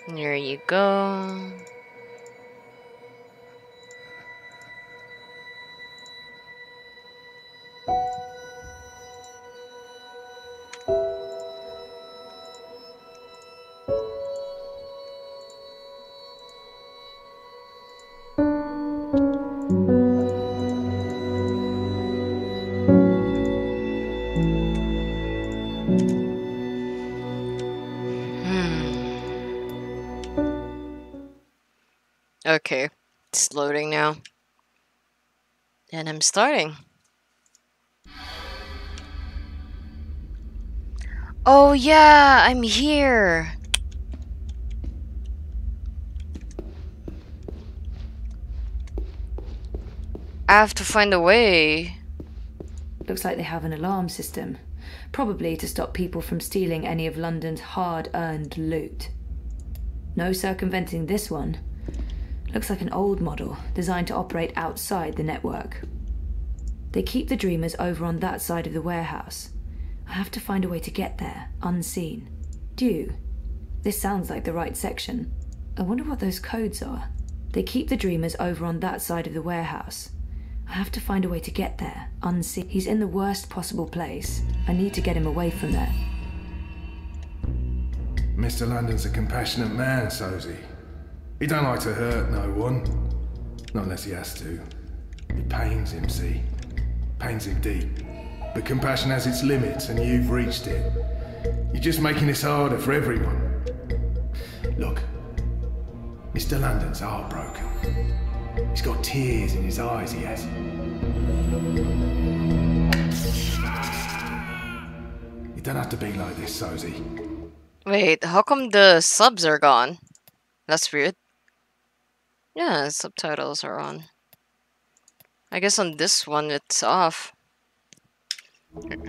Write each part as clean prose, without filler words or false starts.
There you go. Okay, it's loading now. And I'm starting. Oh yeah, I'm here. I have to find a way. Looks like they have an alarm system. Probably to stop people from stealing any of London's hard-earned loot. No circumventing this one. Looks like an old model, designed to operate outside the network. They keep the Dreamers over on that side of the warehouse. I have to find a way to get there, unseen. Do. This sounds like the right section. I wonder what those codes are. They keep the Dreamers over on that side of the warehouse. I have to find a way to get there, unseen. He's in the worst possible place. I need to get him away from there. Mr. London's a compassionate man, Sosie. He don't like to hurt no one. Not unless he has to. It pains him, see? Pains him deep. But compassion has its limits, and you've reached it. You're just making this harder for everyone. Look, Mr. London's heartbroken. He's got tears in his eyes, he has. You don't have to be like this, Sosie. Wait, how come the subs are gone? That's weird. Yeah, subtitles are on. I guess on this one it's off.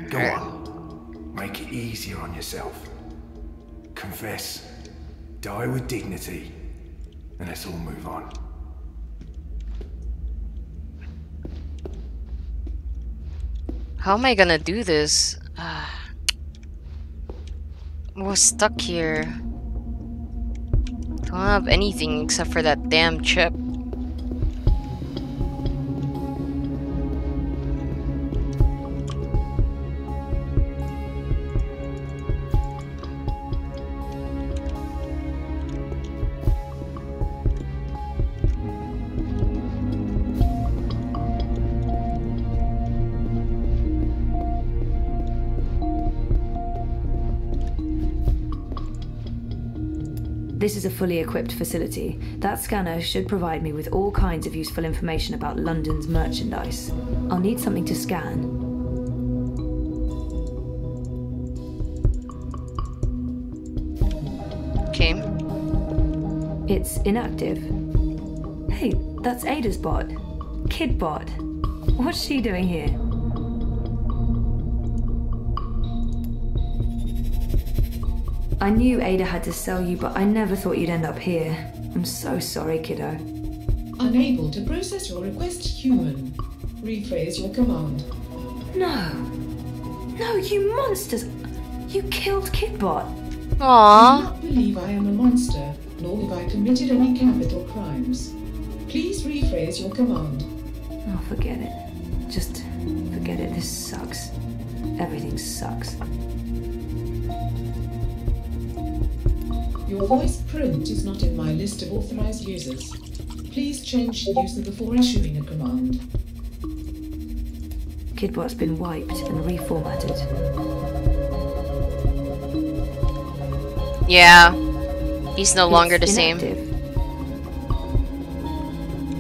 Go on. Make it easier on yourself. Confess. Die with dignity. And let's all move on. How am I gonna do this? We're stuck here. Don't have anything except for that damn chip. This is a fully equipped facility. That scanner should provide me with all kinds of useful information about London's merchandise. I'll need something to scan. Okay. It's inactive. Hey, that's Ada's bot. Kidbot. What's she doing here? I knew Ada had to sell you, but I never thought you'd end up here. I'm so sorry, kiddo. Unable to process your request, human. Rephrase your command. No. No, you monsters! You killed Kidbot. Aww. I do not believe I am a monster, nor have I committed any capital crimes. Please rephrase your command. Oh, forget it. Just forget it. This sucks. Everything sucks. Your voice print is not in my list of authorized users. Please change the user before issuing a command. Kidbot's been wiped and reformatted. Yeah. He's no longer the It's same. inactive.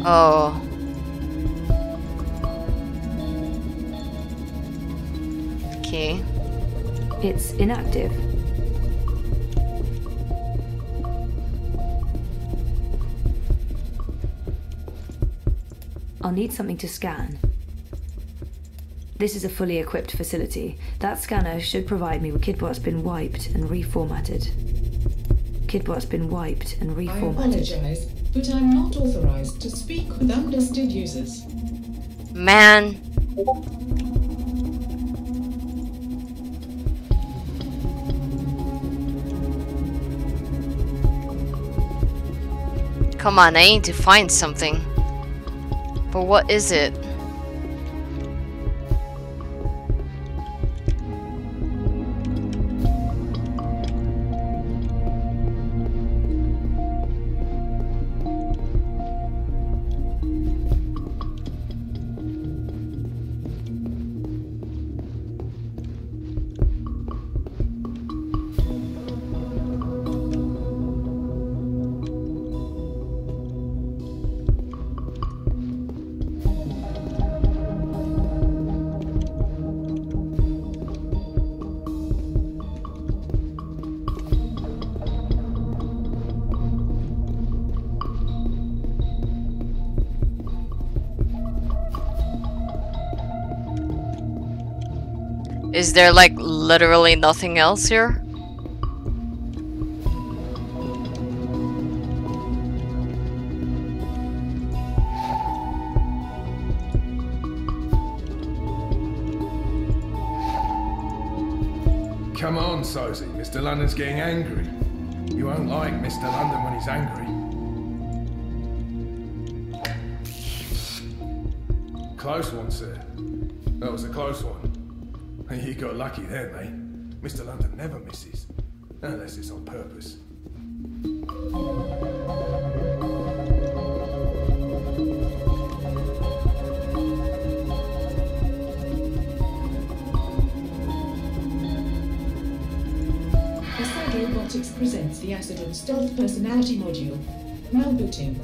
Oh. Okay. It's inactive. I'll need something to scan. This is a fully equipped facility. That scanner should provide me with Kidbot's been wiped and reformatted. Kidbot's been wiped and I reformatted. apologize, but I'm not authorized to speak with unlisted users. Man. Come on, I need to find something. But what is it? Is there like literally nothing else here? Come on, Sosie. Mr. London's getting angry. You won't like Mr. London when he's angry. Close one, sir. That was a close one. You got lucky there, mate. Mr. London never misses. Unless it's on purpose. Asad Robotics presents the Acidron Stealth Personality Module. Now booting.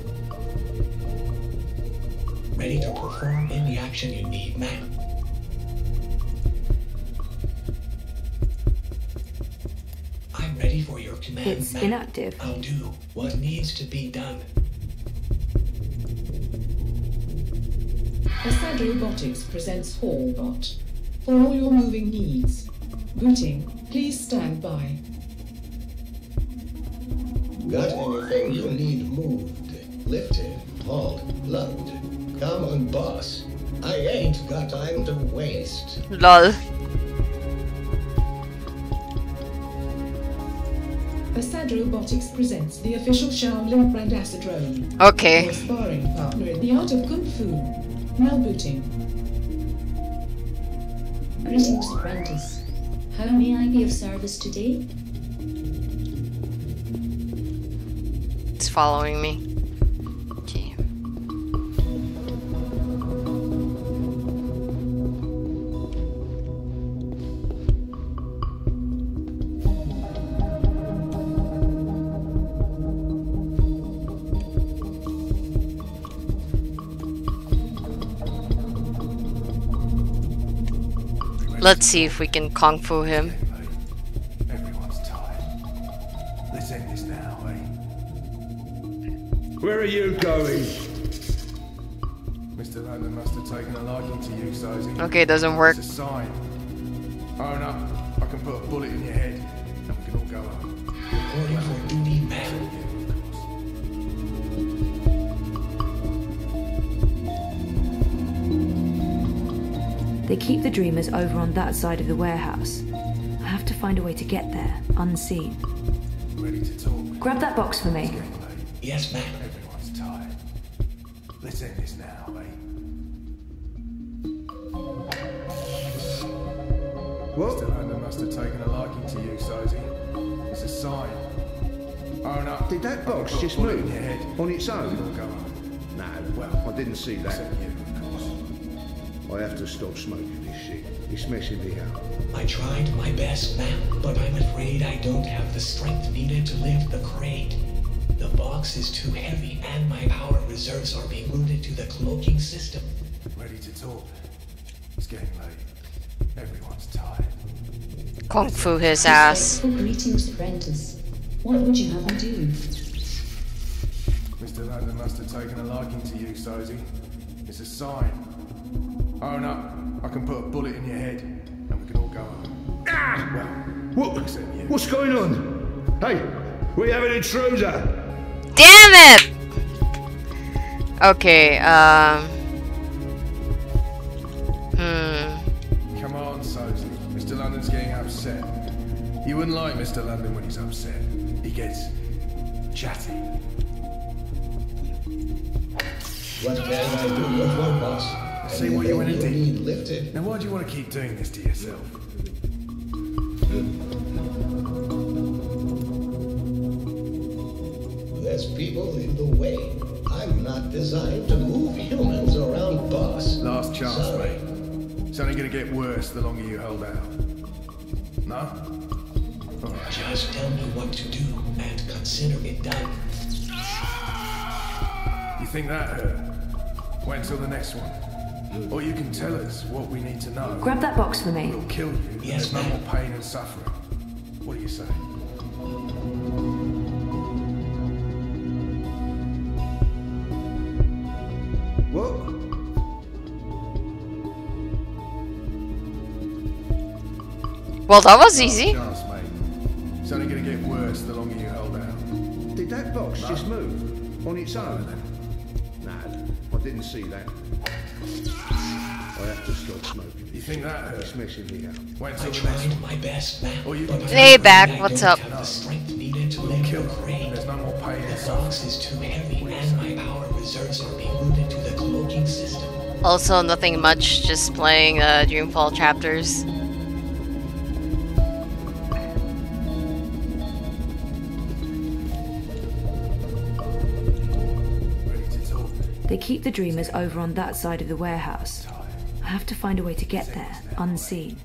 Ready to perform any action you need, ma'am. I'm ready for your command, It's ma'am. inactive. I'll do what needs to be done. Asad Robotics presents Hallbot. For all your moving needs. Booting. Please stand by. Got anything you need moved, lifted, hauled, lugged? Come on, boss. I ain't got time to waste. Lol. Asad Robotics presents the official Shaolin brand Acidron. Okay. Your sparring partner in the art of Kung Fu. Now booting. Greetings, apprentice. How may I be of service today? It's following me. Okay. Let's see if we can kung fu him. Everyone's tired. Let's end this now, eh? Where are you going? Mr. London must have taken a liking to you, Sosie. Okay, doesn't work. It's a sign. Own up. I can put a bullet in your head, and we can all go home. Reporting for duty, ma'am. They keep the Dreamers over on that side of the warehouse. I have to find a way to get there, unseen. Ready to talk? Grab that box for me. It's getting late. Yes, ma'am. Everyone's tired. Let's end this now, eh? What? Mr. London must have taken a liking to you, Sosie. It's a sign. Own up. Did that box Put a just bullet move in your head. on its We can all own? go home. No, Well, I didn't see that. except you, of course. I have to stop smoking this shit. It's messing me up. I tried my best, ma'am, but I'm afraid I don't have the strength needed to lift the crate. The box is too heavy, and my power reserves are being routed to the cloaking system. Ready to talk? It's getting late. Everyone's tired. Kung fu his ass. Respectful greetings, apprentice. What would you have me do? Mr. London must have taken a liking to you, Sosie. It's a sign. Own up. I can put a bullet in your head, and we can all go home. Ah! Well, What? except you. What's going on? Hey, we have an intruder. Damn it! Okay, Come on, Sosie. Mr. London's getting upset. You wouldn't like Mr. London when he's upset. He gets chatty. What can I do for boss? See what you want to Anything do. you need lifted. Now, why do you want to keep doing this to yourself? There's people in the way. I'm not designed to move humans around, boss. Last chance, Sorry. mate. It's only going to get worse the longer you hold out. No? All right. Just tell me what to do and consider it done. You think that hurt? Wait until the next one. Or you can tell us what we need to know. Grab that box for me. We'll kill you. Yes, There's no ma'am. more pain and suffering. What do you say? What? Well, that was easy. Chance, mate. It's only going to get worse the longer you hold out. Did that box just move? On its own? No, I didn't see that. I have to stop smoking. You think that It's hurt? messing me up. Wait I until the next tried one. my best, Mac, Or you but can I'm Hey, afraid Back, I what's don't up? have the strength needed to We'll lift kill the you. crate. There's no more pain The and suffering. box is too heavy, and my power reserves are being moved into the cloaking system. Also, nothing much, just playing Dreamfall chapters. Ready to talk? They keep the dreamers over on that side of the warehouse. I have to find a way to get there, unseen.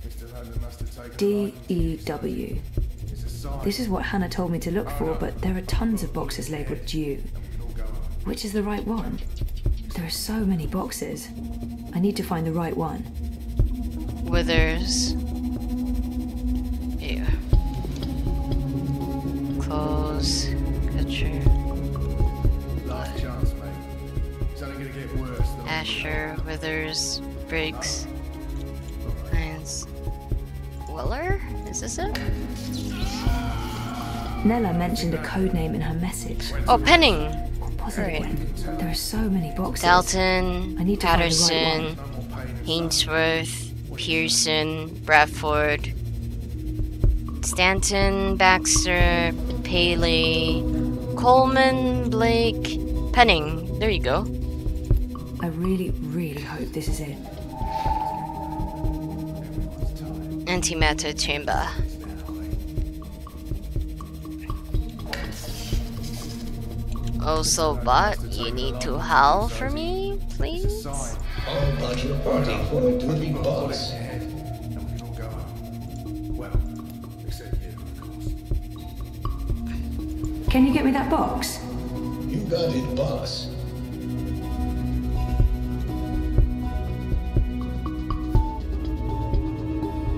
Mr. London must have taken a D-E-W. It's a sign. This is what Hannah told me to look for, but there are tons of boxes labelled due. We'll go on. Which is the right one? There are so many boxes. I need to find the right one. Withers. Yeah. Close. Catcher. Last chance, mate. It's only going to get worse. the longer you Asher. Withers. Briggs. Hines. Weller? Is this it? Nella mentioned a code name in her message. Oh, Penning! Was it Right. again? There are so many boxes. Dalton. I need to find the right Patterson. one. No more pain and Hainsworth, Pearson, Bradford, Stanton, Baxter, Paley, Coleman, Blake, Penning. There you go. I really, really hope this is it. Antimatter chamber. Also, bot, you need to howl for me, It's a please? sign. All but reporting for a duty Put a bullet boss. in your head, and we can all go home. Well, except you, of course. Can you get me that box? You got it, boss.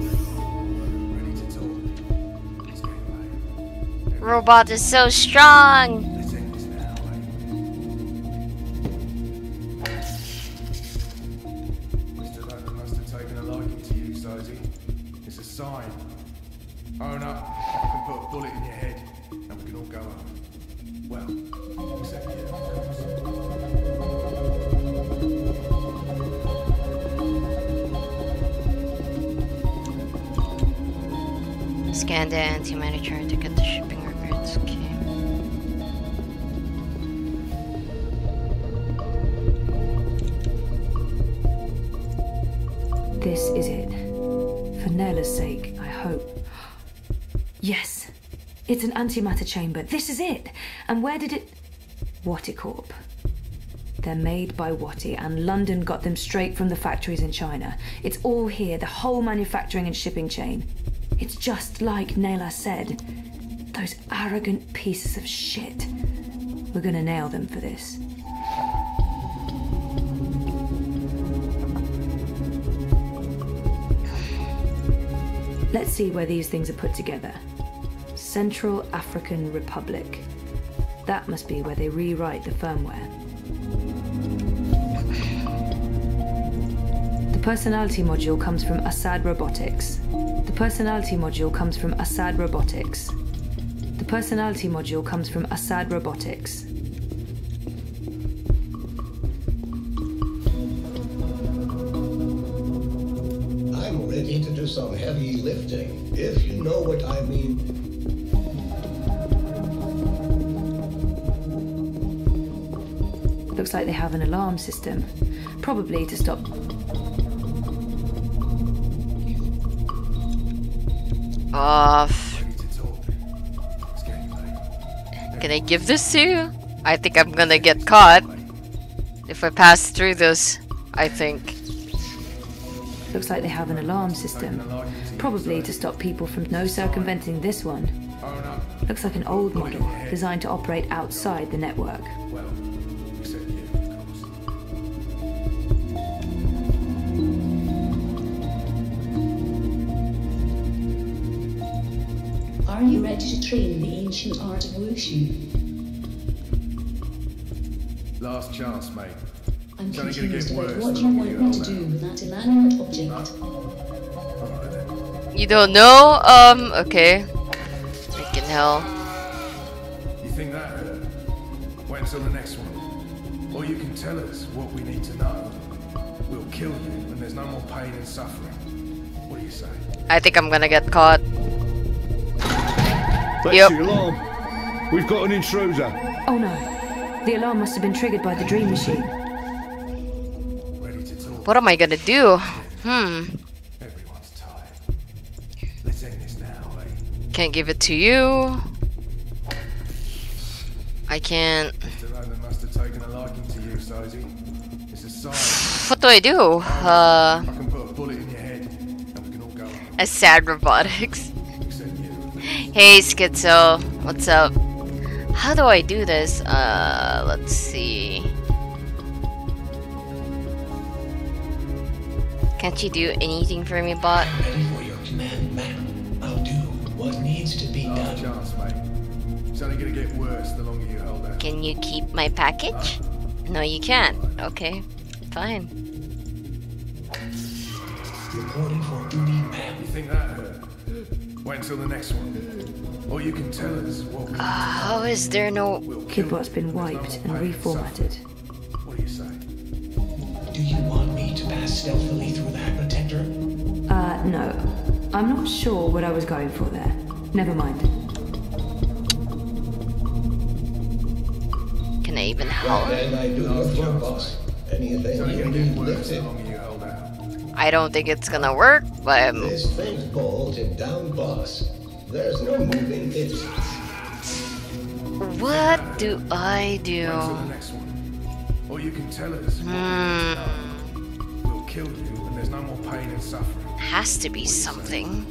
Ready to talk? It's getting late. Robot is so strong! Let's end this now, eh? Mr. London must have taken a liking to you, Sosie. It's a sign. Own up, I can put a bullet in your head, and we can all go home. Well, except you, of course. Scan the antimatter chart to get the shipping records. Okay. This is it. For Nella's sake, I hope. Yes! It's an antimatter chamber. This is it! And where did it... Watticorp. They're made by Watty, and London got them straight from the factories in China. It's all here, the whole manufacturing and shipping chain. It's just like Nela said. Those arrogant pieces of shit. We're gonna nail them for this. Let's see where these things are put together. Central African Republic. That must be where they rewrite the firmware. The personality module comes from Assad Robotics. The personality module comes from Assad Robotics. The personality module comes from Assad Robotics. I'm ready to do some heavy lifting, if you know what I mean. Looks like they have an alarm system. Probably to stop... Off. Ready to talk. It's getting late. Can I give this to you? I think I'm gonna get caught if I pass through this, I think. Looks like they have an alarm system. Probably to stop people from no circumventing this one. Looks like an old model, designed to operate outside the network. Well, except you, of course. Are you ready to train in the ancient art of wushu? Last chance, mate. I'm It's only gonna confused get about worse what the you longer want you me hold to out. do with that inanimate object. Alright then. You don't know? Okay. Freaking hell. You think that hurt? Wait until the next one. Or you can tell us what we need to know. We'll kill you, and there's no more pain and suffering. What do you say? I think I'm gonna get caught. That's Yep. the alarm. We've got an intruder. Oh no. The alarm must have been triggered by the dream machine. Ready to talk? What am I gonna do? Everyone's tired. Let's end this now, eh? Can't give it to you. I can't. Mr. London must have taken a liking to you, Sozy. It's a sign. What do I do? I can put a bullet in your head, and we can all go home. A sad robotics. Except you. Hey Schizo, what's up? How do I do this? Let's see. Can't you do anything for me, bot? Ready for your command, ma'am. I'll do what needs to be Last done. chance, mate. It's only gonna get worse the longer you hold out. Can you keep my package? No, you can't. Okay, fine. Reporting for duty, ma'am. You think that hurt? Wait until the next one. Or you can tell us what we How is there no... will kill Kidbot's you, been and there's no wiped more and pain reformatted. suffering. What do you say? Do you want me to pass stealthily through that protector? No. I'm not sure what I was going for there. Never mind. Can I even help? What can I do Last for chance, boss? It's Anything only you gonna need get worse the lifted? longer you hold out. I don't think it's gonna work, but This thing's bolted down, boss. There's no moving it. what do I Wait until the do? next one. Or you can tell us what we need to know. We'll kill you, and there's no more pain and suffering. Has to be something.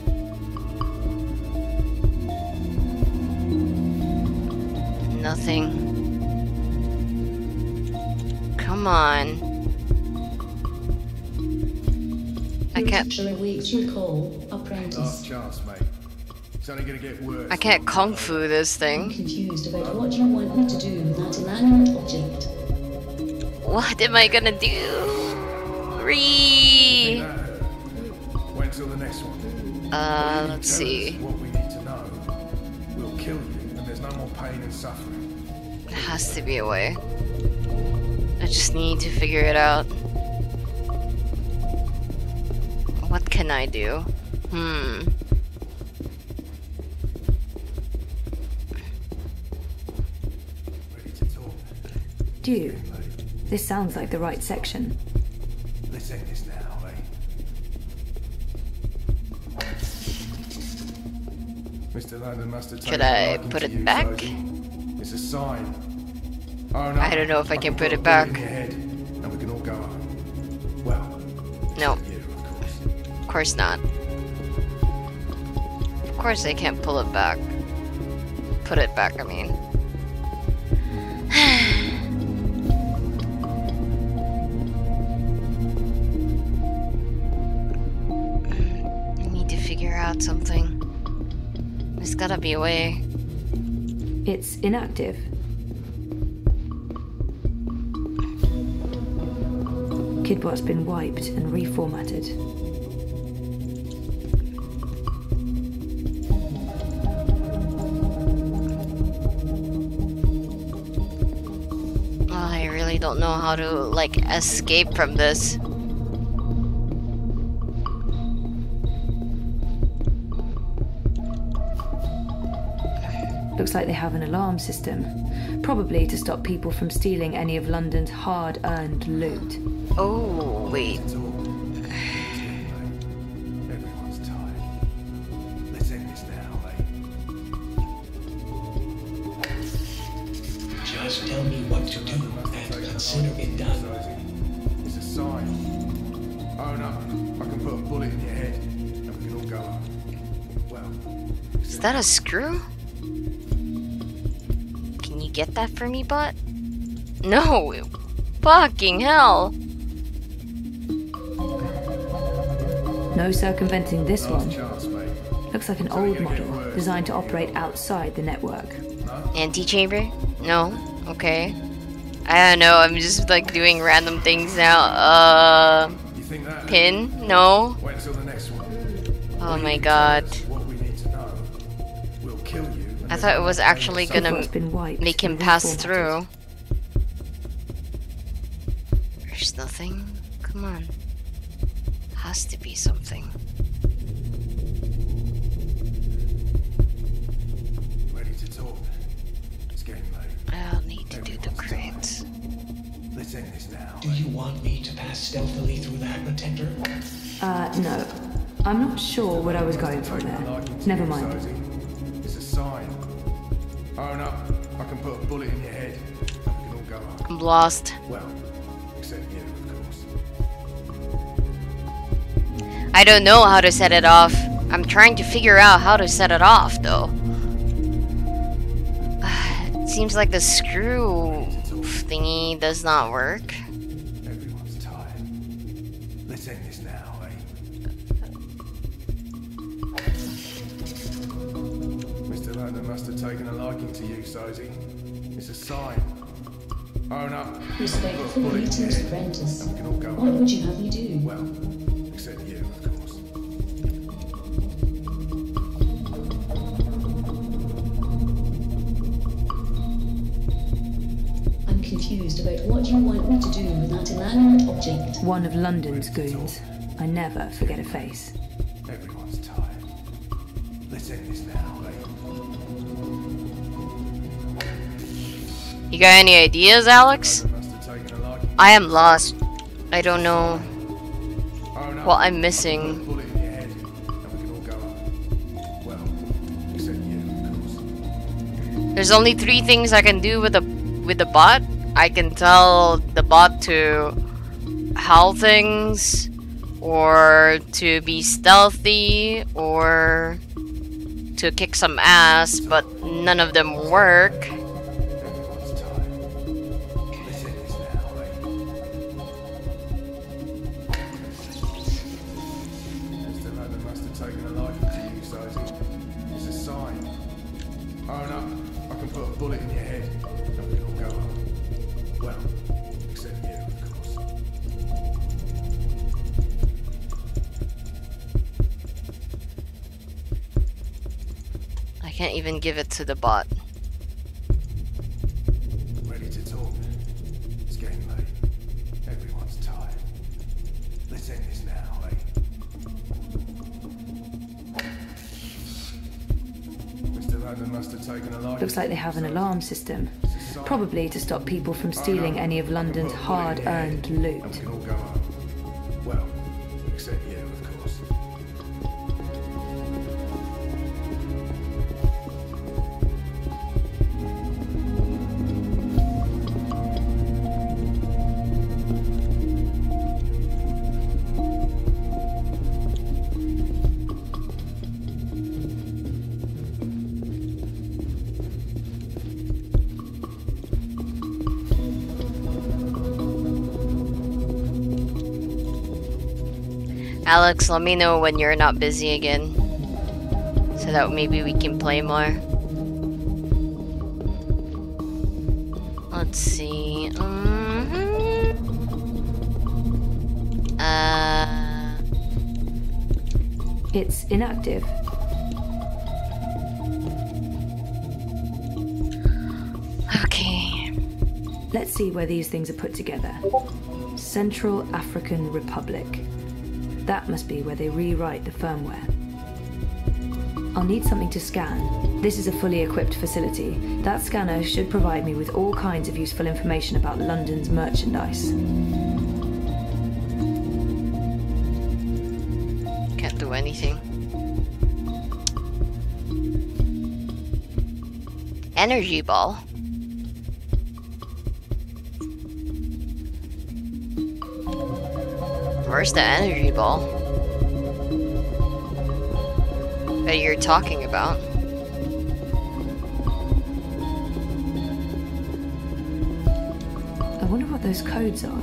Nothing. Come on. I can't. Shall await your call, apprentice. Last chance, mate. It's only gonna get worse. I can't kung fu this I'm thing. confused about what you want me to do with that inanimate object. What am I gonna do? Re. That hurt. Wait until the next one. Let's Tell see. us what we need to know. We'll kill you, and there's no more pain and suffering. There has to be a way. I just need to figure it out. What can I do? Ready to talk? Dew. This sounds like the right section. Let's end this now, eh? Mr. London must have taken Could I a liking put to it you, back? Sophie. It's a sign. Oh no. I don't know if I can put it put a bullet back. in your head, and we can all go home. Well, No, you, of course. of course not. Of course I can't pull it back. Put it back, I mean. I need to figure out something. There's gotta be a way. It's inactive. Kidbot's been wiped and reformatted. I really don't know how to, like, escape from this. Looks like they have an alarm system. Probably to stop people from stealing any of London's hard-earned loot. Oh, wait. Everyone's tired. Let's end this now, eh? Just tell me what to do and consider it done. It's a sign. Own up. I can put a bullet in your head, and we can all go up. Well, Is that a screw? Can you get that for me, bot? No! Fucking hell! No circumventing this last one. chance, mate. Looks like an old model, designed to operate outside the network. Antechamber? No? Okay. I don't know, I'm just like doing random things now. You think that? Pin? No? Wait until the next one. Oh my god. What we need to know. We'll kill you. I thought it was actually So far gonna it's been wiped make him and pass reformatted. through. There's nothing? Come on. Has to be something. Ready to talk. It's getting late. I'll need to do the crates. Let's end this now. Do you want me to pass stealthily through that protector? No. I'm not sure what I was going for there. Never mind. It's a sign. Own up. I can put a bullet in your head. We can all go up. I'm lost. Well, except you, of course. I don't know how to set it off. I'm trying to figure out how to set it off, though. It seems like the screw thingy does not work. Everyone's tired. Let's end this now, eh? Mr. London must have taken a liking to you, Sosie. It's a sign. Own up. Respectful greetings, apprentice. And we can all go What up. would you have me do? Well, except you, of course. I'm confused about what you want me to do with that inanimate object. One of London's goons. I never forget a face. Everyone's tired. Let's end this now, eh? You got any ideas, Alex? Must have taken a liking. I am lost. I don't know Own up. what I'm Put a missing. bullet in your head, and we can all go up. Well, except you, of course. There's only 3 things I can do with the bot. I can tell the bot to howl things, or to be stealthy, or to kick some ass, but none of them work. Everyone's tired. Let's end this now, eh? Mr. London must have taken a liking to you, Sosie. It's a sign. Own up. I can put a bullet in your head, and we can all go up. Well, except you, of course. I can't even give it to the bot. Ready to talk? It's getting late. Everyone's tired. Let's end this now, eh? Mr. London must have taken a liking. Looks like they have an alarm system. Probably to stop people from stealing any of London's hard-earned And we loot. can all go up. Well, except you, of course. Alex, let me know when you're not busy again, so that maybe we can play more. Let's see. It's inactive. Okay. Let's see where these things are put together. Central African Republic. That must be where they rewrite the firmware. I'll need something to scan. This is a fully equipped facility. That scanner should provide me with all kinds of useful information about London's merchandise. Can't do anything. Energy ball. Where's the energy ball that you're talking about? I wonder what those codes are.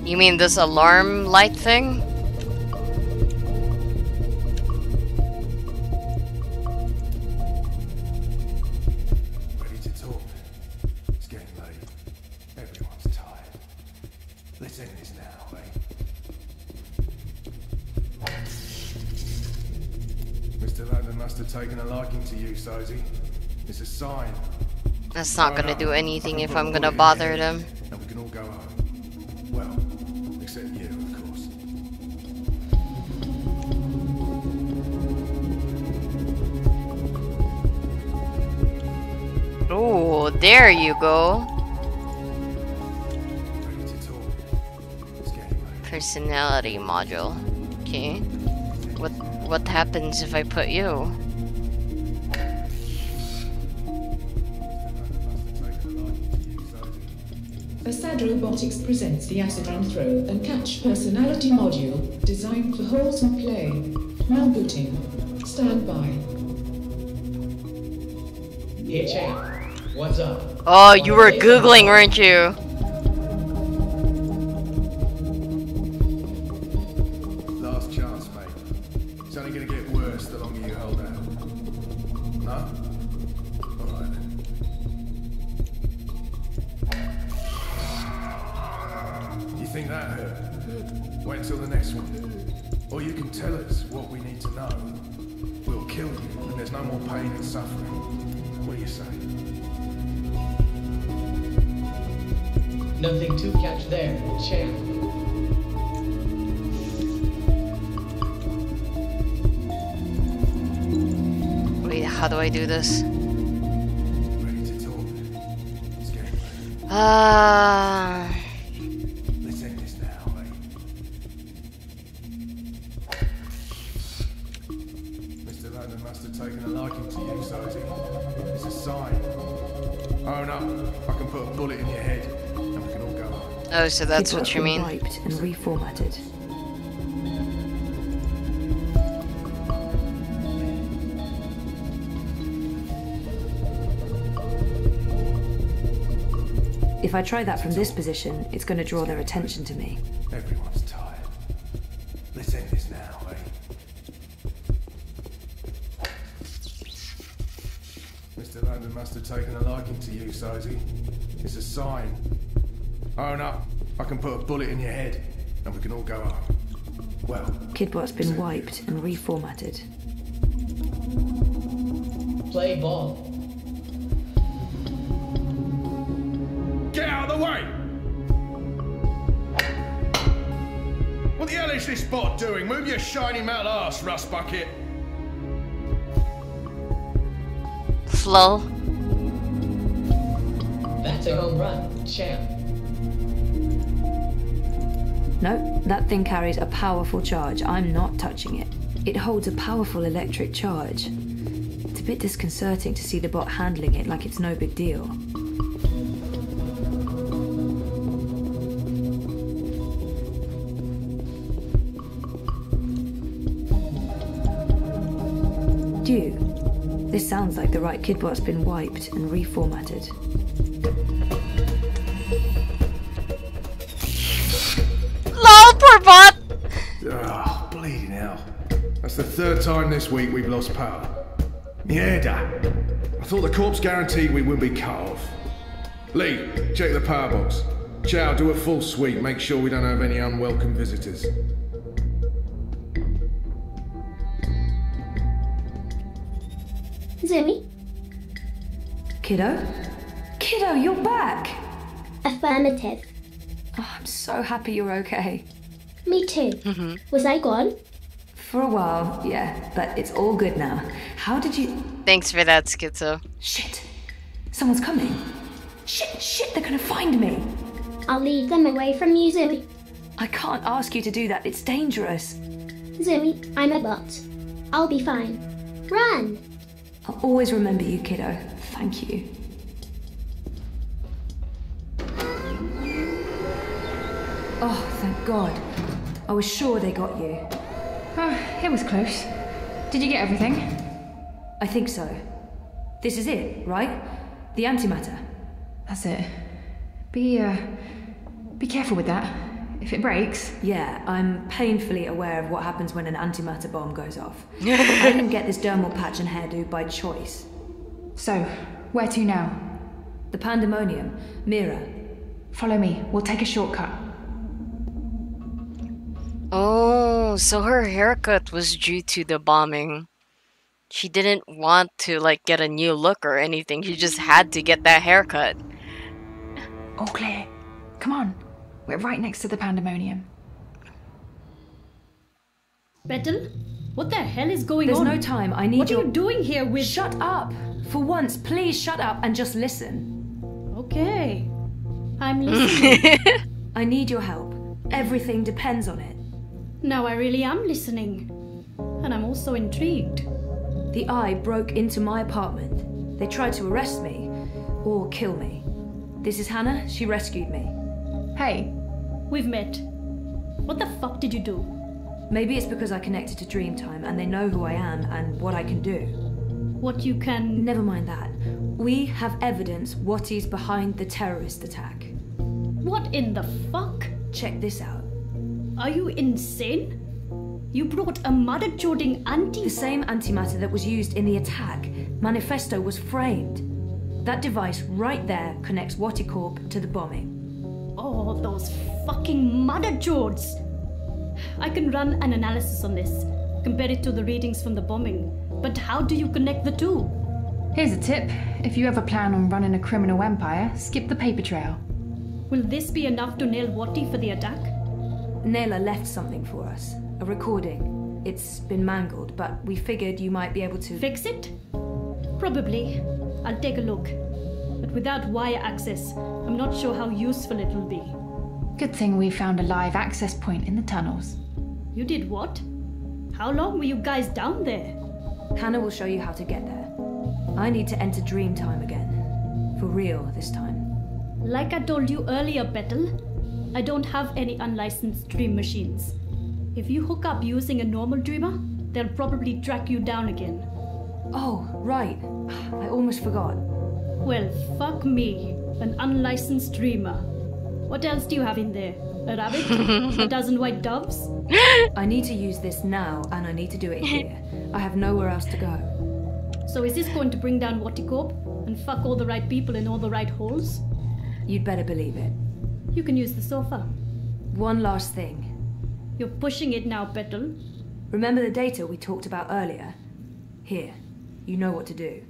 You mean this alarm light thing? Ready to talk? It's getting late. Everyone's tired. Let's end this now, eh? Mr. London must have taken a liking to you, Sosie. It's a sign. That's not gonna do anything if I'm gonna bother them. And we can all go home. Well, except you, of course. Oh, there you go. Ready to talk? It's getting late. Personality module. Okay. What happens if I put you? Assad Robotics presents the Acid Run Throw and Catch personality module designed for wholesome play. Now booting. Stand by. Here, champ. What's up? Oh, you were Googling, weren't you? Last chance, mate. It's only gonna get worse the longer you hold out. No? Alright then. You think that hurt? Wait until the next one. Or you can tell us what we need to know. We'll kill you, and there's no more pain and suffering. What do you say? Nothing to catch there, champ. Wait, how do I do this? Ready to talk? It's getting late. Let's end this now, eh? Mr. London must have taken a liking to you, Sosie. It's a sign. Own up. I can put a bullet in your head, and we can all go home. Oh, so that's Kidbot's what you been mean. wiped and reformatted. If I try that from this position, it's going to draw their attention to me. Everyone's tired. Let's end this now, eh? Mr. London must have taken a liking to you, Sosie. It's a sign. Own up. I can put a bullet in your head, and we can all go home. Well, Kidbot's been wiped and reformatted. Play ball. get out of the way! What the hell is this bot doing? Move your shiny metal ass, rust bucket! Flow. That's a home run, champ. No, that thing carries a powerful charge. I'm not touching it. It holds a powerful electric charge. It's a bit disconcerting to see the bot handling it like it's no big deal. Dew. This sounds like the right kidbot's been wiped and reformatted. LOL, poor bot! Ah, bleeding hell. That's the third time this week we've lost power. Mierda. I thought the corpse guaranteed we wouldn't be cut off. Lee, check the power box. Chow, do a full sweep. Make sure we don't have any unwelcome visitors. Zoe? Kiddo? Kiddo, you're back! For a while, yeah, but it's all good now. How did you... Thanks for that, Schizo. Shit. Someone's coming. Shit, they're gonna find me. I'll lead them away from you, Zoe. I can't ask you to do that, it's dangerous. Zoe, I'm a bot. I'll be fine. Run! I'll always remember you, kiddo. Thank you. Oh, thank God. I was sure they got you. Oh, it was close. Did you get everything? I think so. This is it, right? The antimatter. That's it. Be careful with that. If it breaks... Yeah, I'm painfully aware of what happens when an antimatter bomb goes off. I didn't get this dermal patch and hairdo by choice. So, where to now? The Pandemonium. Mira. Follow me. We'll take a shortcut. Oh, so her haircut was due to the bombing. She didn't want to, like, get a new look or anything. She just had to get that haircut. All clear. Come on. We're right next to the Pandemonium. Petal? What the hell is going There's on? no time. I need What are you doing here with... Shut up! For once, please shut up and just listen. Okay. I'm listening. I need your help. Everything depends on it. Now I really am listening. And I'm also intrigued. The Eye broke into my apartment. They tried to arrest me. Or kill me. This is Hannah. She rescued me. Hey. We've met. What the fuck did you do? Maybe it's because I connected to Dreamtime and they know who I am and what I can do. What you can... Never mind that. We have evidence what is behind the terrorist attack. What in the fuck? Check this out. Are you insane? You brought a mother-joding anti... The same antimatter that was used in the attack. Manifesto was framed. That device right there connects Watticorp to the bombing. Oh, those fucking mother-jods! I can run an analysis on this, compare it to the readings from the bombing. But how do you connect the two? Here's a tip. If you ever plan on running a criminal empire, skip the paper trail. Will this be enough to nail Watti for the attack? Naylor left something for us. A recording. It's been mangled, but we figured you might be able to... Fix it? Probably. I'll take a look. But without wire access, I'm not sure how useful it will be. Good thing we found a live access point in the tunnels. You did what? How long were you guys down there? Hannah will show you how to get there. I need to enter Dreamtime again. For real this time. Like I told you earlier, Petal, I don't have any unlicensed dream machines. If you hook up using a normal dreamer, they'll probably track you down again. Oh, right. I almost forgot. Well, fuck me. An unlicensed dreamer. What else do you have in there? A rabbit? A dozen white doves? I need to use this now, and I need to do it here. I have nowhere else to go. So is this going to bring down Watticorp and fuck all the right people in all the right holes? You'd better believe it. You can use the sofa. One last thing. You're pushing it now, Petal. Remember the data we talked about earlier? Here. You know what to do.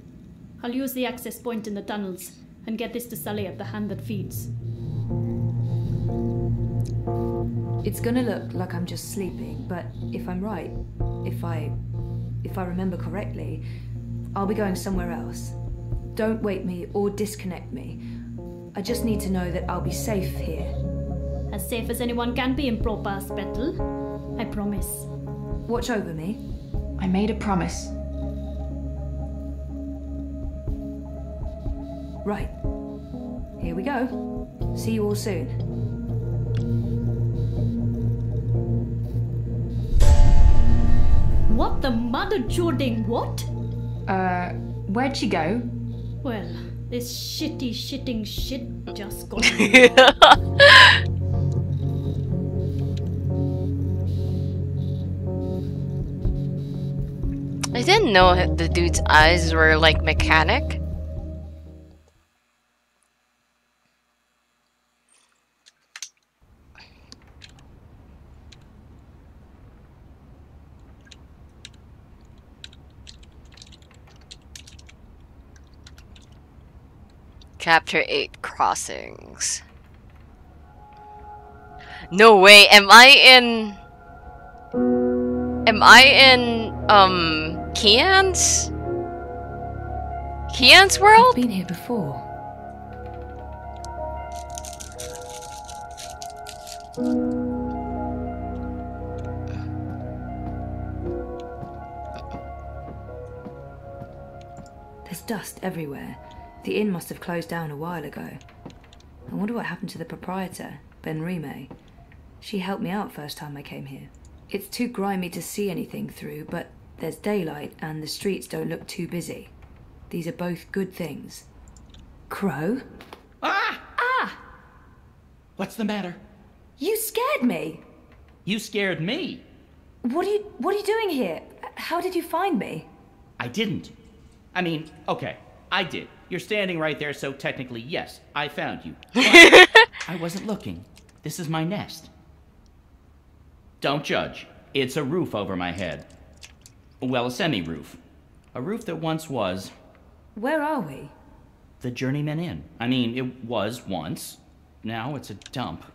I'll use the access point in the tunnels and get this to Sully at the hand that feeds. It's gonna look like I'm just sleeping, but if I'm right, if I remember correctly, I'll be going somewhere else. Don't wake me or disconnect me. I just need to know that I'll be safe here. As safe as anyone can be in Propass, Petal. I promise. Watch over me. I made a promise. Right. Here we go. See you all soon. What the mother-jording what? Where'd she go? Well, this shitting shit just got I didn't know the dude's eyes were like mechanic. Chapter 8 Crossings. No way, am I Am I in, Kian's? Kian's world? I've been here before. There's dust everywhere. The inn must have closed down a while ago. I wonder what happened to the proprietor, Ben Rime. She helped me out first time I came here. It's too grimy to see anything through, but there's daylight and the streets don't look too busy. These are both good things. Crow? Ah! Ah! What's the matter? You scared me! You scared me. What are you doing here? How did you find me? I didn't. I mean, okay, I did. You're standing right there, so technically, yes, I found you. But I wasn't looking. This is my nest. Don't judge. It's a roof over my head. Well, a semi-roof. A roof that once was... Where are we? The Journeyman Inn. I mean, it was once. Now it's a dump.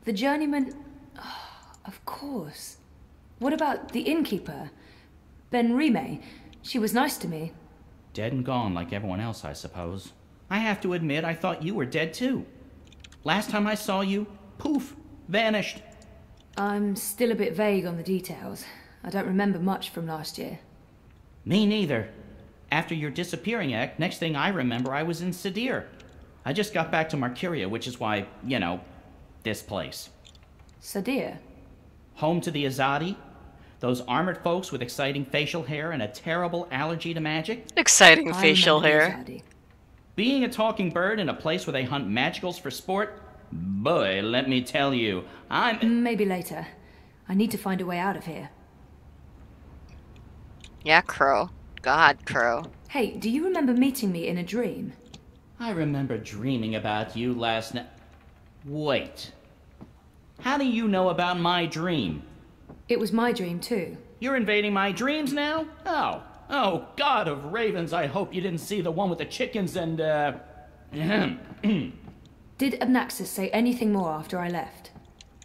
The Journeyman... Oh, of course. What about the innkeeper? Ben Rime. She was nice to me. Dead and gone like everyone else, I suppose. I have to admit, I thought you were dead too. Last time I saw you, poof, vanished. I'm still a bit vague on the details. I don't remember much from last year. Me neither. After your disappearing act, next thing I remember, I was in Sadir. I just got back to Marcuria, which is why, you know, this place. Sadir? Home to the Azadi. Those armored folks with exciting facial hair and a terrible allergy to magic. Exciting facial hair. Being a talking bird in a place where they hunt magicals for sport? Boy, let me tell you, Maybe later. I need to find a way out of here. Yeah, Crow. God, Crow. Hey, do you remember meeting me in a dream? I remember dreaming about you last night. Wait. How do you know about my dream? It was my dream too. You're invading my dreams now? Oh, God of ravens, I hope you didn't see the one with the chickens and, Did Abnaxis say anything more after I left?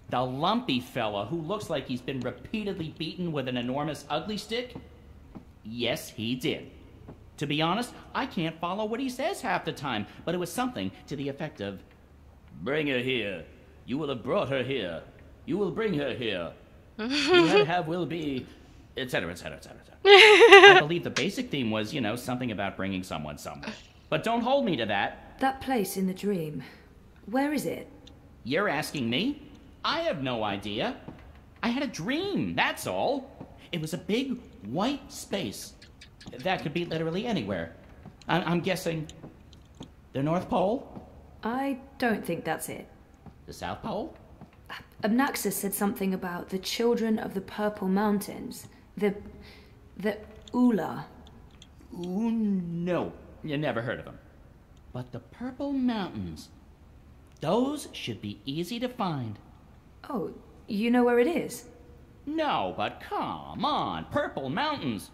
The lumpy fella who looks like he's been repeatedly beaten with an enormous ugly stick? Yes, he did. To be honest, I can't follow what he says half the time, but it was something to the effect of, "Bring her here. You will have brought her here. You will bring her here. You have will be," etc., etc., etc. I believe the basic theme was, you know, something about bringing someone somewhere. But don't hold me to that. That place in the dream. Where is it? You're asking me? I have no idea. I had a dream, that's all. It was a big white space. That could be literally anywhere. I'm guessing the North Pole? I don't think that's it. The South Pole? Abnaxis said something about the children of the Purple Mountains. The Ula. Ooh, no. You never heard of them. But the Purple Mountains, those should be easy to find. Oh, you know where it is? No, but come on, Purple Mountains.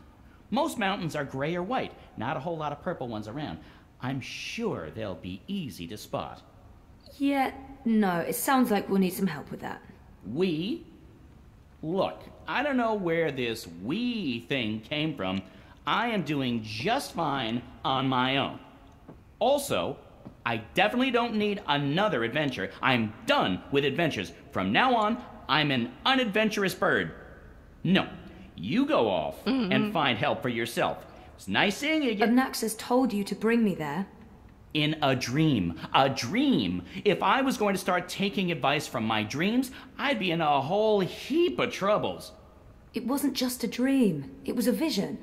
Most mountains are gray or white, not a whole lot of purple ones around. I'm sure they'll be easy to spot. Yeah, no, it sounds like we'll need some help with that. We? Look, I don't know where this we thing came from. I am doing just fine on my own. Also, I definitely don't need another adventure. I'm done with adventures. From now on, I'm an unadventurous bird. No, you go off and find help for yourself. It's nice seeing you again. Abnaxis told you to bring me there. In a dream. A dream. If I was going to start taking advice from my dreams, I'd be in a whole heap of troubles. It wasn't just a dream. It was a vision.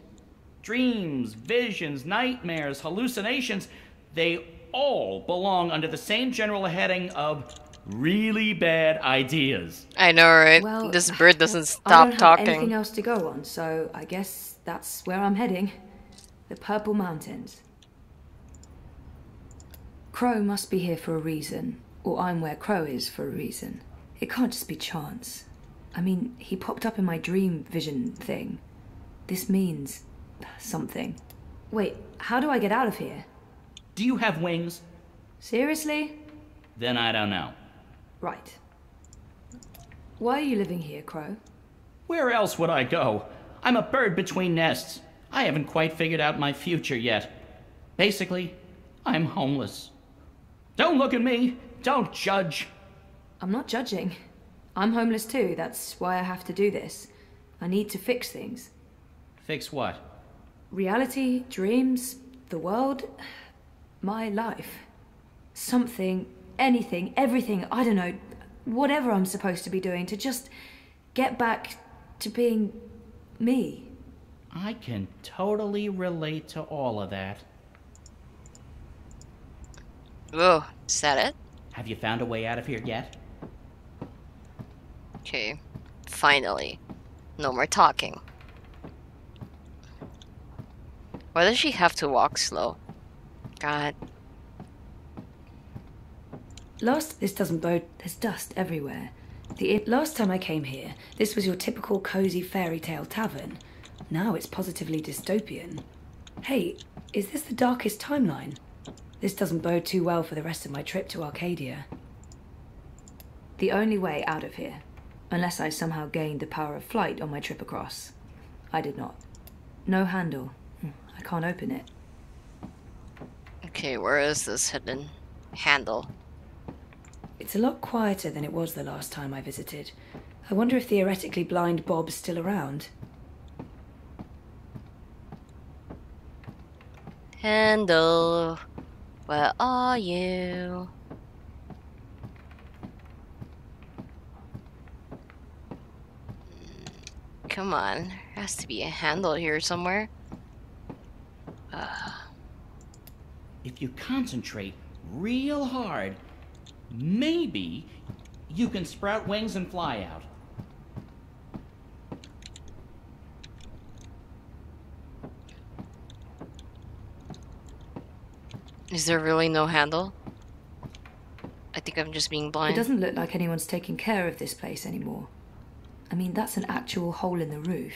Dreams, visions, nightmares, hallucinations, they all belong under the same general heading of really bad ideas. I know, right? Well, this bird doesn't stop I don't talking. have anything else to go on, so I guess that's where I'm heading. The Purple Mountains. Crow must be here for a reason, or I'm where Crow is for a reason. It can't just be chance. I mean, he popped up in my dream vision thing. This means something. Wait, how do I get out of here? Do you have wings? Seriously? Then I don't know. Right. Why are you living here, Crow? Where else would I go? I'm a bird between nests. I haven't quite figured out my future yet. Basically, I'm homeless. Don't look at me. Don't judge. I'm not judging. I'm homeless too. That's why I have to do this. I need to fix things. Fix what? Reality, dreams, the world, my life. Something, anything, everything, I don't know, whatever I'm supposed to be doing to just get back to being me. I can totally relate to all of that. Whoa, is that it? Have you found a way out of here yet? Okay, finally. No more talking. Why does she have to walk slow? God. This doesn't bode. There's dust everywhere. Last time I came here, this was your typical cozy fairy tale tavern. Now it's positively dystopian. Hey, is this the darkest timeline? This doesn't bode too well for the rest of my trip to Arcadia. The only way out of here, unless I somehow gained the power of flight on my trip across. I did not. No handle. I can't open it. Okay, where is this hidden handle? It's a lot quieter than it was the last time I visited. I wonder if theoretically blind Bob's still around. Handle, where are you? Come on, there has to be a handle here somewhere. If you concentrate real hard, maybe you can sprout wings and fly out. Is there really no handle? I think I'm just being blind. It doesn't look like anyone's taking care of this place anymore. I mean, that's an actual hole in the roof.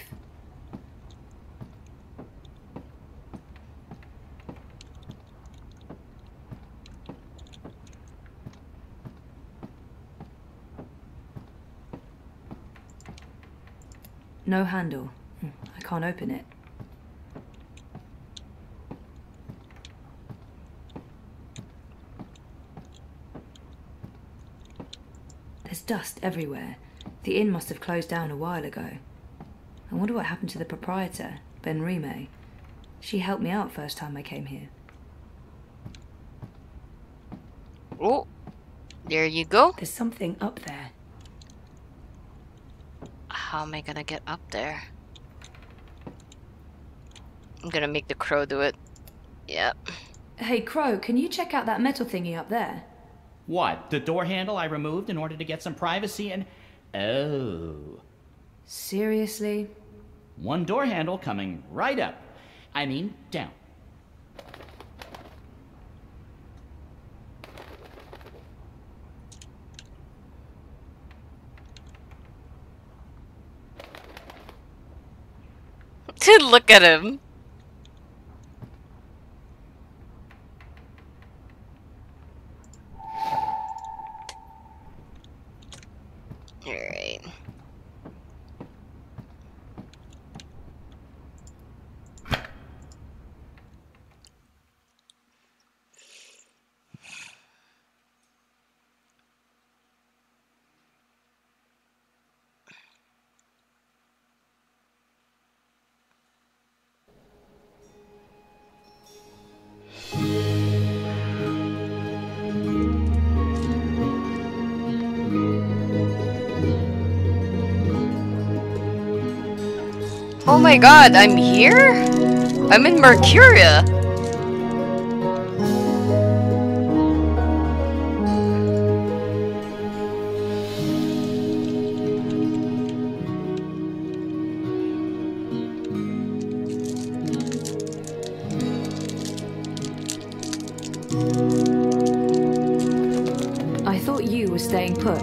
No handle. I can't open it. There's dust everywhere. The inn must have closed down a while ago. I wonder what happened to the proprietor, Ben Rime. She helped me out first time I came here. Oh, there you go. There's something up there. How am I gonna get up there? I'm gonna make the crow do it. Yep. Hey, Crow, can you check out that metal thingy up there? What? The door handle I removed in order to get some privacy and... Oh. Seriously? One door handle coming right up. I mean, down. Look at him. Alright. Oh my god, I'm here? I'm in Mercuria. I thought you were staying put.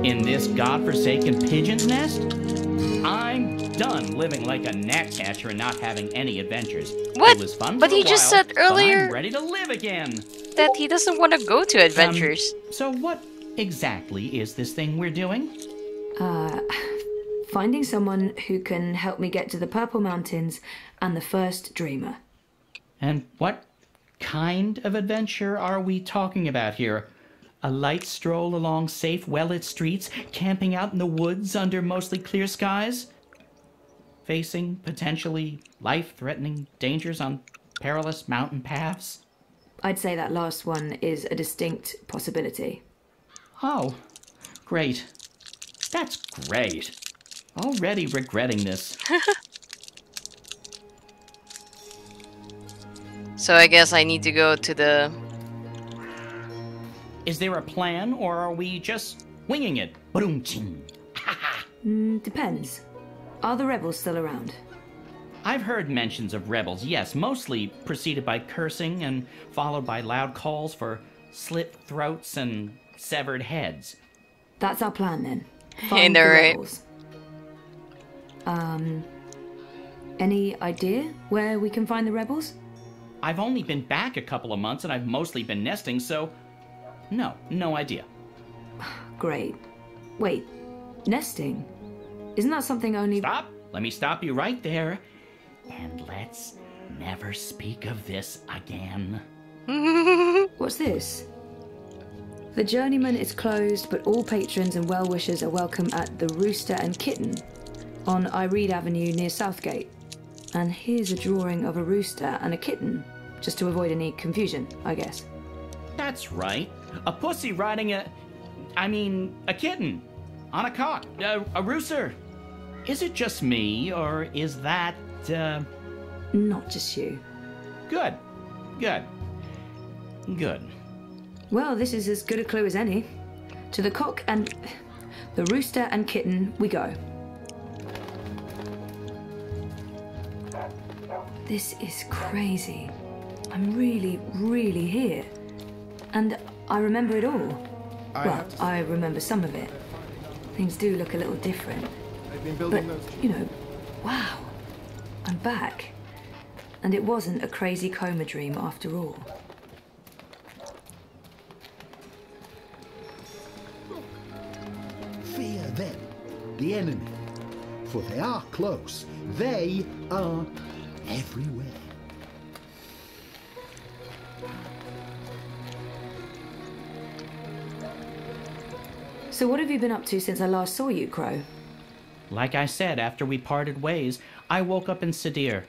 In this godforsaken pigeon's nest? I'm done living like a gnatcatcher and not having any adventures. What? It was fun But for a he just while, said earlier but I'm ready to live again. that he doesn't want to go to adventures. So what exactly is this thing we're doing? Finding someone who can help me get to the Purple Mountains and the first Dreamer. And what kind of adventure are we talking about here? A light stroll along safe, well-lit streets, camping out in the woods under mostly clear skies? Facing potentially life-threatening dangers on perilous mountain paths? I'd say that last one is a distinct possibility. Oh, great. That's great. Already regretting this. So I guess I need to go to the... Is there a plan, or are we just winging it? Boom-ching. Depends. Are the rebels still around? I've heard mentions of rebels, yes, mostly preceded by cursing and followed by loud calls for slit throats and severed heads. That's our plan then. Hey, Find the they're right. rebels. Any idea where we can find the rebels? I've only been back a couple of months and I've mostly been nesting, so no idea. Great. Wait, nesting? Isn't that something only... Stop! Let me stop you right there. And let's never speak of this again. What's this? The Journeyman is closed, but all patrons and well-wishers are welcome at the Rooster and Kitten on Iread Avenue near Southgate. And here's a drawing of a rooster and a kitten, just to avoid any confusion, I guess. That's right. A pussy riding a kitten. On a cot. A rooster. Is it just me, or is that, Not just you. Good. Well, this is as good a clue as any. To the cock and... the rooster and kitten we go. This is crazy. I'm really here. And I remember it all. I remember some of it. Things do look a little different. But, you know, wow. I'm back. And it wasn't a crazy coma dream after all. Fear them, the enemy. For they are close. They are everywhere. So what have you been up to since I last saw you, Crow? Like I said, after we parted ways, I woke up in Sadir.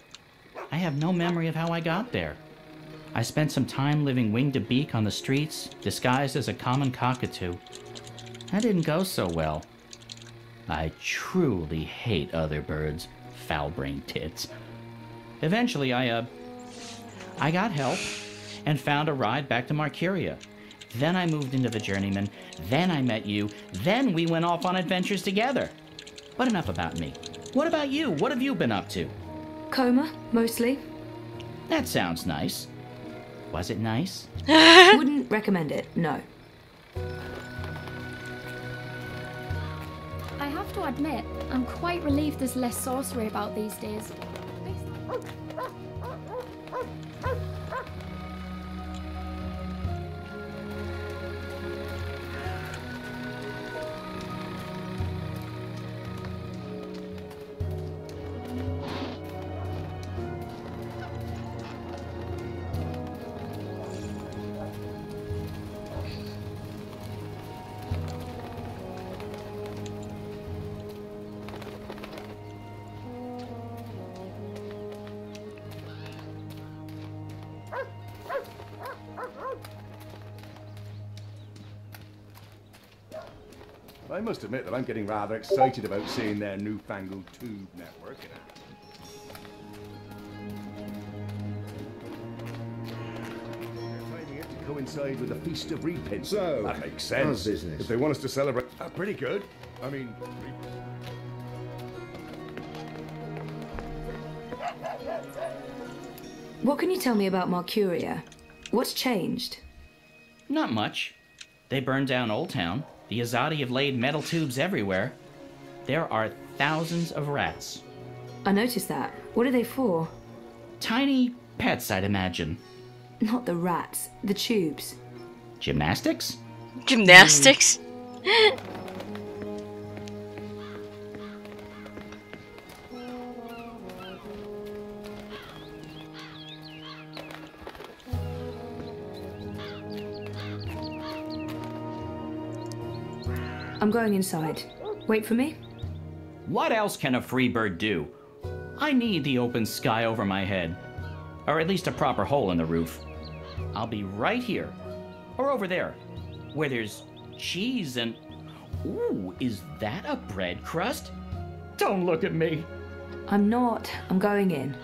I have no memory of how I got there. I spent some time living wing to beak on the streets, disguised as a common cockatoo. That didn't go so well. I truly hate other birds, foul-brained tits. Eventually, I got help and found a ride back to Marcuria. Then I moved into the Journeyman, then I met you, then we went off on adventures together. But enough about me. What about you? What have you been up to? Coma, mostly. That sounds nice. Was it nice? Wouldn't recommend it, no. I have to admit, I'm quite relieved there's less sorcery about these days. I must admit that I'm getting rather excited about seeing their newfangled tube network. They're timing it to coincide with the Feast of Reaping. So, that makes sense. how's business? If they want us to celebrate, pretty good. I mean, What can you tell me about Marcuria? What's changed? Not much. They burned down Old Town. The Azadi have laid metal tubes everywhere. There are thousands of rats. I noticed that. What are they for? Tiny pets, I'd imagine. Not the rats, the tubes. Gymnastics? I'm going inside. Wait for me? What else can a free bird do? I need the open sky over my head. Or at least a proper hole in the roof. I'll be right here. Or over there. Where there's cheese and... Ooh, is that a bread crust? Don't look at me. I'm not. I'm going in.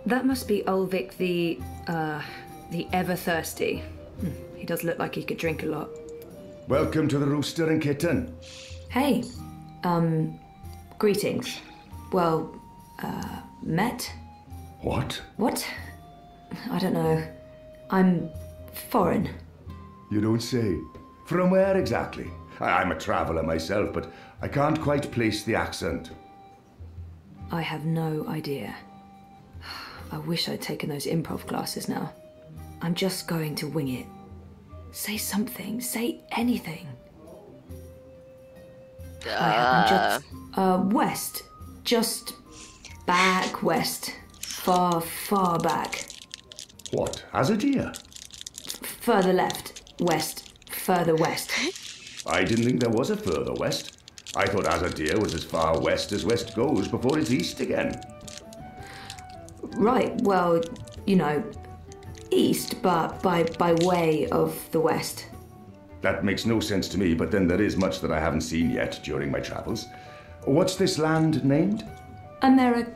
That must be Ulvik the ever-thirsty. He does look like he could drink a lot. Welcome to the Rooster and Kitten. Hey, greetings. Well, met? What? What? I don't know. I'm foreign. You don't say. From where exactly? I'm a traveller myself, but I can't quite place the accent. I have no idea. I wish I'd taken those improv classes now. I'm just going to wing it. Say something. Say anything. I'm just... west. Just back west. Far, far back. What? Azadir? Further left. West. Further west. I didn't think there was a further west. I thought Azadir was as far west as west goes before it's east again. Right, well, you know, east, but by way of the west. That makes no sense to me, but then there is much that I haven't seen yet during my travels. What's this land named? Canada.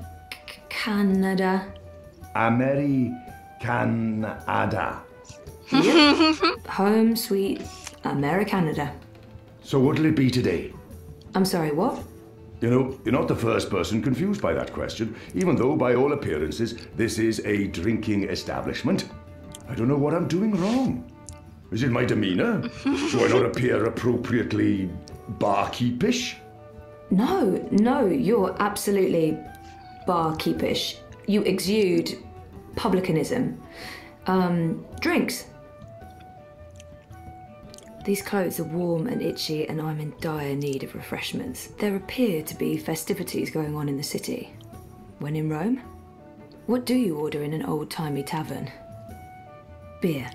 Canada. Yep. Home, sweet Americanada. So what'll it be today? I'm sorry, what? You know, you're not the first person confused by that question, even though, by all appearances, this is a drinking establishment. I don't know what I'm doing wrong. Is it my demeanour? Do I not appear appropriately barkeepish? No, you're absolutely barkeepish. You exude publicanism. Drinks. These clothes are warm and itchy, and I'm in dire need of refreshments. There appear to be festivities going on in the city. When in Rome? What do you order in an old-timey tavern? Beer.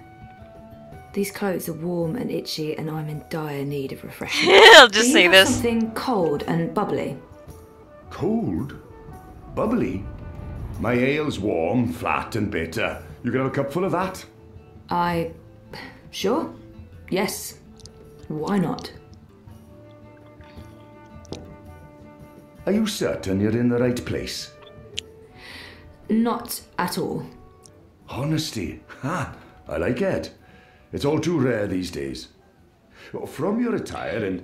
These clothes are warm and itchy, and I'm in dire need of refreshments. I'll just say this. Something cold and bubbly. Cold? Bubbly? My ale's warm, flat, and bitter. You can have a cupful of that. Sure. Yes. Why not? Are you certain you're in the right place? Not at all. Honesty. Ha! I like it. It's all too rare these days. From your attire and,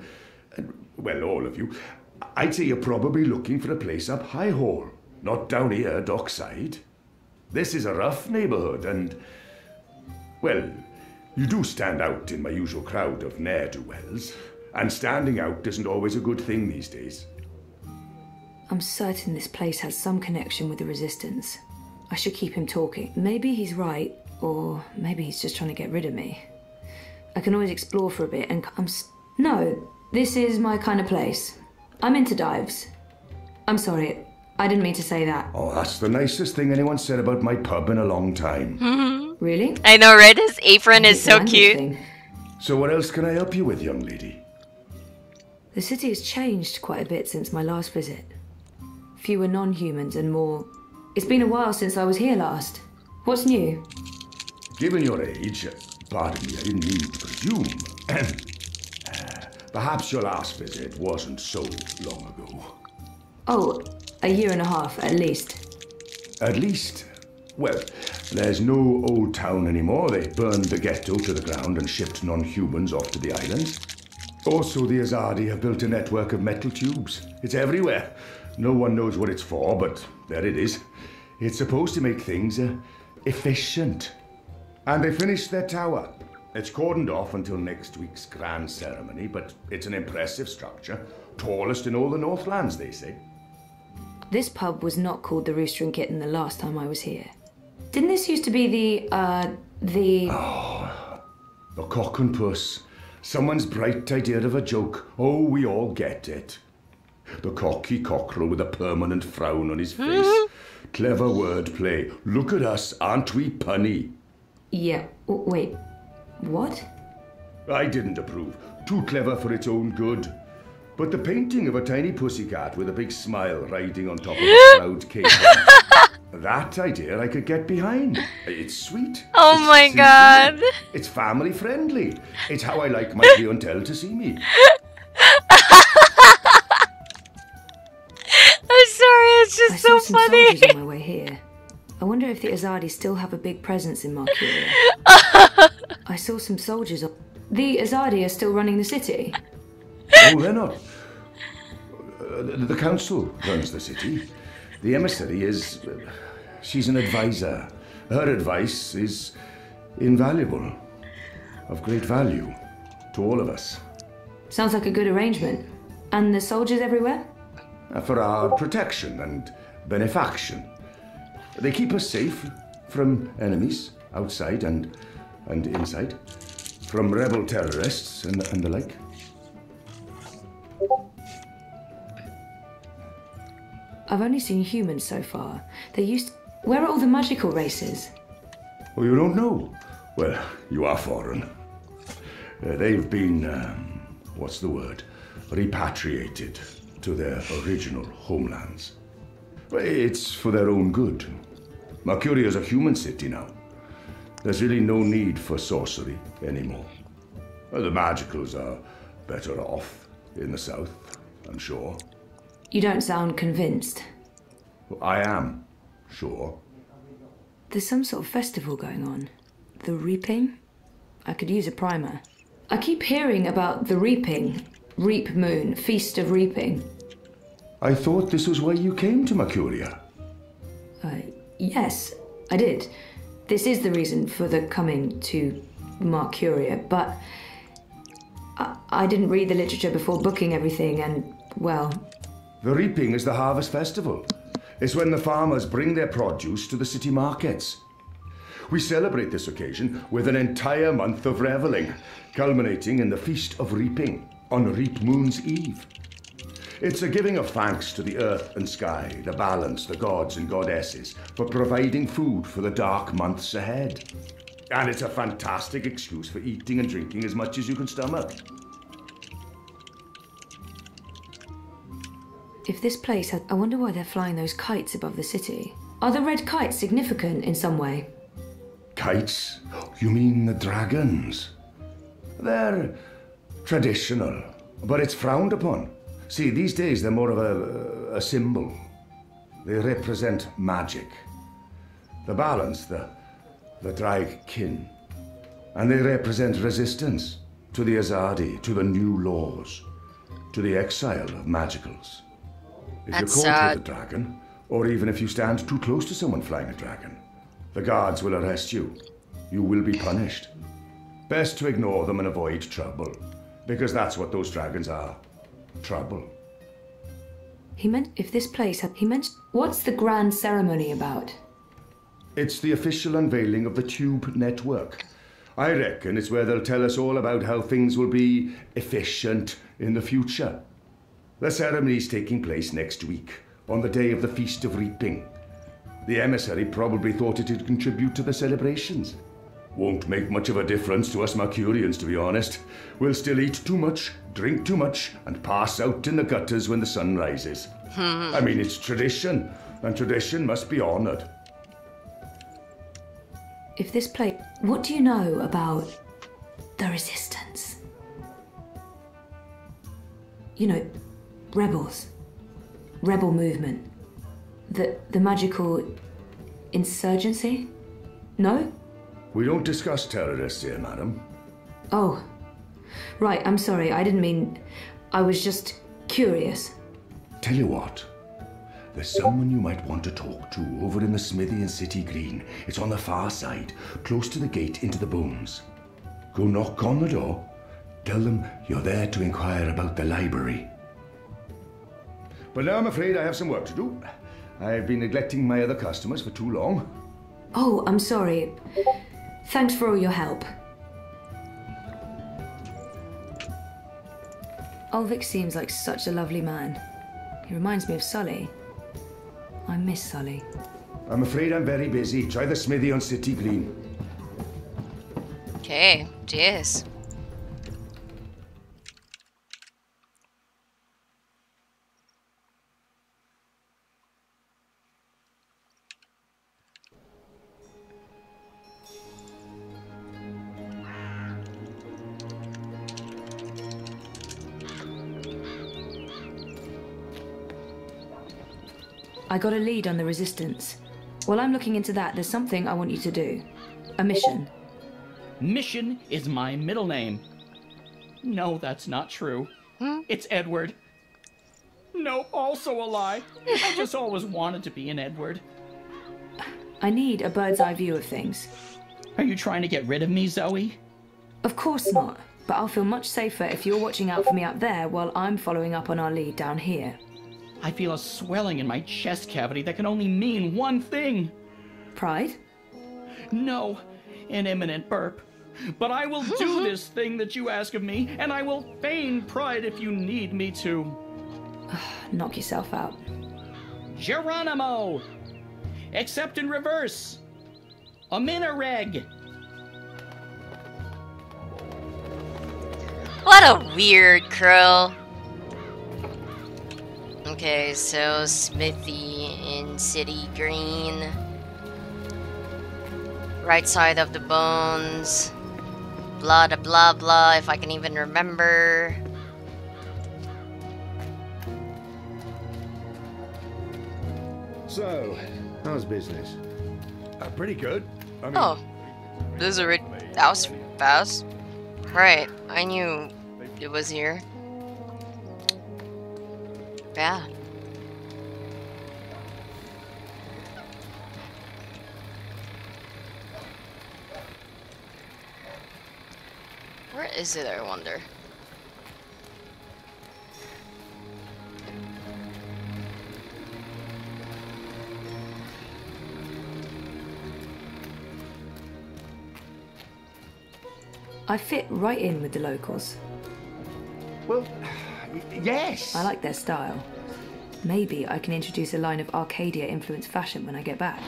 well, all of you, I'd say you're probably looking for a place up High Hall, not down here, dockside. This is a rough neighbourhood and, well, you do stand out in my usual crowd of ne'er-do-wells, and standing out isn't always a good thing these days. I'm certain this place has some connection with the Resistance. I should keep him talking. Maybe he's right, or maybe he's just trying to get rid of me. I can always explore for a bit and No, this is my kind of place. I'm into dives. I'm sorry, I didn't mean to say that. Oh, that's the nicest thing anyone said about my pub in a long time. Really? I know, right? His apron is so cute. So what else can I help you with, young lady? The city has changed quite a bit since my last visit. Fewer non-humans and more... It's been a while since I was here last. What's new? Given your age, pardon me, I didn't mean to presume. Perhaps your last visit wasn't so long ago. Oh, a year and a half, at least. At least? Well, there's no old town anymore. They burned the ghetto to the ground and shipped non-humans off to the islands. Also, the Azadi have built a network of metal tubes. It's everywhere. No one knows what it's for, but there it is. It's supposed to make things efficient. And they finished their tower. It's cordoned off until next week's grand ceremony, but it's an impressive structure. Tallest in all the Northlands, they say. This pub was not called the Rooster and Kitten the last time I was here. Didn't this used to be the... Oh, the cock and puss. Someone's bright idea of a joke. Oh, we all get it. The cocky cockerel with a permanent frown on his face. Clever wordplay. Look at us, aren't we punny? Yeah, wait, what? I didn't approve. Too clever for its own good. But the painting of a tiny pussycat with a big smile riding on top of a proud king. That idea I could get behind. It's sweet. Oh it's my sincere. god. It's family friendly. It's how I like my clientele to see me. I'm sorry, it's just so some funny. soldiers on my way here. I wonder if the Azadi still have a big presence in Marcuria. I saw some soldiers. The Azadi are still running the city. Oh, they're not. The council runs the city. The emissary is... she's an advisor. Her advice is invaluable. Of great value to all of us. Sounds like a good arrangement. And the soldiers everywhere? For our protection and benefaction. They keep us safe from enemies, outside and inside. From rebel terrorists and the like. I've only seen humans so far. Where are all the magical races? Oh, you don't know? Well, you are foreign. They've been, what's the word? Repatriated to their original homelands. It's for their own good. Marcuria is a human city now. There's really no need for sorcery anymore. The magicals are better off in the south, I'm sure. You don't sound convinced. I am, sure. There's some sort of festival going on. The Reaping? I could use a primer. I keep hearing about the Reaping. Reap Moon, Feast of Reaping. I thought this was why you came to Marcuria. Yes, I did. This is the reason for the coming to Marcuria, but I didn't read the literature before booking everything and, well... The Reaping is the harvest festival. It's when the farmers bring their produce to the city markets. We celebrate this occasion with an entire month of reveling, culminating in the Feast of Reaping on Reap Moon's Eve. It's a giving of thanks to the earth and sky, the balance, the gods and goddesses, for providing food for the dark months ahead. And it's a fantastic excuse for eating and drinking as much as you can stomach. If this place had... I wonder why they're flying those kites above the city. Are the red kites significant in some way? Kites? You mean the dragons? They're traditional, but it's frowned upon. See, these days they're more of a symbol. They represent magic. The balance, the drag kin. And they represent resistance to the Azadi, to the new laws, to the exile of magicals. If That's you're caught sad. with a dragon, or even if you stand too close to someone flying a dragon, the guards will arrest you. You will be punished. Best to ignore them and avoid trouble, because that's what those dragons are. Trouble. He meant if this place had... He meant... What's the grand ceremony about? It's the official unveiling of the Tube Network. I reckon it's where they'll tell us all about how things will be efficient in the future. The ceremony's taking place next week, on the day of the Feast of Reaping. The emissary probably thought it'd contribute to the celebrations. Won't make much of a difference to us Marcurians, to be honest. We'll still eat too much, drink too much, and pass out in the gutters when the sun rises. I mean, it's tradition, and tradition must be honoured. If this place... What do you know about the Resistance? You know, rebels. Rebel movement. The magical insurgency? No? We don't discuss terrorists here, madam. Oh. Right, I'm sorry. I didn't mean... I was just curious. Tell you what. There's someone you might want to talk to over in the smithy in City Green. It's on the far side, close to the gate into the booms. Go knock on the door. Tell them you're there to inquire about the library. But now I'm afraid I have some work to do. I've been neglecting my other customers for too long. Oh, I'm sorry. Thanks for all your help. Ulvik seems like such a lovely man. He reminds me of Sully. I miss Sully. I'm afraid I'm very busy. Try the smithy on City Green. Okay, cheers. I got a lead on the Resistance. While I'm looking into that, there's something I want you to do. A mission. Mission is my middle name. No, that's not true. It's Edward. No, also a lie. I just always wanted to be an Edward. I need a bird's eye view of things. Are you trying to get rid of me, Zoe? Of course not, but I'll feel much safer if you're watching out for me up there while I'm following up on our lead down here. I feel a swelling in my chest cavity that can only mean one thing. Pride? No, an imminent burp. But I will do this thing that you ask of me, and I will feign pride if you need me to. Knock yourself out. Geronimo! Except in reverse. A minireg. What a weird crow. Okay, so Smithy in City Green. Right side of the bones. Blah da blah blah, if I can even remember. So, how's business? Pretty good. I mean, Oh, that was fast. Right, I knew it was here. Yeah. Where is it, I wonder? I fit right in with the locals. Well, yes. I like their style. Maybe I can introduce a line of Arcadia-influenced fashion when I get back.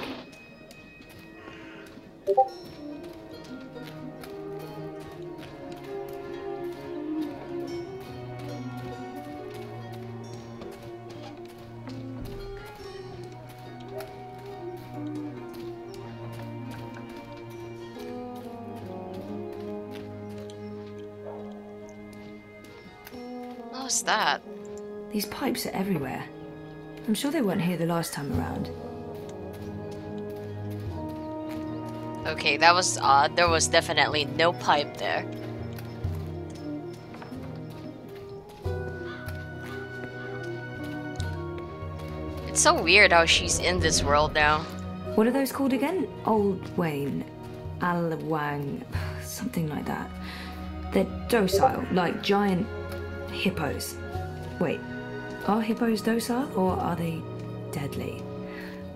What's that? These pipes are everywhere. I'm sure they weren't here the last time around. Okay, that was odd. There was definitely no pipe there. It's so weird how she's in this world now. What are those called again? Old Wayne, Alwang, something like that. They're docile, like giant hippos. Wait, are hippos docile or are they deadly?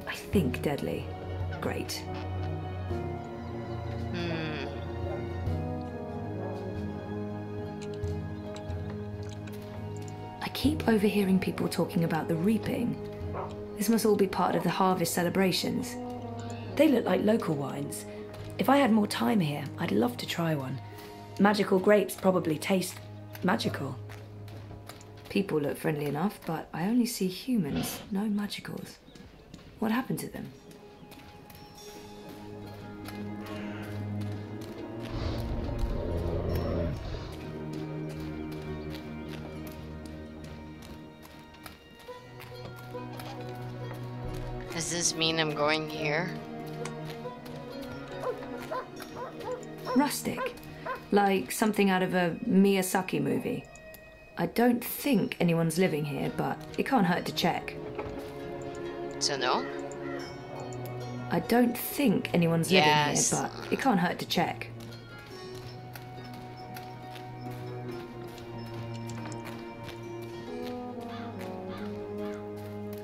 I think deadly. Great. I keep overhearing people talking about the reaping. This must all be part of the harvest celebrations. They look like local wines. If I had more time here, I'd love to try one. Magical grapes probably taste magical. People look friendly enough, but I only see humans, no magicals. What happened to them? Does this mean I'm going here? Rustic. Like something out of a Miyazaki movie. I don't think anyone's living here, but it can't hurt to check. So no? I don't think anyone's living here, but it can't hurt to check.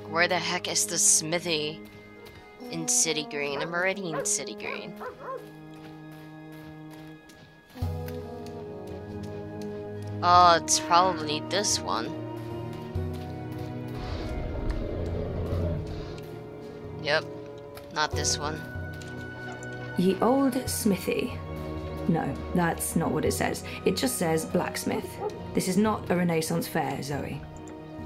Where the heck is the smithy in City Green? I'm already in City Green. Oh, it's probably this one. Yep, not this one. Ye old smithy. No, that's not what it says. It just says blacksmith. This is not a Renaissance fair, Zoe.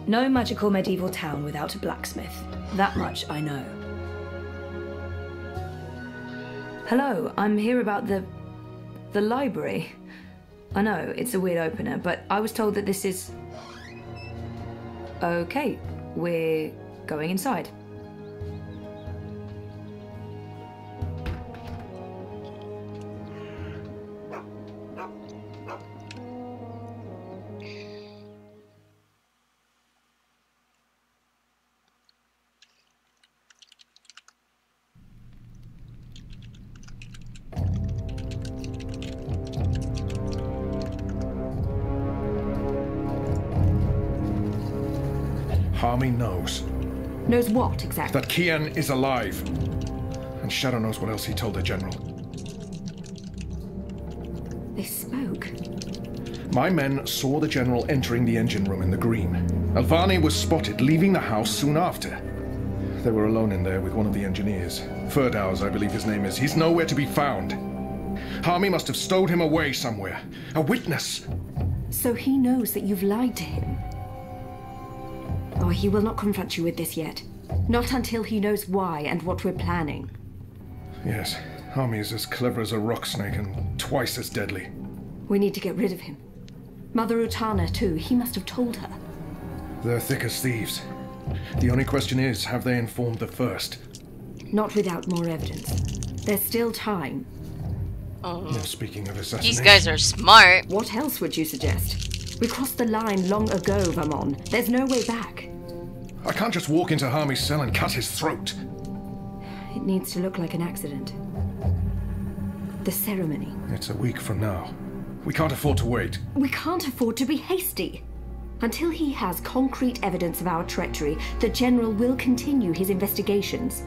No magical medieval town without a blacksmith. That much I know. Hello, I'm here about the library. I know, it's a weird opener, but I was told that this is... Okay, we're going inside. Harmy knows. Knows what, exactly? That Kian is alive. And Shadow knows what else he told the General. They spoke. My men saw the General entering the engine room in the green. Alvani was spotted leaving the house soon after. They were alone in there with one of the engineers. Ferdaus, I believe his name is. He's nowhere to be found. Harmy must have stowed him away somewhere. A witness! So he knows that you've lied to him? Oh, he will not confront you with this yet. Not until he knows why and what we're planning. Yes, Harmy is as clever as a rock snake and twice as deadly. We need to get rid of him. Mother Utana, too. He must have told her. They're thick as thieves. The only question is, have they informed the first? Not without more evidence. There's still time. Speaking of assassination... These guys are smart. What else would you suggest? We crossed the line long ago, Vermon. There's no way back. I can't just walk into Harmy's cell and cut his throat. It needs to look like an accident. The ceremony. It's a week from now. We can't afford to wait. We can't afford to be hasty. Until he has concrete evidence of our treachery, the General will continue his investigations.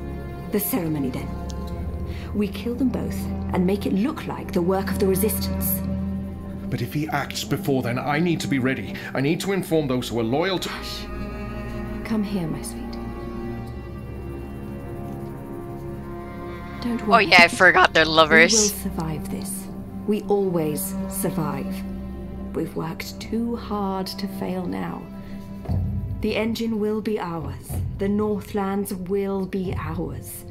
The ceremony, then. We kill them both and make it look like the work of the Resistance. But if he acts before then, I need to be ready. I need to inform those who are loyal to... Hush. Come here, my sweet. Don't worry. Oh yeah, I forgot they're lovers. We will survive this. We always survive. We've worked too hard to fail now. The engine will be ours. The Northlands will be ours.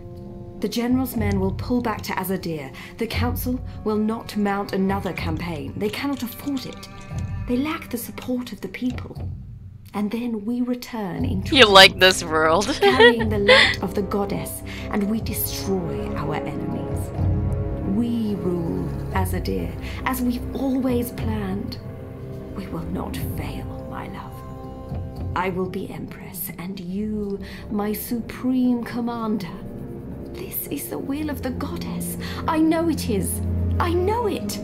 The General's men will pull back to Azadir. The Council will not mount another campaign. They cannot afford it. They lack the support of the people. And then we return in triumph, You like this world. carrying the light of the goddess, and we destroy our enemies. We rule Azadir, as we've always planned. We will not fail, my love. I will be Empress, and you, my supreme commander. This is the will of the goddess. I know it is. I know it.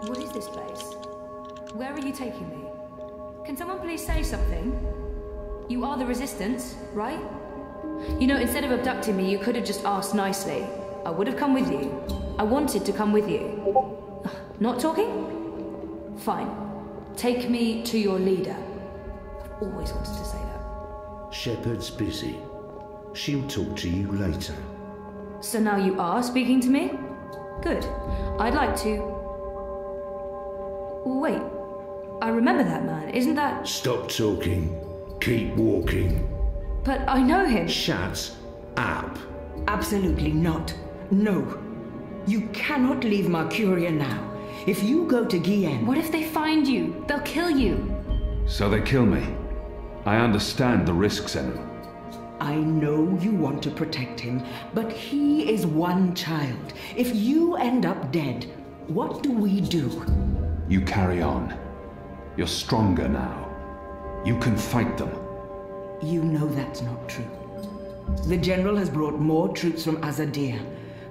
What is this place? Where are you taking me? Can someone please say something? You are the Resistance, right? You know, instead of abducting me, you could have just asked nicely. I would have come with you. I wanted to come with you. Not talking? Fine. Take me to your leader. I've always wanted to say that. Shepard's busy. She'll talk to you later. So now you are speaking to me? Good. I'd like to... Wait. I remember that man. Isn't that... Stop talking. Keep walking. But I know him. Shut up. Absolutely not. No. You cannot leave Mercuria now. If you go to Guienne... What if they find you? They'll kill you. So they kill me. I understand the risks, Enu. I know you want to protect him, but he is one child. If you end up dead, what do we do? You carry on. You're stronger now. You can fight them. You know that's not true. The General has brought more troops from Azadir.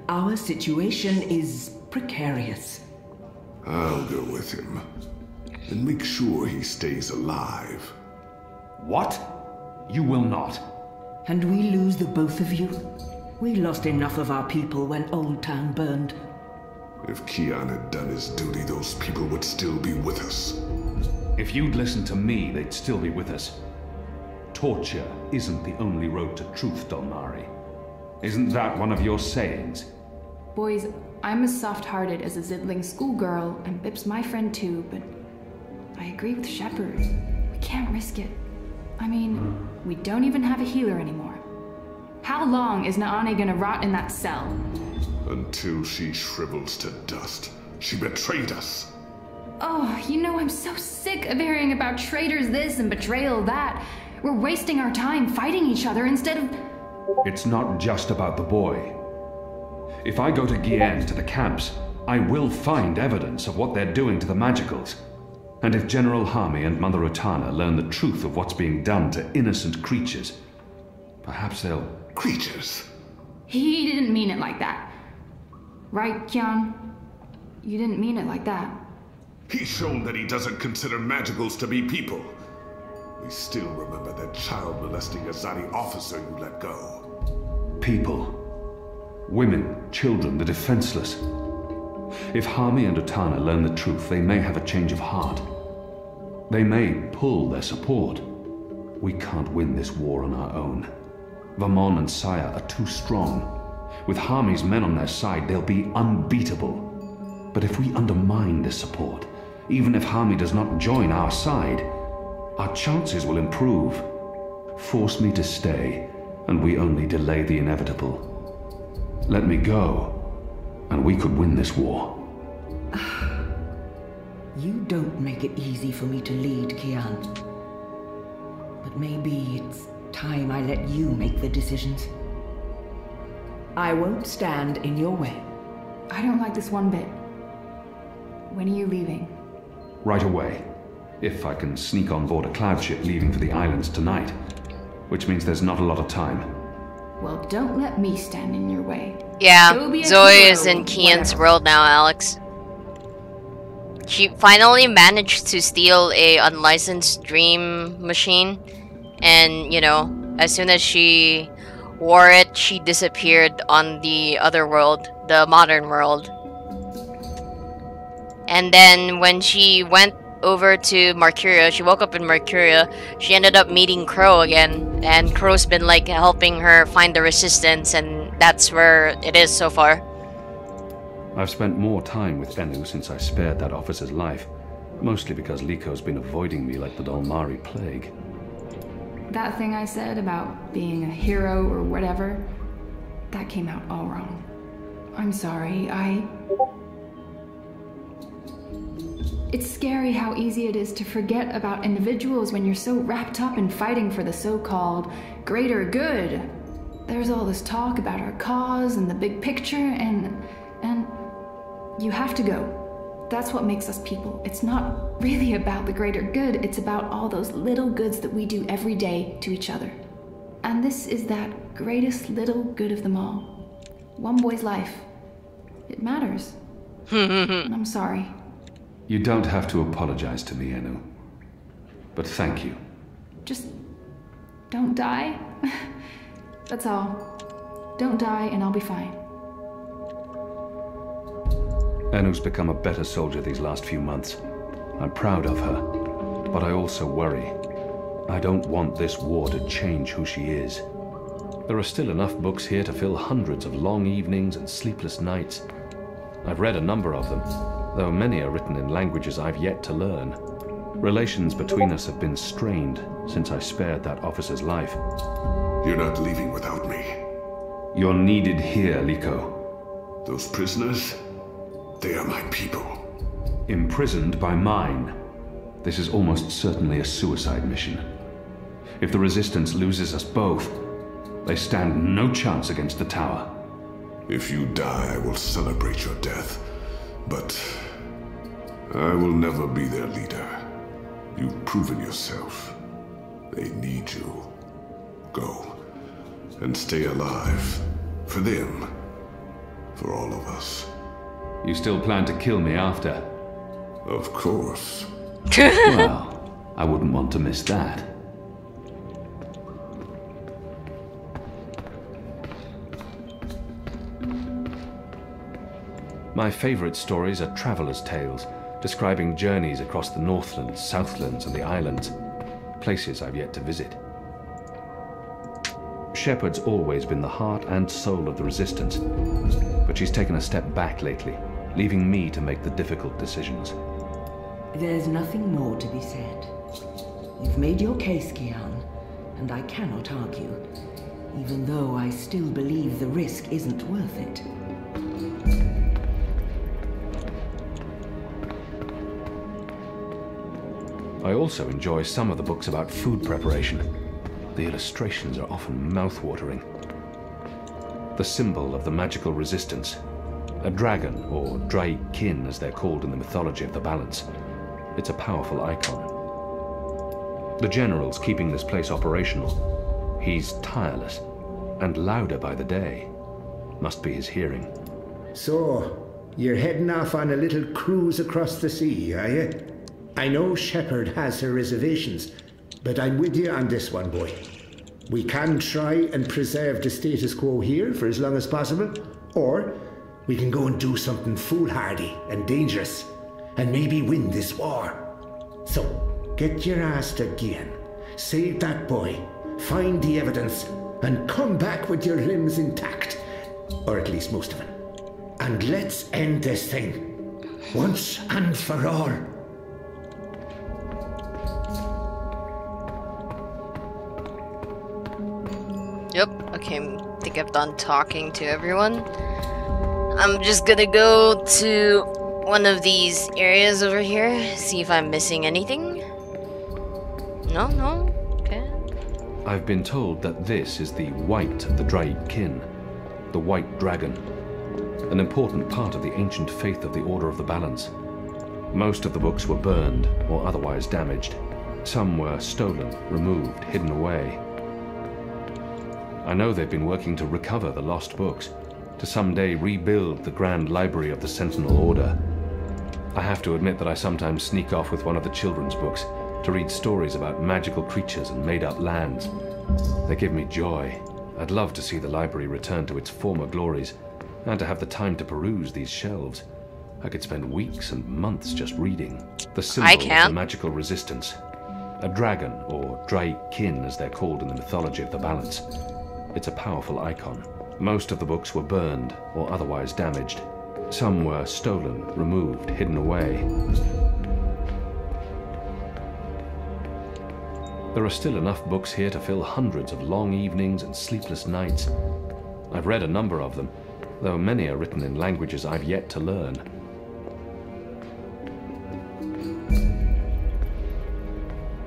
Our situation is precarious. I'll go with him. And make sure he stays alive. What? You will not. And we lose the both of you? We lost enough of our people when Old Town burned. If Kian had done his duty, those people would still be with us. If you'd listened to me, they'd still be with us. Torture isn't the only road to truth, Dolmari. Isn't that one of your sayings? Boys, I'm as soft-hearted as a Zidling schoolgirl, and Bip's my friend too, but I agree with Shepard. We can't risk it. I mean, we don't even have a healer anymore. How long is Naani gonna rot in that cell? Until she shrivels to dust. She betrayed us. Oh, you know, I'm so sick of hearing about traitors this and betrayal that. We're wasting our time fighting each other instead of... It's not just about the boy. If I go to Guienne, to the camps, I will find evidence of what they're doing to the Magicals. And if General Harmy and Mother Utana learn the truth of what's being done to innocent creatures, perhaps they'll... Creatures? He didn't mean it like that. Right, Kian? You didn't mean it like that. He's shown that he doesn't consider Magicals to be people. We still remember that child-molesting Azadi officer you let go. People. Women, children, the defenseless. If Harmy and Utana learn the truth, they may have a change of heart. They may pull their support. We can't win this war on our own. Vermon and Saya are too strong. With Harmy's men on their side, they'll be unbeatable. But if we undermine this support, even if Harmy does not join our side, our chances will improve. Force me to stay, and we only delay the inevitable. Let me go, and we could win this war. You don't make it easy for me to lead, Kian. But maybe it's time I let you make the decisions. I won't stand in your way. I don't like this one bit. When are you leaving? Right away. If I can sneak on board a cloud ship leaving for the islands tonight. Which means there's not a lot of time. Well, don't let me stand in your way. Yeah, Zoe hero, is in Kian's world now, Alex. She finally managed to steal a unlicensed dream machine. And, you know, as soon as she wore it, she disappeared on the other world, the modern world. And then when she went over to Mercuria, she woke up in Mercuria, she ended up meeting Crow again, and Crow's been like helping her find the resistance, and that's where it is so far. I've spent more time with Enu since I spared that officer's life, mostly because Liko's been avoiding me like the Dolmari plague. That thing I said about being a hero or whatever, that came out all wrong. I'm sorry, It's scary how easy it is to forget about individuals when you're so wrapped up in fighting for the so-called greater good. There's all this talk about our cause and the big picture, and you have to go. That's what makes us people. It's not really about the greater good, it's about all those little goods that we do every day to each other. And this is that greatest little good of them all. One boy's life. It matters. And I'm sorry. You don't have to apologize to me, Enu. But thank you. Just don't die. That's all. Don't die and I'll be fine. Enu's become a better soldier these last few months. I'm proud of her, but I also worry. I don't want this war to change who she is. There are still enough books here to fill hundreds of long evenings and sleepless nights. I've read a number of them, though many are written in languages I've yet to learn. Relations between us have been strained, since I spared that officer's life. You're not leaving without me. You're needed here, Liko. Those prisoners, they are my people. Imprisoned by mine. This is almost certainly a suicide mission. If the Resistance loses us both, they stand no chance against the tower. If you die, I will celebrate your death. But I will never be their leader. You've proven yourself. They need you. Go. And stay alive. For them. For all of us. You still plan to kill me after? Of course. Well, I wouldn't want to miss that. My favorite stories are travelers' tales, describing journeys across the Northlands, Southlands, and the islands, places I've yet to visit. Shepard's always been the heart and soul of the Resistance, but she's taken a step back lately, leaving me to make the difficult decisions. There's nothing more to be said. You've made your case, Kian, and I cannot argue, even though I still believe the risk isn't worth it. I also enjoy some of the books about food preparation. The illustrations are often mouth-watering. The symbol of the magical resistance, a dragon, or Draig Kin as they're called in the mythology of the Balance. It's a powerful icon. The general's keeping this place operational. He's tireless, and louder by the day. Must be his hearing. So, you're heading off on a little cruise across the sea, are you? I know Shepard has her reservations, but I'm with you on this one, boy. We can try and preserve the status quo here for as long as possible, or we can go and do something foolhardy and dangerous, and maybe win this war. So, get your ass to Gian, save that boy, find the evidence, and come back with your limbs intact, or at least most of them. And let's end this thing, once and for all. Yep, okay, I think I've done talking to everyone. I'm just gonna go to one of these areas over here, see if I'm missing anything. No, okay. I've been told that this is the White of the Draig Kin, the White Dragon, an important part of the ancient faith of the Order of the Balance. Most of the books were burned or otherwise damaged. Some were stolen, removed, hidden away. I know they've been working to recover the lost books, to someday rebuild the grand library of the Sentinel Order. I have to admit that I sometimes sneak off with one of the children's books to read stories about magical creatures and made-up lands. They give me joy. I'd love to see the library return to its former glories, and to have the time to peruse these shelves. I could spend weeks and months just reading. The symbol of the magical resistance. A dragon, or Draig Kin as they're called in the mythology of the Balance. It's a powerful icon. Most of the books were burned or otherwise damaged. Some were stolen, removed, hidden away. There are still enough books here to fill hundreds of long evenings and sleepless nights. I've read a number of them, though many are written in languages I've yet to learn.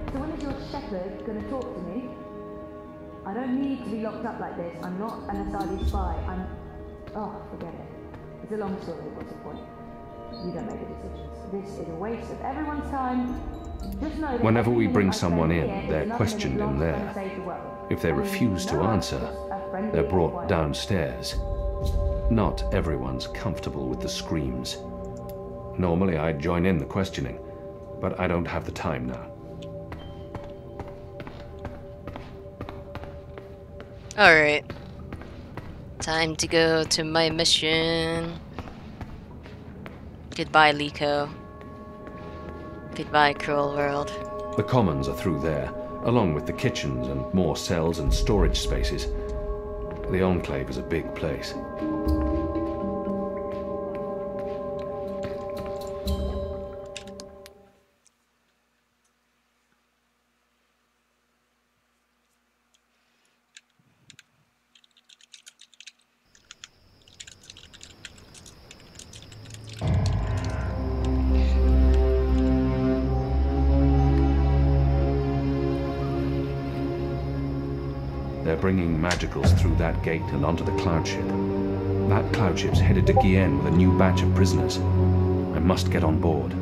So when is your shepherd going to talk to me? I don't need to be locked up like this. I'm not an Asadi spy. Oh, forget it. It's a long story. What's the point? You don't make the decisions. This is a waste of everyone's time. Just know that whenever we bring someone in, they're questioned in there. If they refuse to answer, they're brought downstairs. Not everyone's comfortable with the screams. Normally I'd join in the questioning, but I don't have the time now. Alright. Time to go to my mission. Goodbye, Liko. Goodbye, cruel world. The commons are through there, along with the kitchens and more cells and storage spaces. The Enclave is a big place. They're bringing magicals through that gate and onto the cloud ship. That cloud ship's headed to Gien with a new batch of prisoners. I must get on board.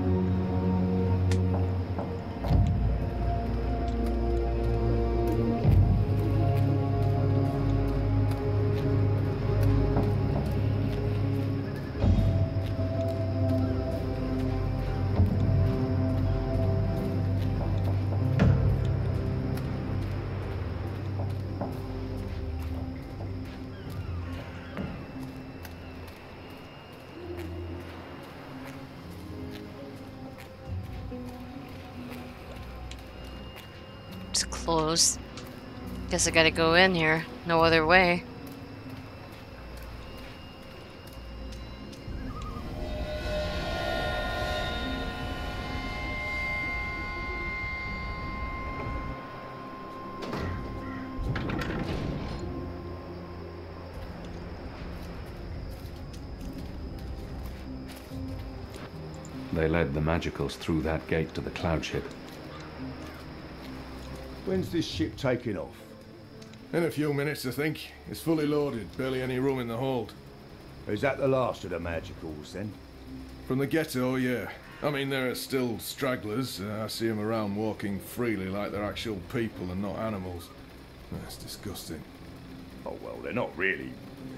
It's closed. Guess I gotta go in here. No other way. They led the magicals through that gate to the cloud ship. When's this ship taking off? In a few minutes, I think. It's fully loaded, barely any room in the hold. Is that the last of the magicals, then? From the ghetto, yeah. I mean, there are still stragglers. I see them around walking freely like they're actual people and not animals. That's disgusting. Oh, well, they're not really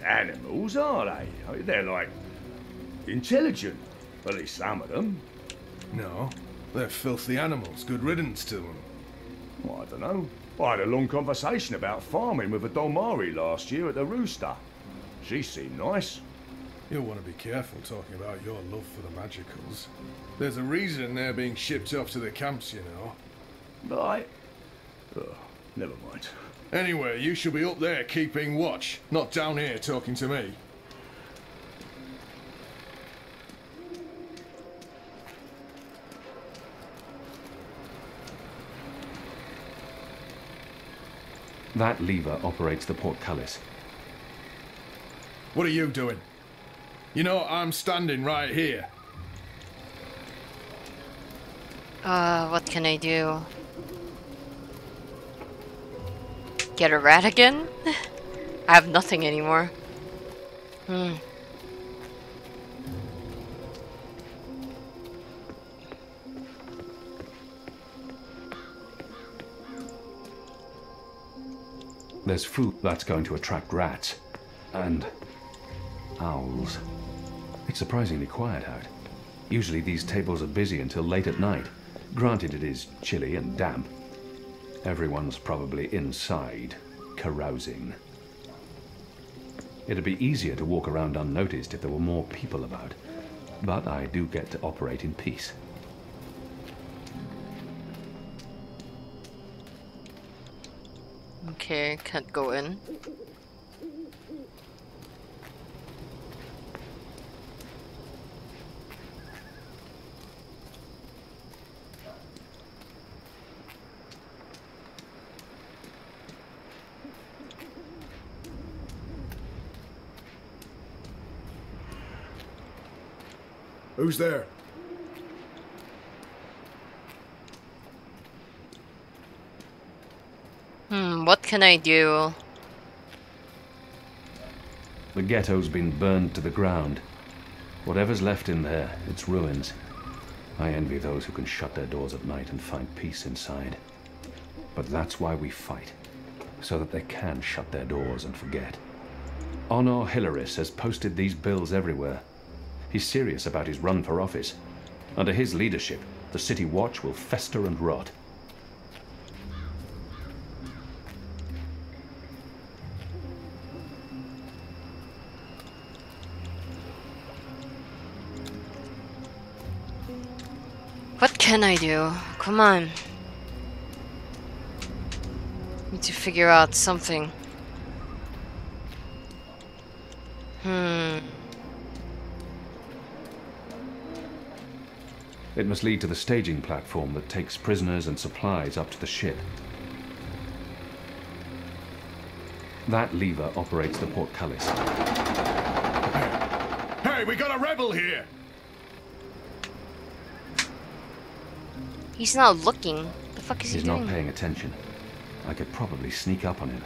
animals, are they? They're like intelligent. At least some of them. No, they're filthy animals. Good riddance to them. Well, I don't know. I had a long conversation about farming with a Dolmari last year at the Rooster. She seemed nice. You'll want to be careful talking about your love for the magicals. There's a reason they're being shipped off to the camps, you know. Right. Never mind. Anyway, you should be up there keeping watch, not down here talking to me. That lever operates the portcullis. What are you doing? You know, I'm standing right here. What can I do? Get a rat again? I have nothing anymore. There's food that's going to attract rats. And owls. It's surprisingly quiet out. Usually these tables are busy until late at night. Granted, it is chilly and damp. Everyone's probably inside, carousing. It'd be easier to walk around unnoticed if there were more people about. But I do get to operate in peace. Okay, can't go in. Who's there? What can I do? The ghetto's been burned to the ground. Whatever's left in there, it's ruins. I envy those who can shut their doors at night and find peace inside. But that's why we fight, so that they can shut their doors and forget. Honor Hilaris has posted these bills everywhere. He's serious about his run for office. Under his leadership, the City Watch will fester and rot. What can I do? Come on. Need to figure out something. It must lead to the staging platform that takes prisoners and supplies up to the ship. That lever operates the portcullis. Hey, we got a rebel here! He's not looking. The fuck is he He's doing? not paying attention. I could probably sneak up on him.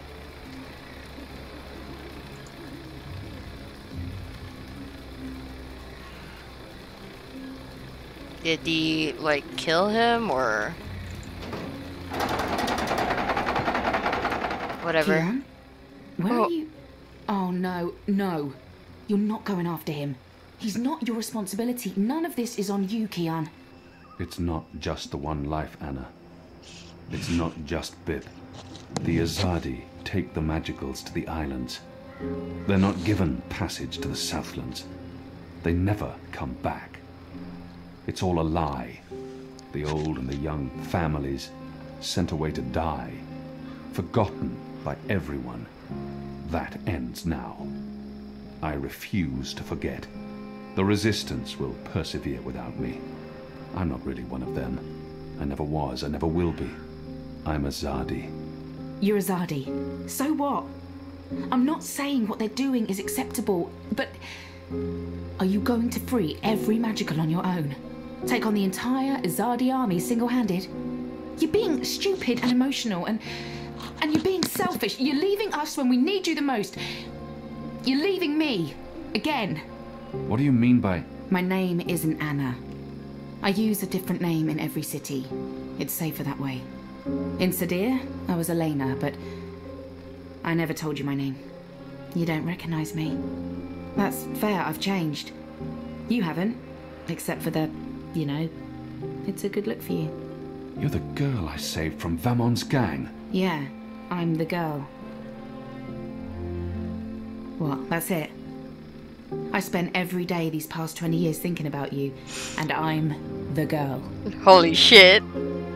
Did he, like, kill him, or... whatever? Kian? Where are you? Oh, no, no. You're not going after him. He's not your responsibility. None of this is on you, Kian. It's not just the one life, Anna. It's not just Bib. The Azadi take the magicals to the islands. They're not given passage to the Southlands. They never come back. It's all a lie. The old and the young families sent away to die, forgotten by everyone. That ends now. I refuse to forget. The Resistance will persevere without me. I'm not really one of them. I never was, I never will be. I'm Azadi. You're Azadi. So what? I'm not saying what they're doing is acceptable, but... are you going to free every magical on your own? Take on the entire Azadi army single-handed? You're being stupid and emotional, and you're being selfish. You're leaving us when we need you the most. You're leaving me. Again. What do you mean by... My name isn't Anna. I use a different name in every city. It's safer that way. In Sadir, I was Elena, but I never told you my name. You don't recognize me. That's fair, I've changed. You haven't, except for the, you know, it's a good look for you. You're the girl I saved from Vamon's gang. Yeah, I'm the girl. What, that's it? I spent every day these past 20 years thinking about you, and I'm the girl. Holy shit.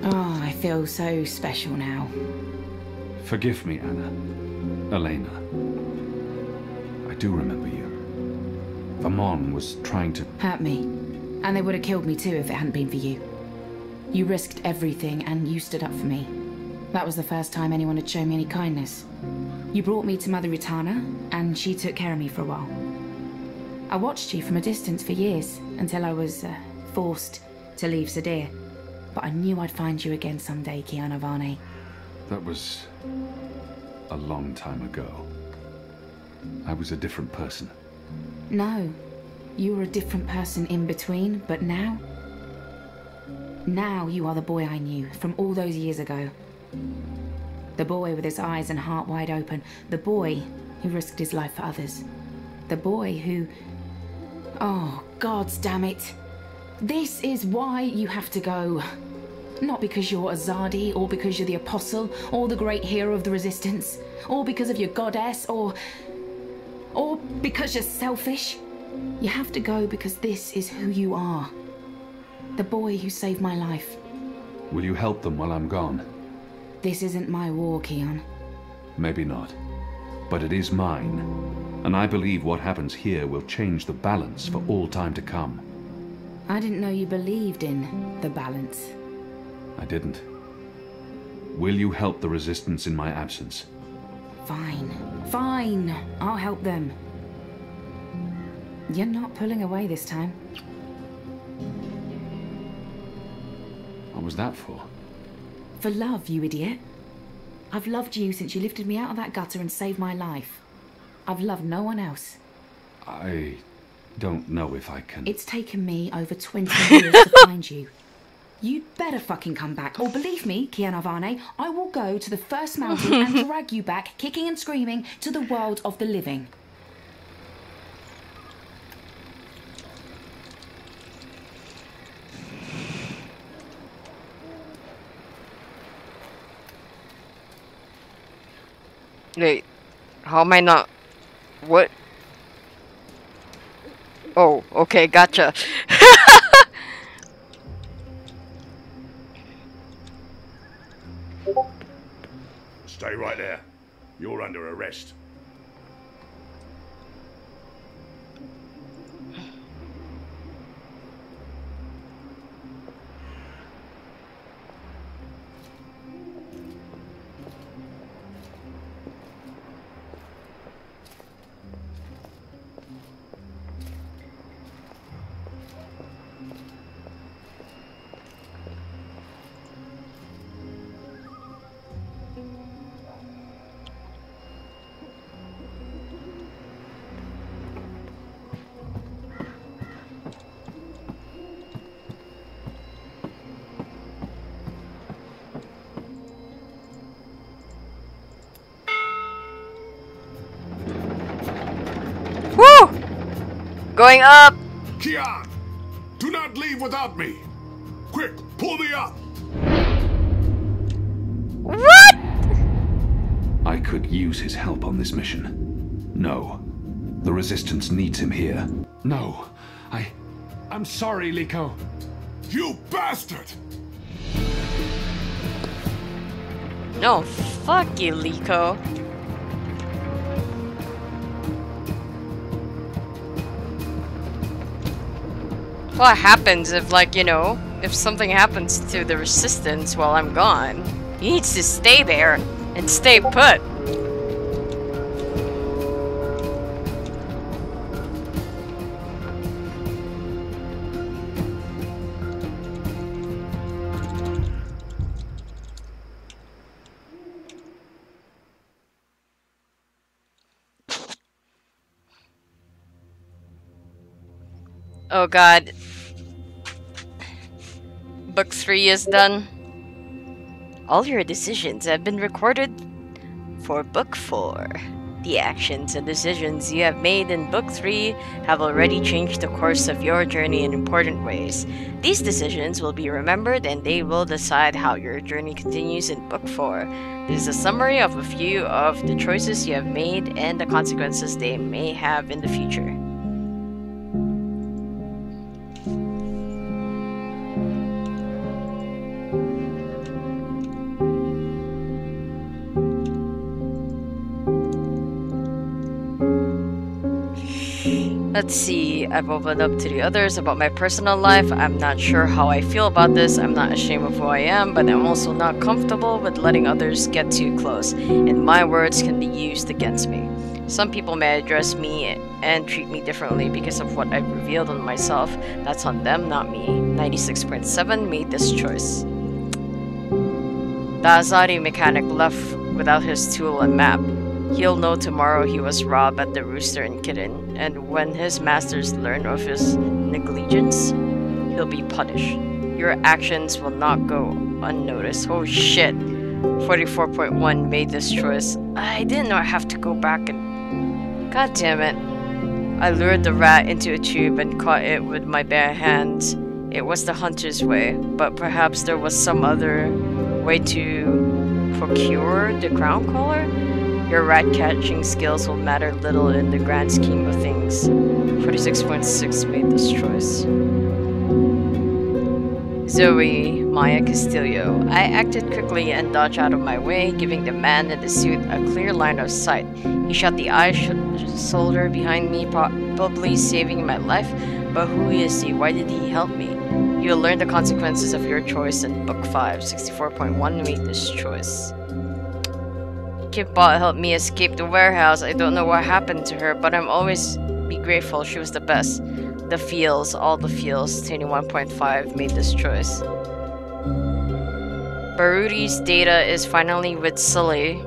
Oh, I feel so special now. Forgive me, Anna. Elena. I do remember you. Vamon was trying to... hurt me. And they would have killed me too if it hadn't been for you. You risked everything and you stood up for me. That was the first time anyone had shown me any kindness. You brought me to Mother Ritana, and she took care of me for a while. I watched you from a distance for years, until I was forced to leave Sadir. But I knew I'd find you again someday, Kiana Varney. That was... a long time ago. I was a different person. No, you were a different person in between, but now... now you are the boy I knew from all those years ago. The boy with his eyes and heart wide open. The boy who risked his life for others. The boy who... oh, gods damn it. This is why you have to go. Not because you're Azadi, or because you're the Apostle, or the great hero of the Resistance, or because of your goddess, or because you're selfish. You have to go because this is who you are. The boy who saved my life. Will you help them while I'm gone? This isn't my war, Kian. Maybe not. But it is mine. And I believe what happens here will change the balance for all time to come. I didn't know you believed in the balance. I didn't. Will you help the Resistance in my absence? Fine. Fine. I'll help them. You're not pulling away this time. What was that for? For love, you idiot. I've loved you since you lifted me out of that gutter and saved my life. I've loved no one else. I don't know if I can... It's taken me over 20 years to find you. You'd better fucking come back, or believe me, Kiana Varney, I will go to the first mountain and drag you back, kicking and screaming, to the world of the living. Wait, how am I not... what? Oh, okay, gotcha. Stay right there. You're under arrest. Going up! Kian! Do not leave without me! Quick, pull me up! What? I could use his help on this mission. No. The Resistance needs him here. No. I'm sorry, Liko. You bastard! No, fuck you, Liko. What happens if, like, you know, if something happens to the Resistance while I'm gone? He needs to stay there and stay put. Oh god. Book 3 is done. All your decisions have been recorded for Book 4. The actions and decisions you have made in Book 3 have already changed the course of your journey in important ways. These decisions will be remembered and they will decide how your journey continues in Book 4. This is a summary of a few of the choices you have made and the consequences they may have in the future. Let's see, I've opened up to the others about my personal life. I'm not sure how I feel about this. I'm not ashamed of who I am, but I'm also not comfortable with letting others get too close, and my words can be used against me. Some people may address me and treat me differently because of what I've revealed on myself. That's on them, not me. 96.7 made this choice. The Azari mechanic left without his tool and map. He'll know tomorrow he was robbed at the Rooster and Kitten, and when his masters learn of his negligence, he'll be punished. Your actions will not go unnoticed. Oh shit. 44.1 made this choice. I didn't know I have to go back and... God damn it. I lured the rat into a tube and caught it with my bare hands. It was the hunter's way, but perhaps there was some other way to procure the crown collar? Your rat-catching skills will matter little in the grand scheme of things. 46.6 made this choice. Zoe, Maya Castillo. I acted quickly and dodged out of my way, giving the man in the suit a clear line of sight. He shot the eye shoulder behind me, probably saving my life. But who is he? Why did he help me? You'll learn the consequences of your choice in Book 5. 64.1 made this choice. Kipbot helped me escape the warehouse. I don't know what happened to her, but I'm always be grateful. She was the best. The feels, all the feels. 21.5 made this choice. Baruti's data is finally with Sully,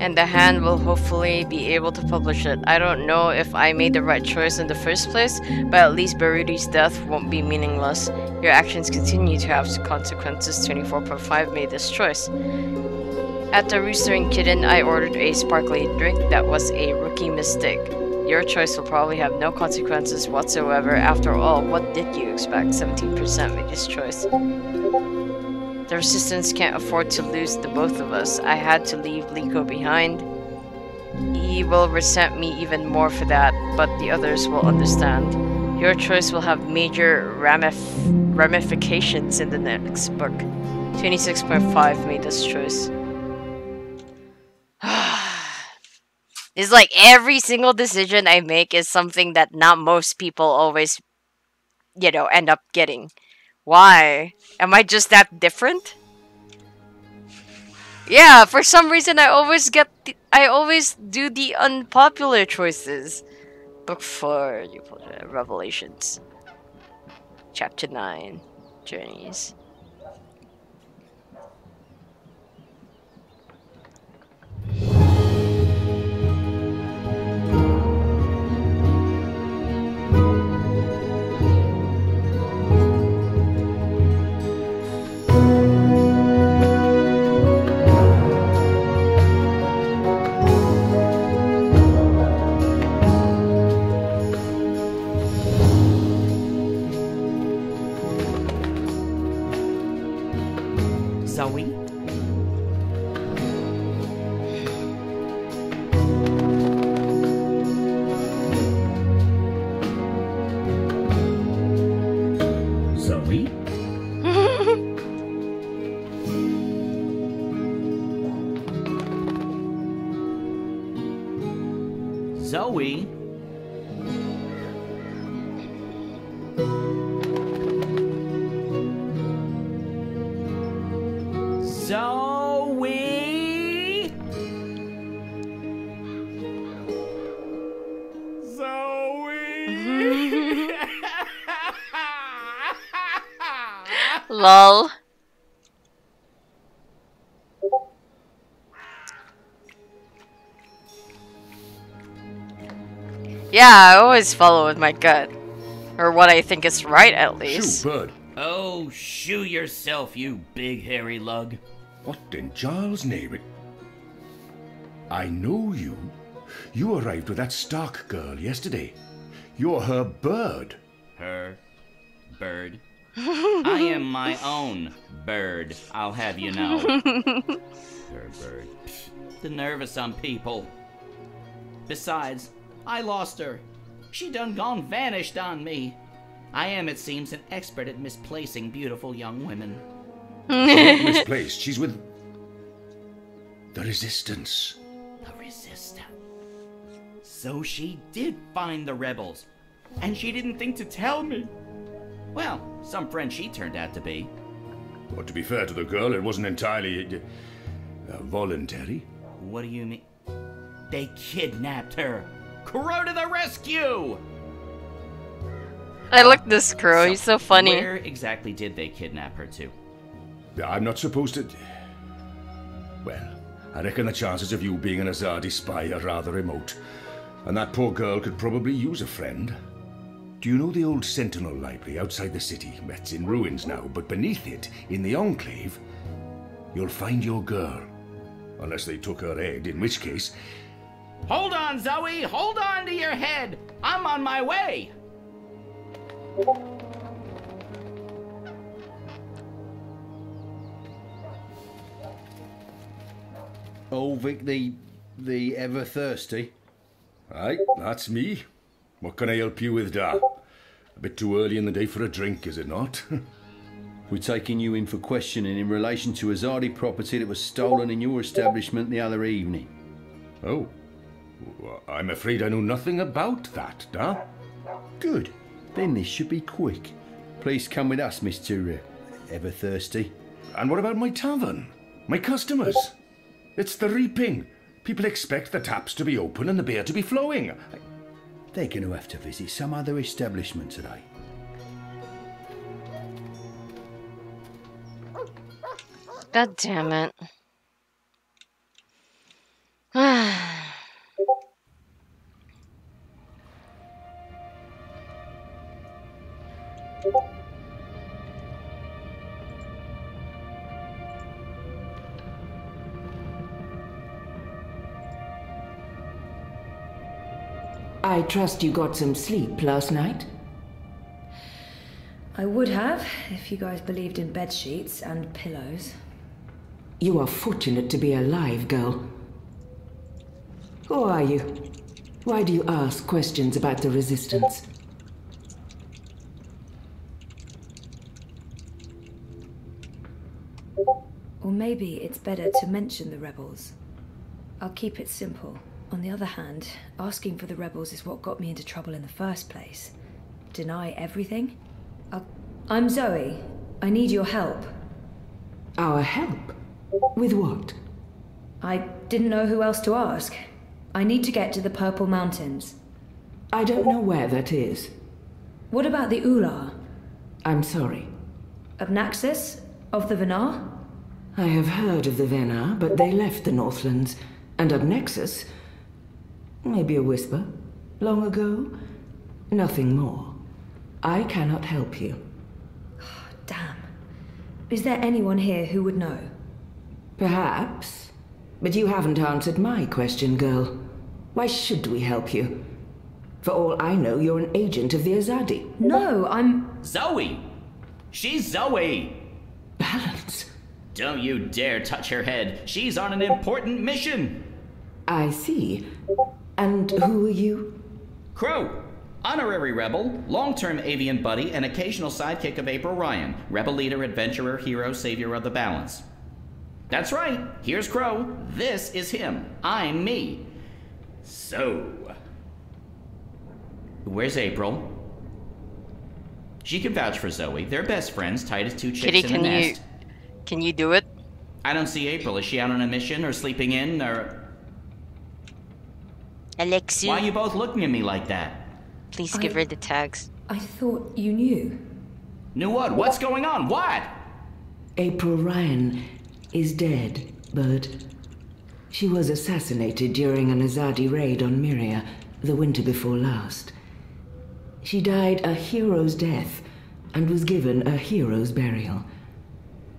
and the hand will hopefully be able to publish it. I don't know if I made the right choice in the first place, but at least Baruti's death won't be meaningless. Your actions continue to have consequences. 24.5 made this choice. At the Rooster and Kitten, I ordered a sparkly drink that was a rookie mistake. Your choice will probably have no consequences whatsoever. After all, what did you expect? 17% made this choice. The Resistance can't afford to lose the both of us. I had to leave Liko behind. He will resent me even more for that, but the others will understand. Your choice will have major ramifications in the next book. 26.5 made this choice. It's like every single decision I make is something that not most people always, you know, end up getting. Why? Am I just that different? Yeah, for some reason I always do the unpopular choices. Book 4, Revelations. Chapter 9, Journeys. Zoe? Zoe? Zoe? Lol. Yeah, I always follow with my gut. Or what I think is right, at least. Shoo, bird. Oh, shoo yourself, you big hairy lug. What in Charles' name? I know you. You arrived with that Stark girl yesterday. You're her bird. Her bird? I am my own bird, I'll have you know. Her bird. The nerve of some people. Besides, I lost her. She done gone vanished on me. I am, it seems, an expert at misplacing beautiful young women. Not misplaced. She's with the Resistance. The Resistance. So she did find the rebels. And she didn't think to tell me. Well, some friend she turned out to be. Well, to be fair to the girl, it wasn't entirely voluntary. What do you mean? They kidnapped her. Crow to the rescue! I like this Crow, he's so funny. Where exactly did they kidnap her to? I'm not supposed to... Well, I reckon the chances of you being an Azadi spy are rather remote. And that poor girl could probably use a friend. Do you know the old Sentinel Library outside the city? It's in ruins now, but beneath it, in the Enclave, you'll find your girl. Unless they took her head, in which case... Hold on, Zoe! Hold on to your head! I'm on my way! Oh, Vic, the ever thirsty. Aye, that's me. What can I help you with, Da? A bit too early in the day for a drink, is it not? We're taking you in for questioning in relation to Azadi property that was stolen in your establishment the other evening. Oh. Well, I'm afraid I know nothing about that, Da. Good. Then this should be quick. Please come with us, Mr. Everthirsty. And what about my tavern? My customers? It's the reaping. People expect the taps to be open and the beer to be flowing. They're going to have to visit some other establishment today. God damn it. I trust you got some sleep last night? I would have, if you guys believed in bed sheets and pillows. You are fortunate to be alive, girl. Who are you? Why do you ask questions about the Resistance? Or maybe it's better to mention the rebels. I'll keep it simple. On the other hand, asking for the rebels is what got me into trouble in the first place. Deny everything? I'm Zoe. I need your help. Our help? With what? I didn't know who else to ask. I need to get to the Purple Mountains. I don't know where that is. What about the Ular? I'm sorry. Obnaxis? Of the Venar? I have heard of the Venar, but they left the Northlands. And Obnexus? Maybe a whisper. Long ago? Nothing more. I cannot help you. Damn. Is there anyone here who would know? Perhaps. But you haven't answered my question, girl. Why should we help you? For all I know, you're an agent of the Azadi. No, I'm... Zoe! She's Zoe! Balance. Don't you dare touch her head. She's on an important mission. I see. And who are you? Crow. Honorary rebel, long-term avian buddy, and occasional sidekick of April Ryan. Rebel leader, adventurer, hero, savior of the balance. That's right. Here's Crow. This is him. I'm me. So, Where's April? She can vouch for Zoe. They're best friends, tight as two chicks Kitty, in a nest. Can you do it? I don't see April. Is she out on a mission or sleeping in or... Alexu. Why are you both looking at me like that? Please give her the tags. I thought you knew. Knew what? What's going on? What? April Ryan is dead, but she was assassinated during an Azadi raid on Myria the winter before last. She died a hero's death and was given a hero's burial.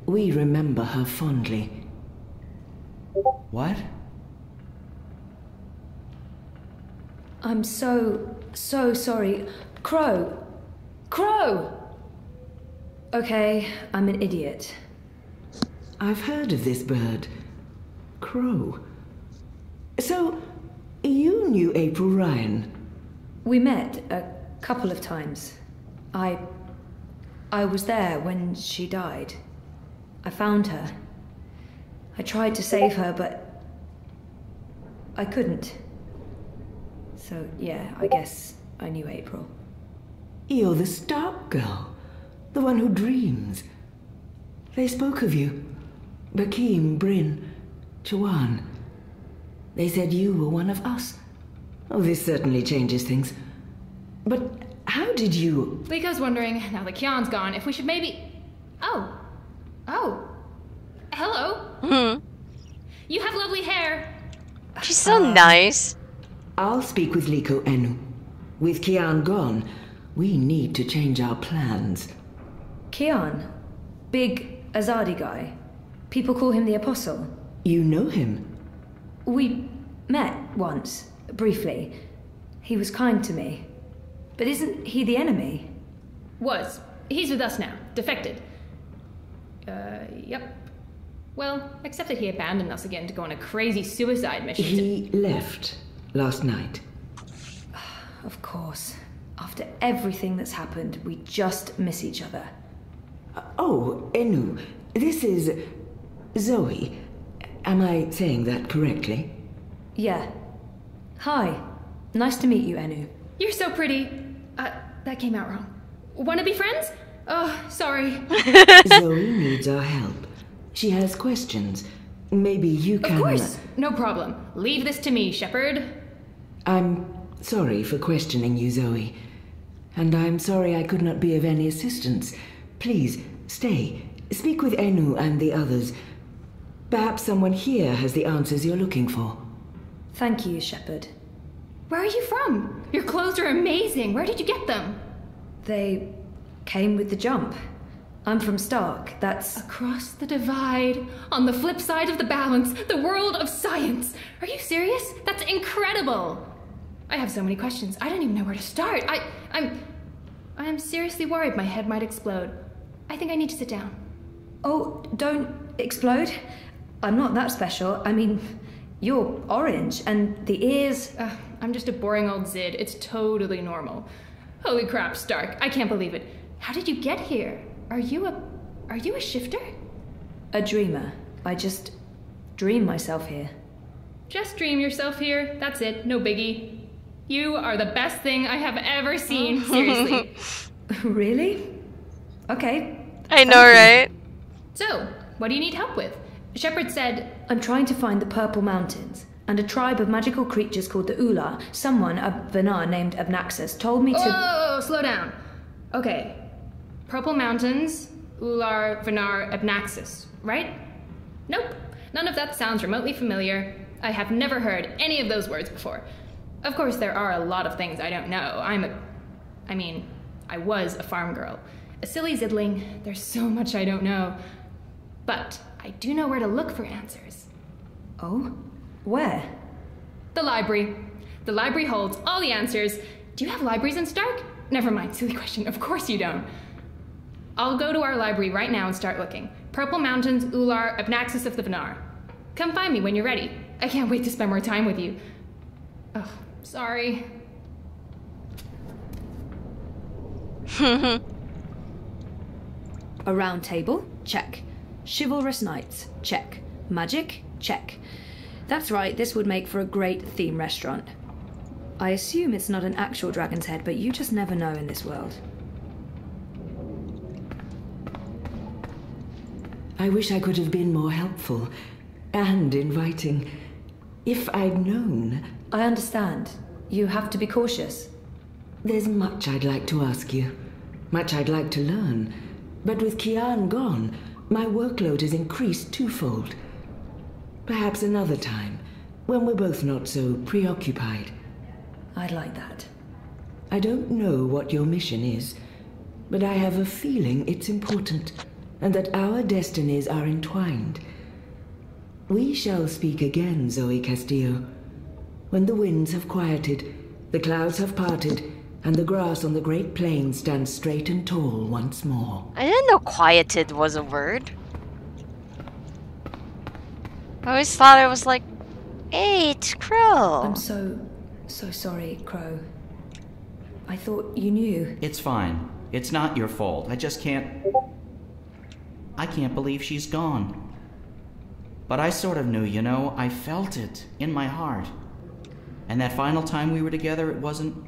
We remember her fondly. What? I'm so sorry. Crow! Crow! Okay, I'm an idiot. I've heard of this bird. Crow. So, you knew April Ryan? We met a couple of times. I was there when she died. I found her. I tried to save her, but I couldn't. So, yeah, I guess I knew April. You're the Stark girl. The one who dreams. They spoke of you. Bakim, Bryn, Chawan. They said you were one of us. Oh, this certainly changes things. But how did you... Liko's wondering, now that Kian's gone, if we should maybe... Oh. Hello. You have lovely hair. She's so nice. I'll speak with Liko Enu. With Kian gone, we need to change our plans. Kian? Big Azadi guy. People call him the Apostle. You know him? We met once, briefly. He was kind to me. But isn't he the enemy? Was. He's with us now. Defected. Yep. Well, except that he abandoned us again to go on a crazy suicide mission. He left last night. Of course. After everything that's happened, we just miss each other. Oh, Enu, this is Zoe. Am I saying that correctly? Yeah. Hi. Nice to meet you, Enu. You're so pretty. That came out wrong. Wanna be friends? Oh, sorry. Zoe needs our help. She has questions. Maybe you can... Of course. No problem. Leave this to me, Shepard. I'm sorry for questioning you, Zoe. And I'm sorry I could not be of any assistance. Please, stay. Speak with Enu and the others. Perhaps someone here has the answers you're looking for. Thank you, Shepard. Where are you from? Your clothes are amazing. Where did you get them? They came with the jump. I'm from Stark. That's... Across the divide, on the flip side of the balance, the world of science. Are you serious? That's incredible. I have so many questions. I don't even know where to start. I'm seriously worried my head might explode. I think I need to sit down. Oh, don't explode. I'm not that special. I mean, you're orange, and the ears... I'm just a boring old Zid. It's totally normal. Holy crap, Stark. I can't believe it. How did you get here? Are you a shifter? A dreamer. I just dream myself here. Just dream yourself here. That's it. No biggie. You are the best thing I have ever seen. Seriously. Really? Okay. I know, right? So, what do you need help with? Shepard said... I'm trying to find the Purple Mountains, and a tribe of magical creatures called the Ular. Someone, a Venar named Abnaxus, told me to... Oh, slow down. Okay. Purple Mountains, Ular, Venar, Abnaxus, right? Nope. None of that sounds remotely familiar. I have never heard any of those words before. Of course, there are a lot of things I don't know. I was a farm girl. A silly Zidling. There's so much I don't know. But I do know where to look for answers. Oh? Where? The library. The library holds all the answers. Do you have libraries in Stark? Never mind, silly question. Of course you don't. I'll go to our library right now and start looking. Purple Mountains, Ular, Abnaxus of the Venar. Come find me when you're ready. I can't wait to spend more time with you. Oh, sorry. A round table? Check. Chivalrous knights? Check. Magic? Check. That's right, this would make for a great theme restaurant. I assume it's not an actual dragon's head, but you just never know in this world. I wish I could have been more helpful and inviting. If I'd known... I understand. You have to be cautious. There's much I'd like to ask you. Much I'd like to learn. But with Kian gone, my workload has increased twofold. Perhaps another time, when we're both not so preoccupied. I'd like that. I don't know what your mission is, but I have a feeling it's important, and that our destinies are entwined. We shall speak again, Zoe Castillo. When the winds have quieted, the clouds have parted, and the grass on the Great Plain stands straight and tall once more. I didn't know quieted was a word. I always thought it was like, hey, it's Crow. I'm so sorry, Crow. I thought you knew. It's fine. It's not your fault. I just can't... I can't believe she's gone. But I sort of knew, you know? I felt it in my heart. And that final time we were together, it wasn't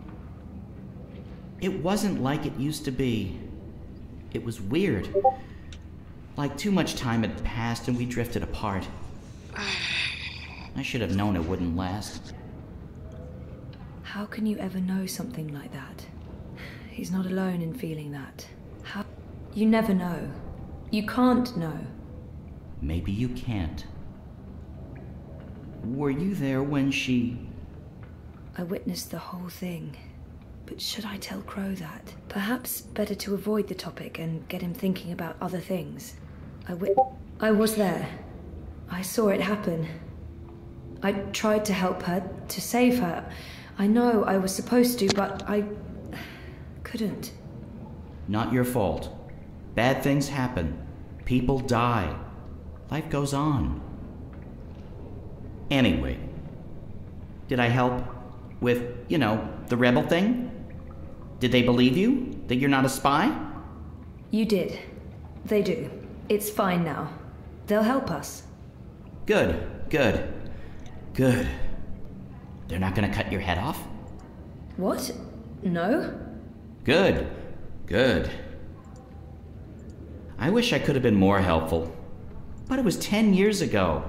like it used to be. It was weird. Like too much time had passed and we drifted apart. I should have known it wouldn't last. How can you ever know something like that? He's not alone in feeling that. How? You never know. You can't know. Maybe you can't. Were you there when she... I witnessed the whole thing. But should I tell Crow that? Perhaps better to avoid the topic and get him thinking about other things. I was there. I saw it happen. I tried to help her, to save her. I know I was supposed to, but I couldn't. Not your fault. Bad things happen. People die. Life goes on. Anyway, did I help with, you know, the rebel thing? Did they believe you? That you're not a spy? You did. They do. It's fine now. They'll help us. Good, good, good. They're not gonna cut your head off? What? No? Good, good. I wish I could have been more helpful. But it was 10 years ago,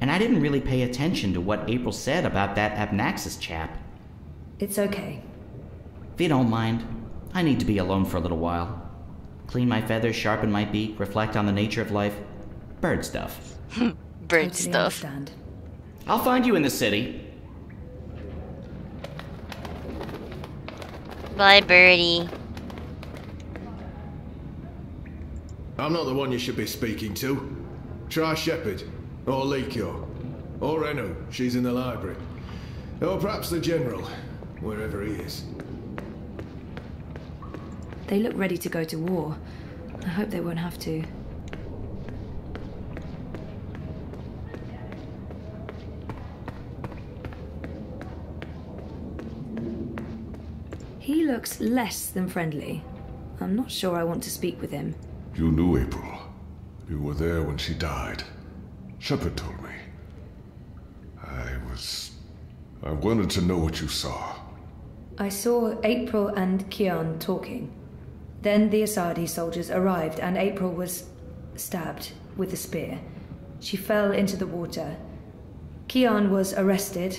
and I didn't really pay attention to what April said about that Abnaxis chap. It's okay. If you don't mind, I need to be alone for a little while. Clean my feathers, sharpen my beak, reflect on the nature of life. Bird stuff. Bird Totally stuff. Understand. I'll find you in the city. Bye, birdie. I'm not the one you should be speaking to. Try Shepard, or Likio, or Renu, she's in the library. Or perhaps the General, wherever he is. They look ready to go to war. I hope they won't have to. He looks less than friendly. I'm not sure I want to speak with him. You knew April. You were there when she died. Shepard told me. I wanted to know what you saw. I saw April and Kian talking. Then the Asadi soldiers arrived and April was stabbed with a spear. She fell into the water. Kian was arrested.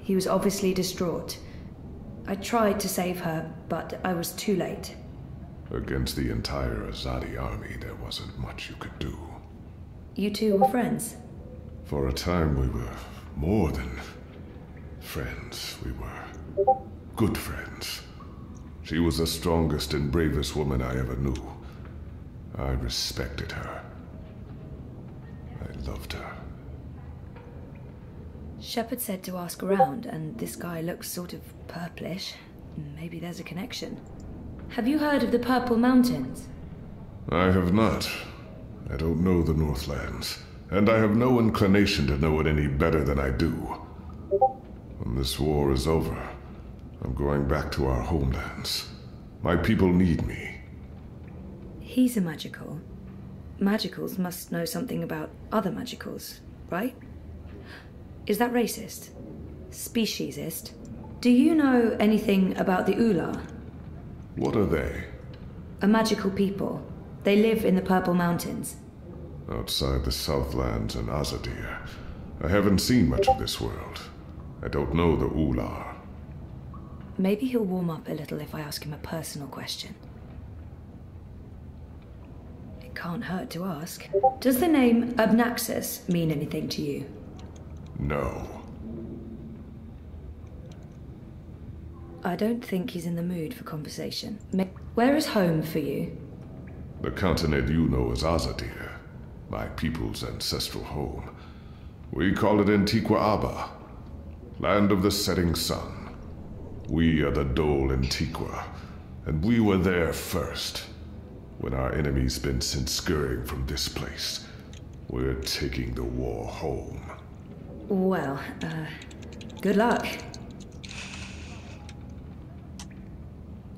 He was obviously distraught. I tried to save her, but I was too late. Against the entire Azadi army, there wasn't much you could do. You two were friends? For a time, we were more than friends. We were good friends. She was the strongest and bravest woman I ever knew. I respected her. I loved her. Shepard said to ask around, and this guy looks sort of purplish. Maybe there's a connection. Have you heard of the Purple Mountains? I have not. I don't know the Northlands, and I have no inclination to know it any better than I do. When this war is over, I'm going back to our homelands. My people need me. He's a magical. Magicals must know something about other magicals, right? Is that racist? Speciesist? Do you know anything about the Ula? What are they? A magical people. They live in the Purple Mountains. Outside the Southlands and Azadir. I haven't seen much of this world. I don't know the Ular. Maybe he'll warm up a little if I ask him a personal question. It can't hurt to ask. Does the name Obnaxus mean anything to you? No. I don't think he's in the mood for conversation. Where is home for you? The continent you know as Azadir, my people's ancestral home. We call it Antiqua Abba, land of the setting sun. We are the Dole Antiqua, and we were there first. When our enemy's been sent scurrying from this place, we're taking the war home. Well, good luck.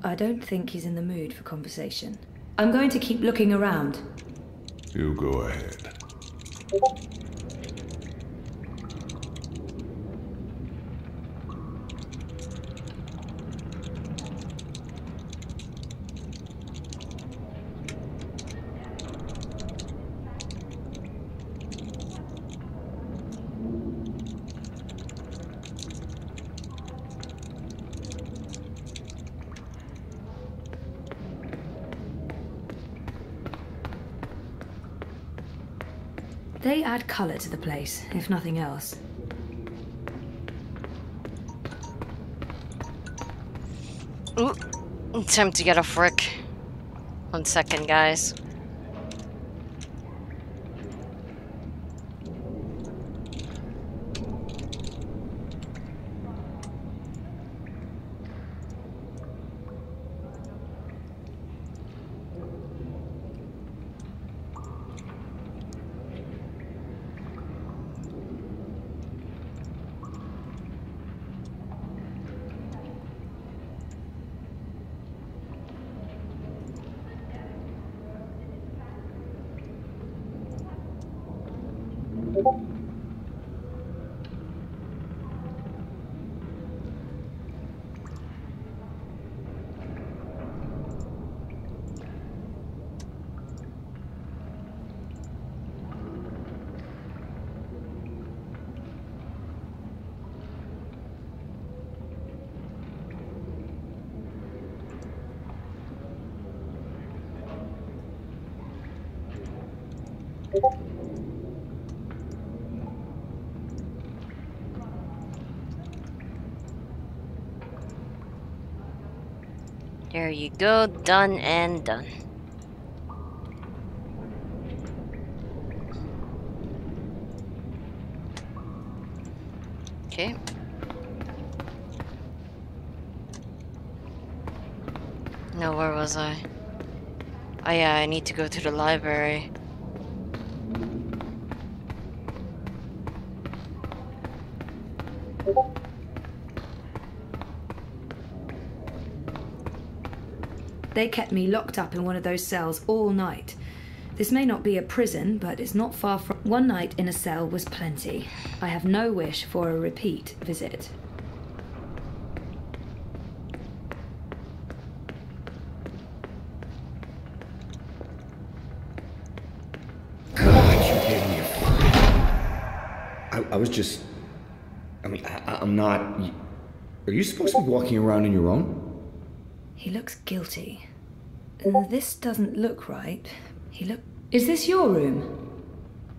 I don't think he's in the mood for conversation. I'm going to keep looking around. You go ahead. They add color to the place, if nothing else. Ooh, time to get off work. 1 second, guys. There you go, done and done. Okay. Now where was I? Oh yeah, I need to go to the library. They kept me locked up in one of those cells all night. This may not be a prison, but it's not far from... One night in a cell was plenty. I have no wish for a repeat visit. I was just... I mean, I'm not... Are you supposed to be walking around on your own? He looks guilty. This doesn't look right. Is this your room?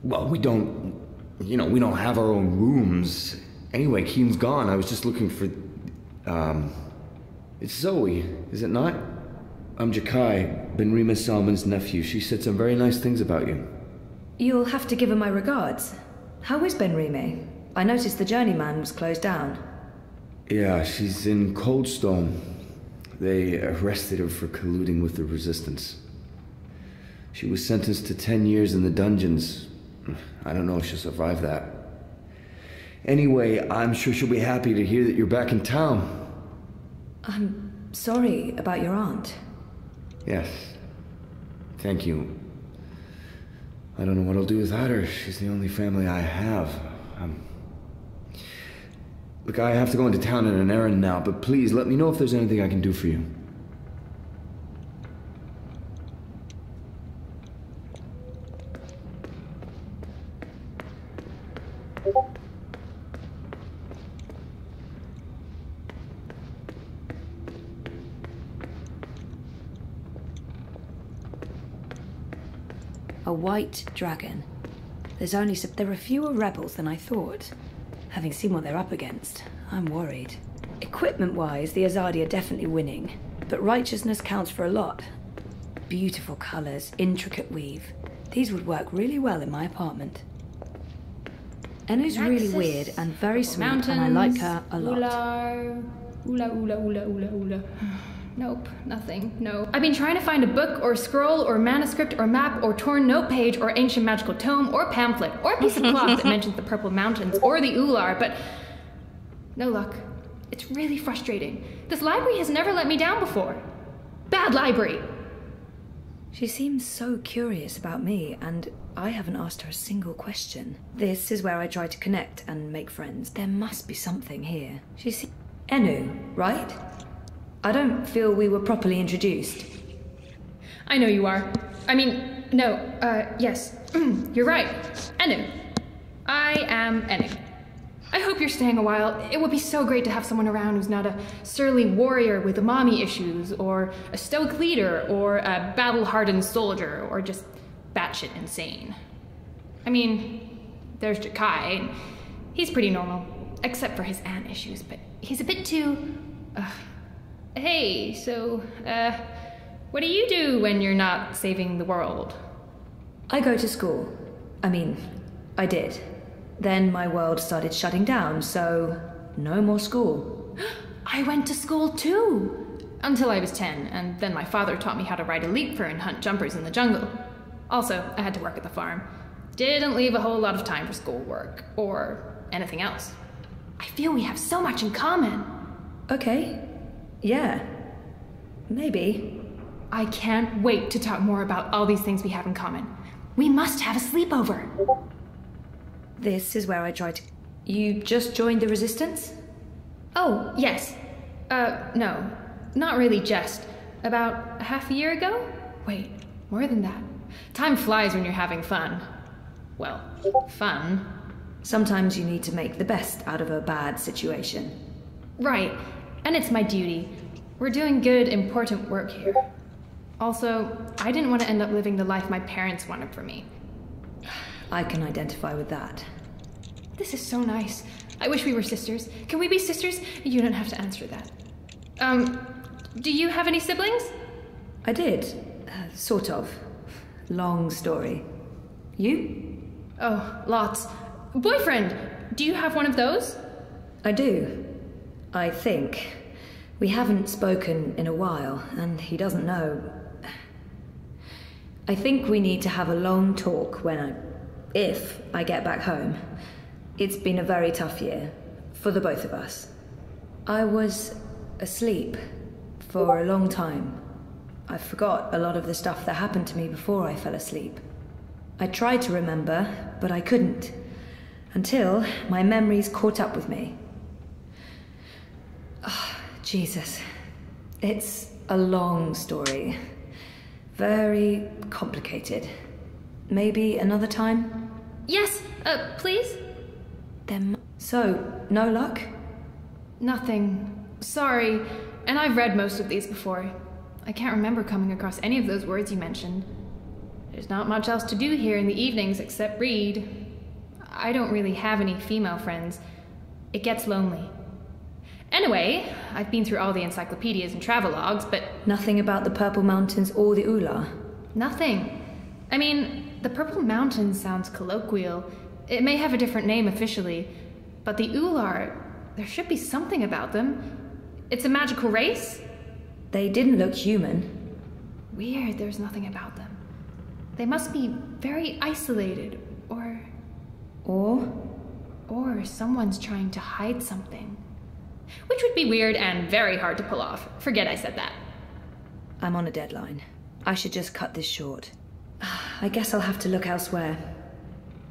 Well, we don't... You know, we don't have our own rooms. Anyway, Keen's gone. I was just looking for... It's Zoe, is it not? I'm Jakai, Ben Rima Salman's nephew. She said some very nice things about you. You'll have to give her my regards. How is Ben Rime? I noticed the Journeyman was closed down. Yeah, she's in Coldstone. They arrested her for colluding with the Resistance. She was sentenced to 10 years in the dungeons. I don't know if she'll survive that. Anyway, I'm sure she'll be happy to hear that you're back in town. I'm sorry about your aunt. Yes. Thank you. I don't know what I'll do without her. She's the only family I have. Look, I have to go into town on an errand now, but please let me know if there's anything I can do for you. A white dragon. There are fewer rebels than I thought. Having seen what they're up against, I'm worried. Equipment-wise, the Azadi are definitely winning, but righteousness counts for a lot. Beautiful colours, intricate weave. These would work really well in my apartment. Enu's really weird and very sweet, and I like her a lot. Ula. Nope, nothing, no. I've been trying to find a book or scroll or manuscript or map or torn note page or ancient magical tome or pamphlet or piece of cloth that mentions the Purple Mountains or the Ular, but no luck. It's really frustrating. This library has never let me down before. Bad library! She seems so curious about me, and I haven't asked her a single question. This is where I try to connect and make friends. There must be something here. Enu, right? I don't feel we were properly introduced. I know you are. I mean, no, yes. You're right. Enu. I am Enu. I hope you're staying a while. It would be so great to have someone around who's not a surly warrior with mommy issues, or a stoic leader, or a battle-hardened soldier, or just batshit insane. I mean, there's Jakai. He's pretty normal, except for his aunt issues, but he's a bit too... Hey, so, what do you do when you're not saving the world? I go to school. I did. Then my world started shutting down, so no more school. I went to school too! Until I was 10, and then my father taught me how to ride a leapfur and hunt jumpers in the jungle. Also, I had to work at the farm. Didn't leave a whole lot of time for schoolwork, or anything else. I feel we have so much in common. Okay. Yeah. Maybe. I can't wait to talk more about all these things we have in common. We must have a sleepover. This is where I try to... You just joined the Resistance? Oh, yes. No. Not really just. About half a year ago? Wait, more than that. Time flies when you're having fun. Well, fun. Sometimes you need to make the best out of a bad situation. Right. And it's my duty. We're doing good, important work here. Also, I didn't want to end up living the life my parents wanted for me. I can identify with that. This is so nice. I wish we were sisters. Can we be sisters? You don't have to answer that. Do you have any siblings? I did. Sort of. Long story. You? Oh, lots. Boyfriend! Do you have one of those? I do. I think. We haven't spoken in a while, and he doesn't know. I think we need to have a long talk if I get back home. It's been a very tough year, for the both of us. I was asleep for a long time. I forgot a lot of the stuff that happened to me before I fell asleep. I tried to remember, but I couldn't, until my memories caught up with me. Oh, Jesus. It's a long story. Very complicated. Maybe another time? Yes, please? So, no luck? Nothing. Sorry. And I've read most of these before. I can't remember coming across any of those words you mentioned. There's not much else to do here in the evenings except read. I don't really have any female friends. It gets lonely. Anyway, I've been through all the encyclopedias and travelogues, but... Nothing about the Purple Mountains or the Ular? Nothing. I mean, the Purple Mountains sounds colloquial. It may have a different name officially, but the Ular, there should be something about them. It's a magical race? They didn't look human. Weird, there's nothing about them. They must be very isolated, or someone's trying to hide something. Which would be weird and very hard to pull off. Forget I said that. I'm on a deadline. I should just cut this short. I guess I'll have to look elsewhere.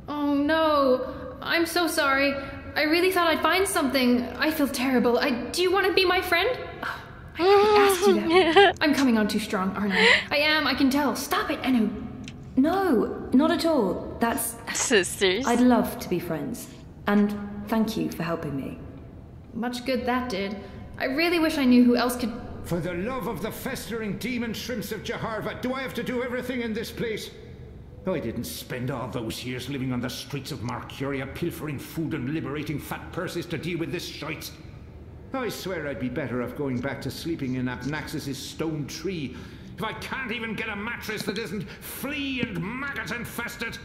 Oh no, I'm so sorry. I really thought I'd find something. I feel terrible. Do you want to be my friend? Oh, I asked you that. I'm coming on too strong, aren't I? I am, I can tell. Stop it, Anu. No, not at all. That's... Sisters. I'd love to be friends. And thank you for helping me. Much good that did. I really wish I knew who else could... For the love of the festering demon shrimps of Jaharva, do I have to do everything in this place? I didn't spend all those years living on the streets of Marcuria, pilfering food and liberating fat purses to deal with this shite. I swear I'd be better off going back to sleeping in Abnaxis' stone tree if I can't even get a mattress that isn't flea and maggot infested.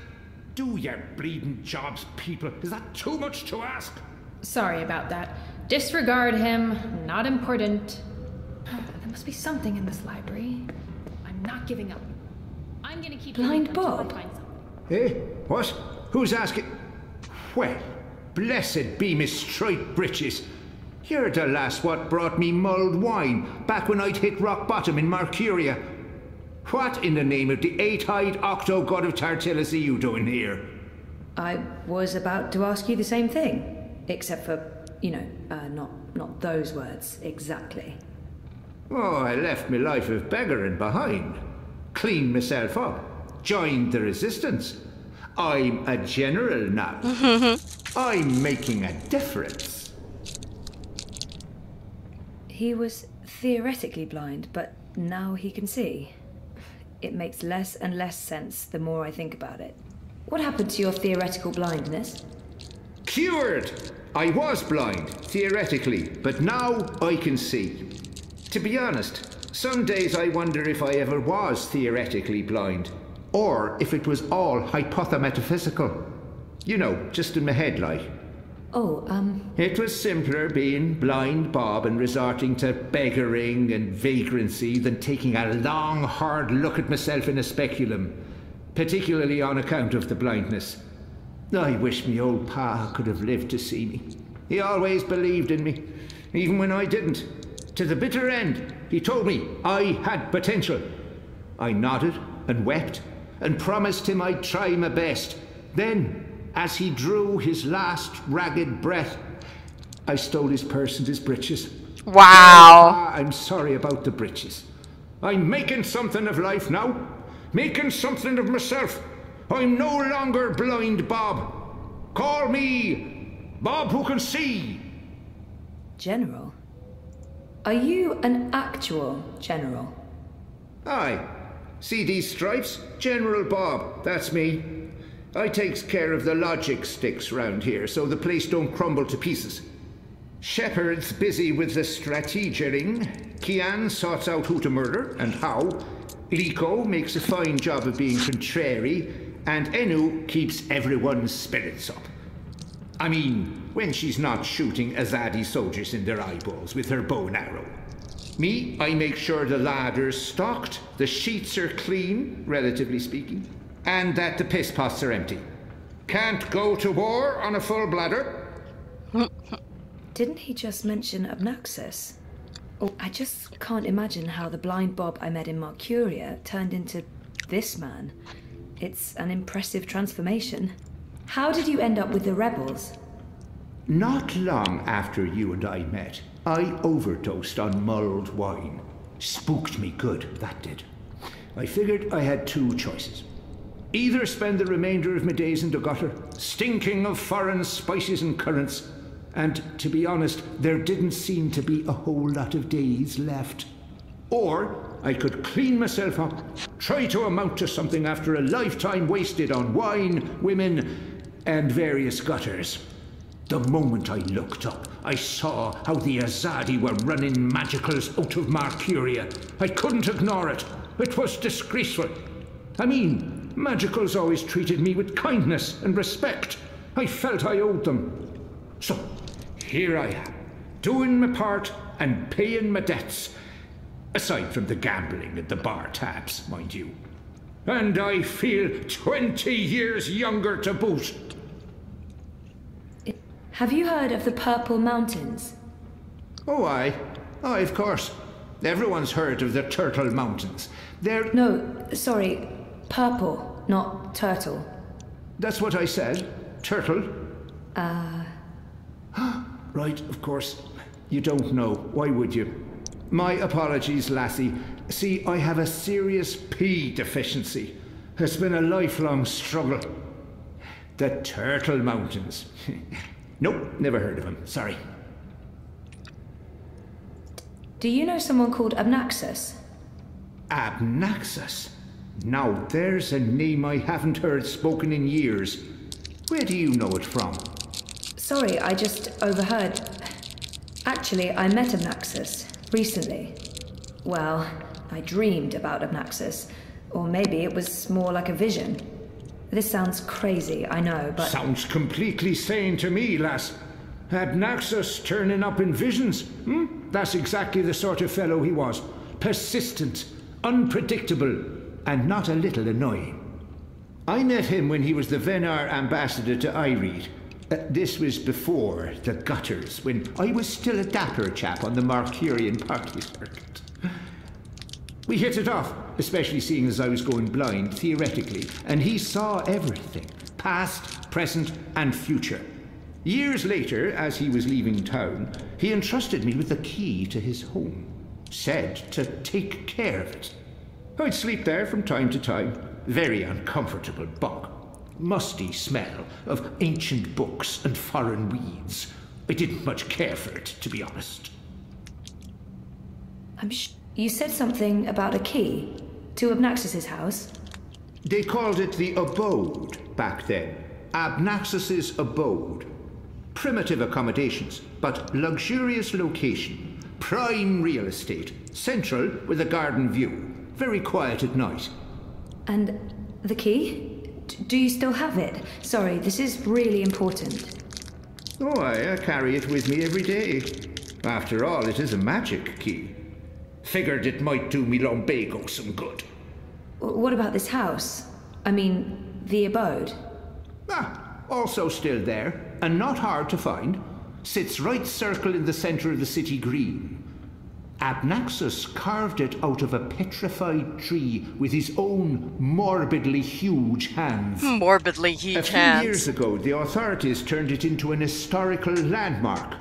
Do your bleeding jobs, people. Is that too much to ask? Sorry about that. Disregard him. Not important. There must be something in this library. I'm not giving up. I'm gonna keep Blind until I Bob? find something. Eh? What? Who's asking? Well, blessed be Miss Striped Britches. You're the lass what brought me mulled wine back when I'd hit rock bottom in Marcuria. What in the name of the eight-eyed octo-god of Tartillus are you doing here? I was about to ask you the same thing. Except for, you know, not those words exactly. Oh, I left my life of beggaring behind. Cleaned myself up. Joined the resistance. I'm a general now. I'm making a difference. He was theoretically blind, but now he can see. It makes less and less sense the more I think about it. What happened to your theoretical blindness? Cured! I was blind, theoretically, but now I can see. To be honest, some days I wonder if I ever was theoretically blind, or if it was all hypothemetaphysical. You know, just in my head, like. Oh, It was simpler being blind Bob and resorting to beggaring and vagrancy than taking a long, hard look at myself in a speculum, particularly on account of the blindness. I wish me old pa could have lived to see me. He always believed in me, even when I didn't. To the bitter end, he told me I had potential. I nodded and wept and promised him I'd try my best. Then, as he drew his last ragged breath, I stole his purse and his breeches. Wow. I'm sorry about the breeches. I'm making something of life now. Making something of myself. I'm no longer blind Bob. Call me Bob who can see. General? Are you an actual general? Aye. See these stripes? General Bob, that's me. I takes care of the logic sticks round here so the place don't crumble to pieces. Shepard's busy with the strategering. Kian sorts out who to murder and how. Liko makes a fine job of being contrary. And Enu keeps everyone's spirits up. I mean, when she's not shooting Azadi soldiers in their eyeballs with her bow and arrow. Me, I make sure the ladder's stocked, the sheets are clean, relatively speaking, and that the piss pots are empty. Can't go to war on a full bladder. Didn't he just mention Abnaxis? Oh, I just can't imagine how the blind Bob I met in Marcuria turned into this man. It's an impressive transformation. How did you end up with the rebels? Not long after you and I met, I overdosed on mulled wine. Spooked me good, that did. I figured I had two choices. Either spend the remainder of my days in the gutter, stinking of foreign spices and currants, and to be honest, there didn't seem to be a whole lot of days left. Or I could clean myself up, try to amount to something after a lifetime wasted on wine, women, and various gutters. The moment I looked up, I saw how the Azadi were running magicals out of Marcuria. I couldn't ignore it. It was disgraceful. I mean, magicals always treated me with kindness and respect. I felt I owed them. So, here I am, doing my part and paying my debts. Aside from the gambling at the bar tabs, mind you. And I feel 20 years younger to boot. Have you heard of the Purple Mountains? Oh, aye, of course. Everyone's heard of the Turtle Mountains. They're... No, sorry, purple, not turtle. That's what I said. Turtle. Right, of course. You don't know. Why would you? My apologies, lassie. See, I have a serious P deficiency. It's been a lifelong struggle. The Turtle Mountains. Nope, never heard of them. Sorry. Do you know someone called Abnaxus? Abnaxus? Now, there's a name I haven't heard spoken in years. Where do you know it from? Sorry, I just overheard. Actually, I met Abnaxus recently. Well, I dreamed about Abnaxus. Or maybe it was more like a vision. This sounds crazy, I know, but... Sounds completely sane to me, lass. Abnaxus turning up in visions. That's exactly the sort of fellow he was. Persistent, unpredictable, and not a little annoying. I met him when he was the Venar ambassador to Ireed. This was before the gutters, when I was still a dapper chap on the Markurian party circuit. We hit it off, especially seeing as I was going blind, theoretically, and he saw everything, past, present, and future. Years later, as he was leaving town, he entrusted me with the key to his home, said to take care of it. I'd sleep there from time to time, very uncomfortable bunk. Musty smell of ancient books and foreign weeds. I didn't much care for it, to be honest. You said something about a key to Abnaxus's house? They called it the abode back then. Abnaxus's abode. Primitive accommodations, but luxurious location. Prime real estate. Central with a garden view. Very quiet at night. And the key? Do you still have it? Sorry, this is really important. Oh, I carry it with me every day. After all, it is a magic key. Figured it might do me lumbago some good. What about this house? I mean, the abode? Also still there, and not hard to find. Sits right circle in the centre of the city green. Abnaxus carved it out of a petrified tree with his own morbidly huge hands. Morbidly huge hands. A few years ago, the authorities turned it into an historical landmark.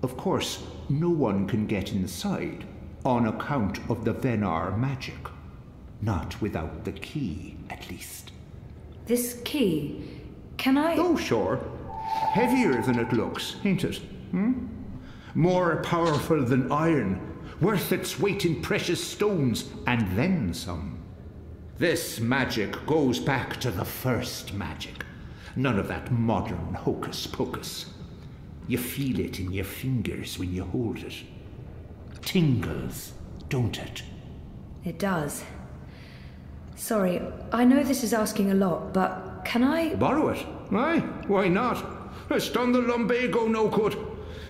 Of course, no one can get inside, on account of the Venar magic. Not without the key, at least. This key, can I... Oh, sure. Heavier than it looks, ain't it? More powerful than iron. Worth its weight in precious stones, and then some. This magic goes back to the first magic. None of that modern hocus pocus. You feel it in your fingers when you hold it. Tingles, don't it? It does. Sorry, I know this is asking a lot, but can I... Borrow it? Aye, why not? It's done the lumbago no good.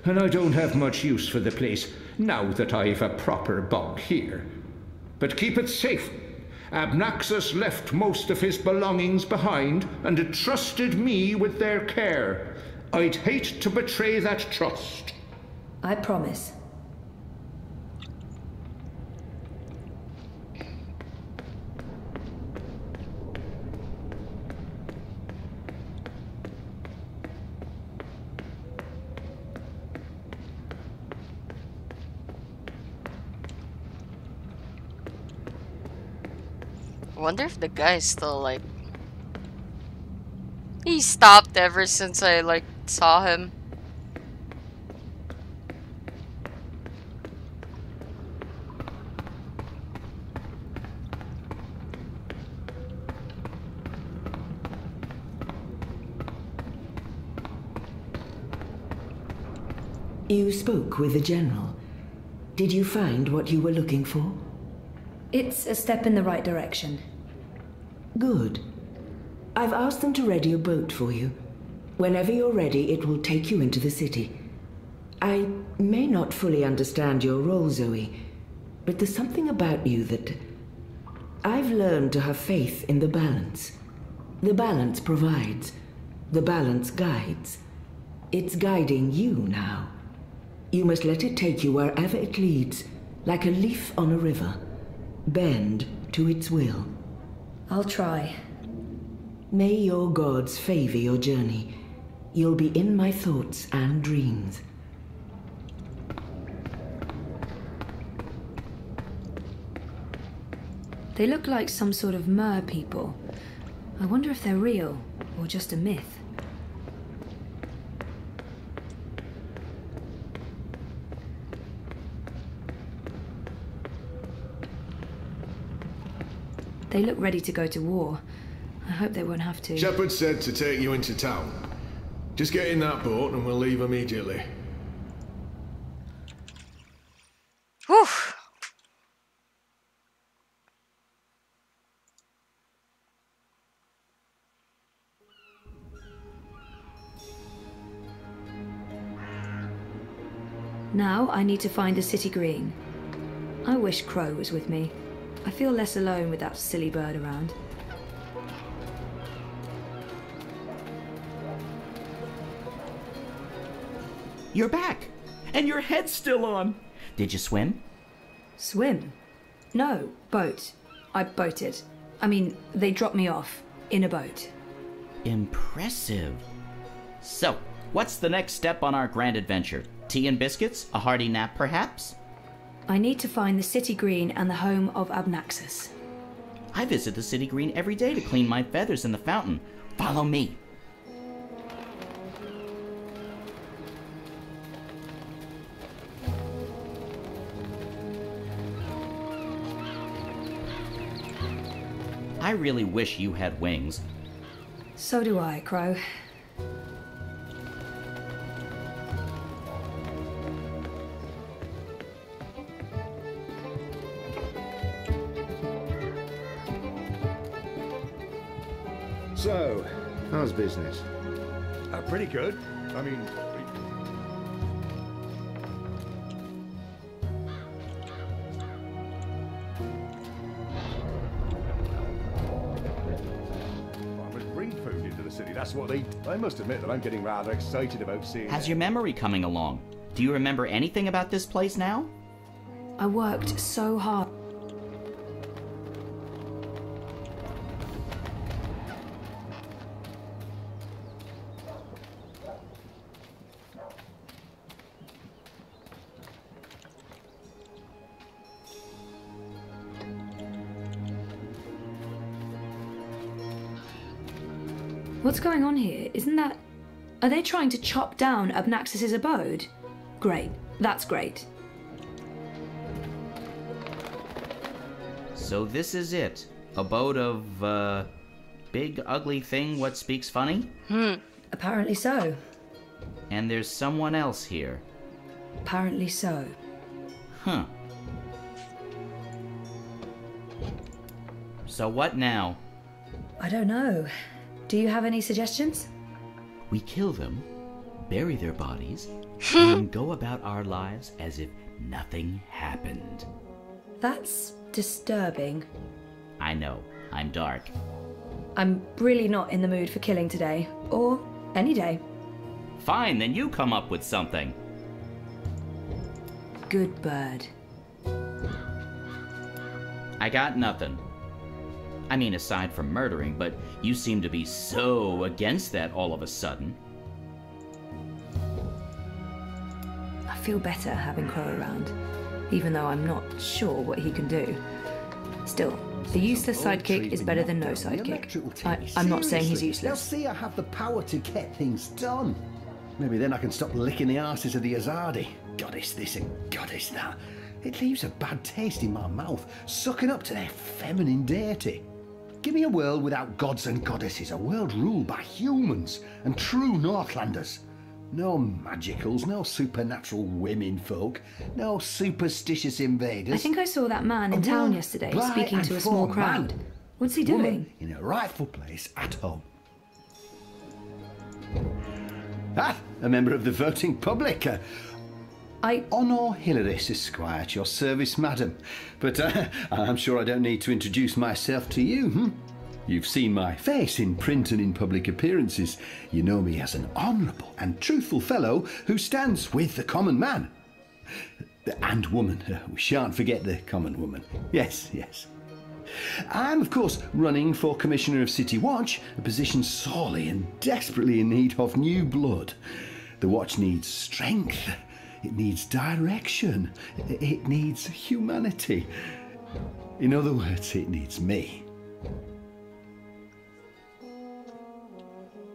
And I don't have much use for the place, now that I've a proper bunk here. But keep it safe. Abnaxus left most of his belongings behind and entrusted me with their care. I'd hate to betray that trust. I promise. I wonder if the guy's still like... He stopped ever since I like saw him. You spoke with the general. Did you find what you were looking for? It's a step in the right direction. Good. I've asked them to ready a boat for you. Whenever you're ready, it will take you into the city. I may not fully understand your role, Zoe, but there's something about you that... I've learned to have faith in the balance. The balance provides. The balance guides. It's guiding you now. You must let it take you wherever it leads, like a leaf on a river. Bend to its will. I'll try. May your gods favor your journey. You'll be in my thoughts and dreams. They look like some sort of mer people. I wonder if they're real or just a myth. They look ready to go to war. I hope they won't have to. Shepard said to take you into town. Just get in that boat and we'll leave immediately. Whew. Now I need to find the city green. I wish Crow was with me. I feel less alone with that silly bird around. You're back! And your head's still on! Did you swim? Swim? No, boat. I boated. I mean, they dropped me off in a boat. Impressive. So, what's the next step on our grand adventure? Tea and biscuits? A hearty nap, perhaps? I need to find the city green and the home of Abnaxus. I visit the city green every day to clean my feathers in the fountain. Follow me. I really wish you had wings. So do I, Crow. So, how's business? Pretty good. I mean... bring food into the city, that's what they... I must admit that I'm getting rather excited about seeing... How's your memory coming along? Do you remember anything about this place now? I worked so hard. What's going on here? Isn't that... Are they trying to chop down Abnaxus's abode? Great. That's great. So this is it. Abode of, big ugly thing what speaks funny? Apparently so. And there's someone else here. Apparently so. Huh. So what now? I don't know. Do you have any suggestions? We kill them, bury their bodies, and go about our lives as if nothing happened. That's disturbing. I know, I'm dark. I'm really not in the mood for killing today, or any day. Fine, then you come up with something. Good bird. I got nothing. I mean, aside from murdering, but you seem to be so against that all of a sudden. I feel better having Crow around, even though I'm not sure what he can do. Still, a useless sidekick is better than no sidekick. I'm not saying he's useless. They'll see I have the power to get things done. Maybe then I can stop licking the arses of the Azadi. Goddess this and goddess that. It leaves a bad taste in my mouth, sucking up to their feminine deity. Give me a world without gods and goddesses, a world ruled by humans and true Northlanders. No magicals, no supernatural women folk, no superstitious invaders. I think I saw that man in town yesterday speaking to a small crowd. What's he doing? In a rightful place at home. Ah, a member of the voting public. Honor Hilaris, Esquire, at your service, madam. But I'm sure I don't need to introduce myself to you. You've seen my face in print and in public appearances. You know me as an honourable and truthful fellow who stands with the common man. And woman. We shan't forget the common woman. Yes, yes. I'm, of course, running for Commissioner of City Watch, a position sorely and desperately in need of new blood. The Watch needs strength, it needs direction, it needs humanity. In other words, it needs me.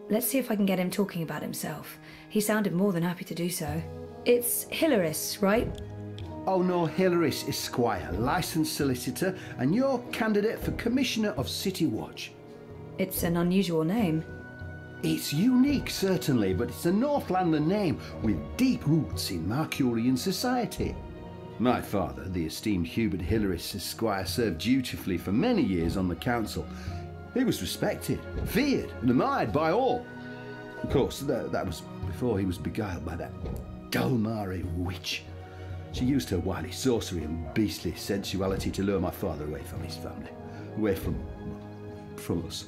Let's see if I can get him talking about himself. He sounded more than happy to do so. It's Hilaris, right? Oh no, Hilaris Esquire, licensed solicitor, and your candidate for Commissioner of City Watch. It's an unusual name. It's unique, certainly, but it's a Northlander name with deep roots in Mercurian society. My father, the esteemed Hubert Hilaris Esquire, served dutifully for many years on the council. He was respected, feared, and admired by all. Of course, that was before he was beguiled by that Galmari witch. She used her wily sorcery and beastly sensuality to lure my father away from his family, away from us.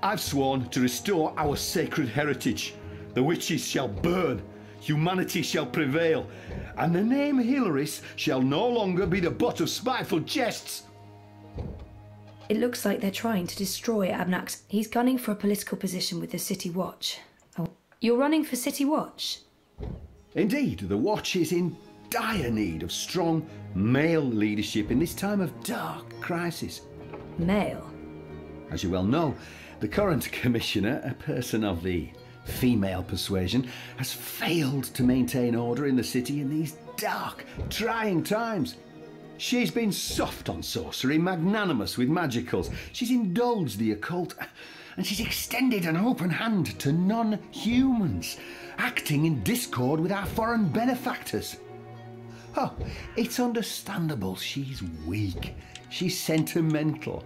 I've sworn to restore our sacred heritage. The witches shall burn, humanity shall prevail, and the name Hilaris shall no longer be the butt of spiteful jests. It looks like they're trying to destroy Abnax. He's gunning for a political position with the City Watch. Oh, you're running for City Watch? Indeed, the Watch is in dire need of strong male leadership in this time of dark crisis. Male? As you well know, the current commissioner, a person of the female persuasion, has failed to maintain order in the city in these dark, trying times. She's been soft on sorcery, magnanimous with magicals. She's indulged the occult, and she's extended an open hand to non-humans, acting in discord with our foreign benefactors. Oh, it's understandable she's weak, she's sentimental.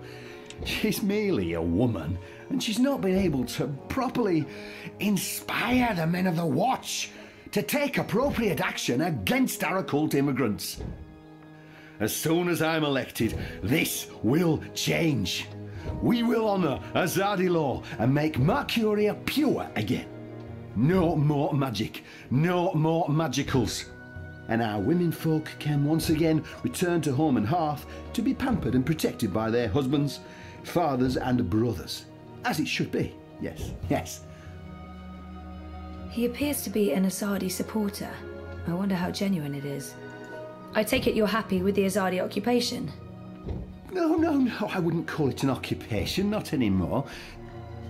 She's merely a woman, and she's not been able to properly inspire the men of the Watch to take appropriate action against our occult immigrants. As soon as I'm elected, this will change. We will honour Azadi law and make Mercuria pure again. No more magic, no more magicals. And our women folk can once again return to home and hearth to be pampered and protected by their husbands, fathers and brothers. As it should be, yes, yes. He appears to be an Azadi supporter. I wonder how genuine it is. I take it you're happy with the Azadi occupation? No, I wouldn't call it an occupation, not anymore.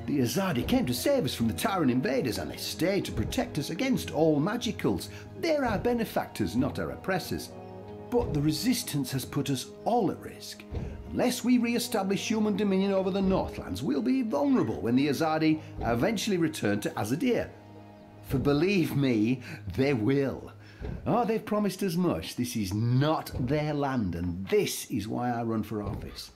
The Azadi came to save us from the Tyrant invaders, and they stayed to protect us against all magicals. They're our benefactors, not our oppressors. But the resistance has put us all at risk. Unless we re-establish human dominion over the Northlands, we'll be vulnerable when the Azadi eventually return to Azadir. For believe me, they will. Oh, they've promised as much. This is not their land, and this is why I run for office.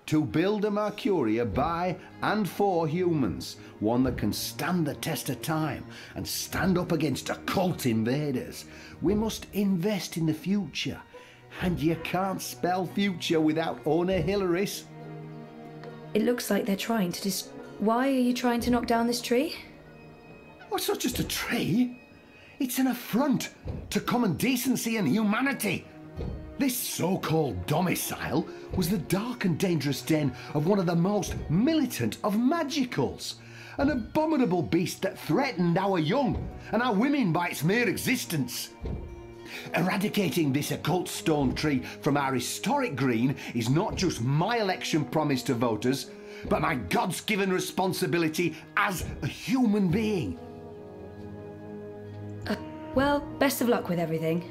To build a Mercuria by and for humans, one that can stand the test of time and stand up against occult invaders. We must invest in the future, and you can't spell future without owner Hilaris. It looks like they're trying to Why are you trying to knock down this tree? Oh, it's not just a tree. It's an affront to common decency and humanity. This so-called domicile was the dark and dangerous den of one of the most militant of magicals. An abominable beast that threatened our young and our women by its mere existence. Eradicating this occult stone tree from our historic green is not just my election promise to voters, but my God's given responsibility as a human being. Well, best of luck with everything.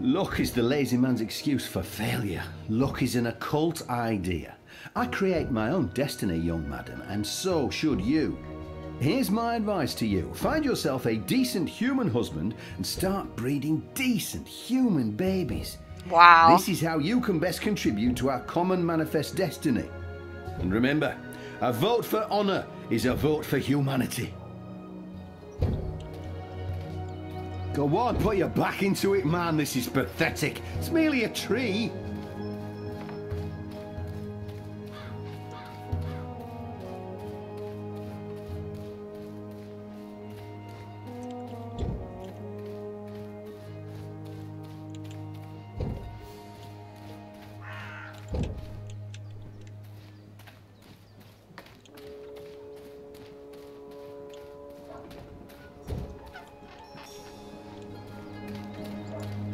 Luck is the lazy man's excuse for failure. Luck is an occult idea. I create my own destiny, young madam, and so should you. Here's my advice to you. Find yourself a decent human husband and start breeding decent human babies. Wow. This is how you can best contribute to our common manifest destiny. And remember, a vote for honour is a vote for humanity. Go on, put your back into it, man. This is pathetic. It's merely a tree.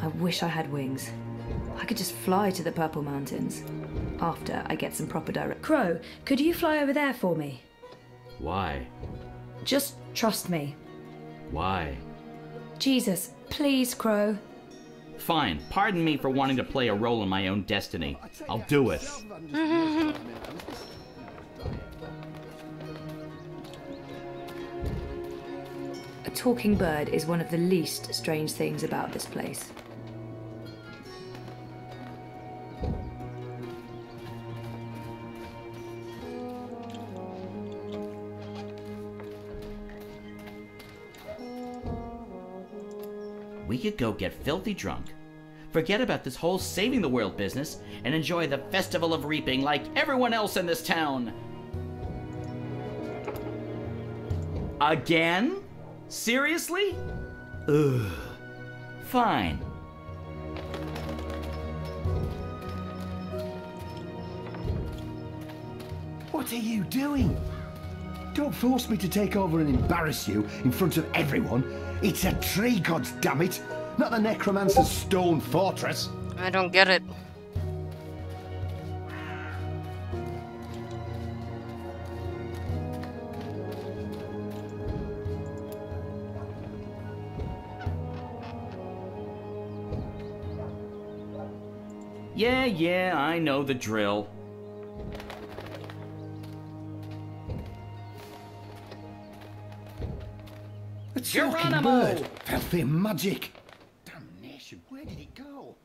I wish I had wings. I could just fly to the Purple Mountains. After I get some proper direct... Crow, could you fly over there for me? Why? Just trust me. Why? Jesus, please, Crow. Fine. Pardon me for wanting to play a role in my own destiny. I'll do it. A talking bird is one of the least strange things about this place. We could go get filthy drunk, forget about this whole saving the world business, and enjoy the Festival of Reaping like everyone else in this town. Again? Seriously? Ugh. Fine. What are you doing? Don't force me to take over and embarrass you in front of everyone. It's a tree, goddammit, not the necromancer's stone fortress. I don't get it. Yeah, I know the drill. A talking bird. Filthy magic. Damnation, where did it go?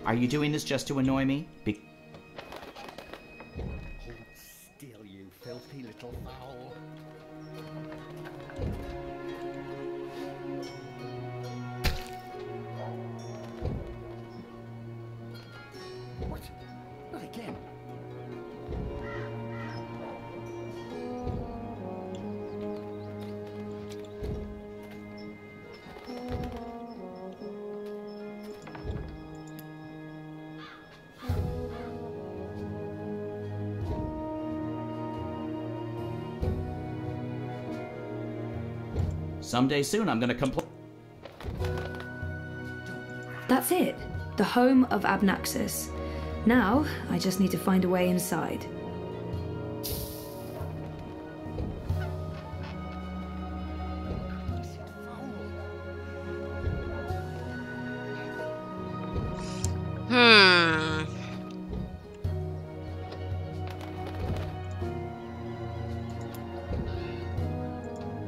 Are you doing this just to annoy me? Still, you filthy little fowl. What? Not again. Someday soon I'm gonna complain. That's it. The home of Abnaxis. Now, I just need to find a way inside.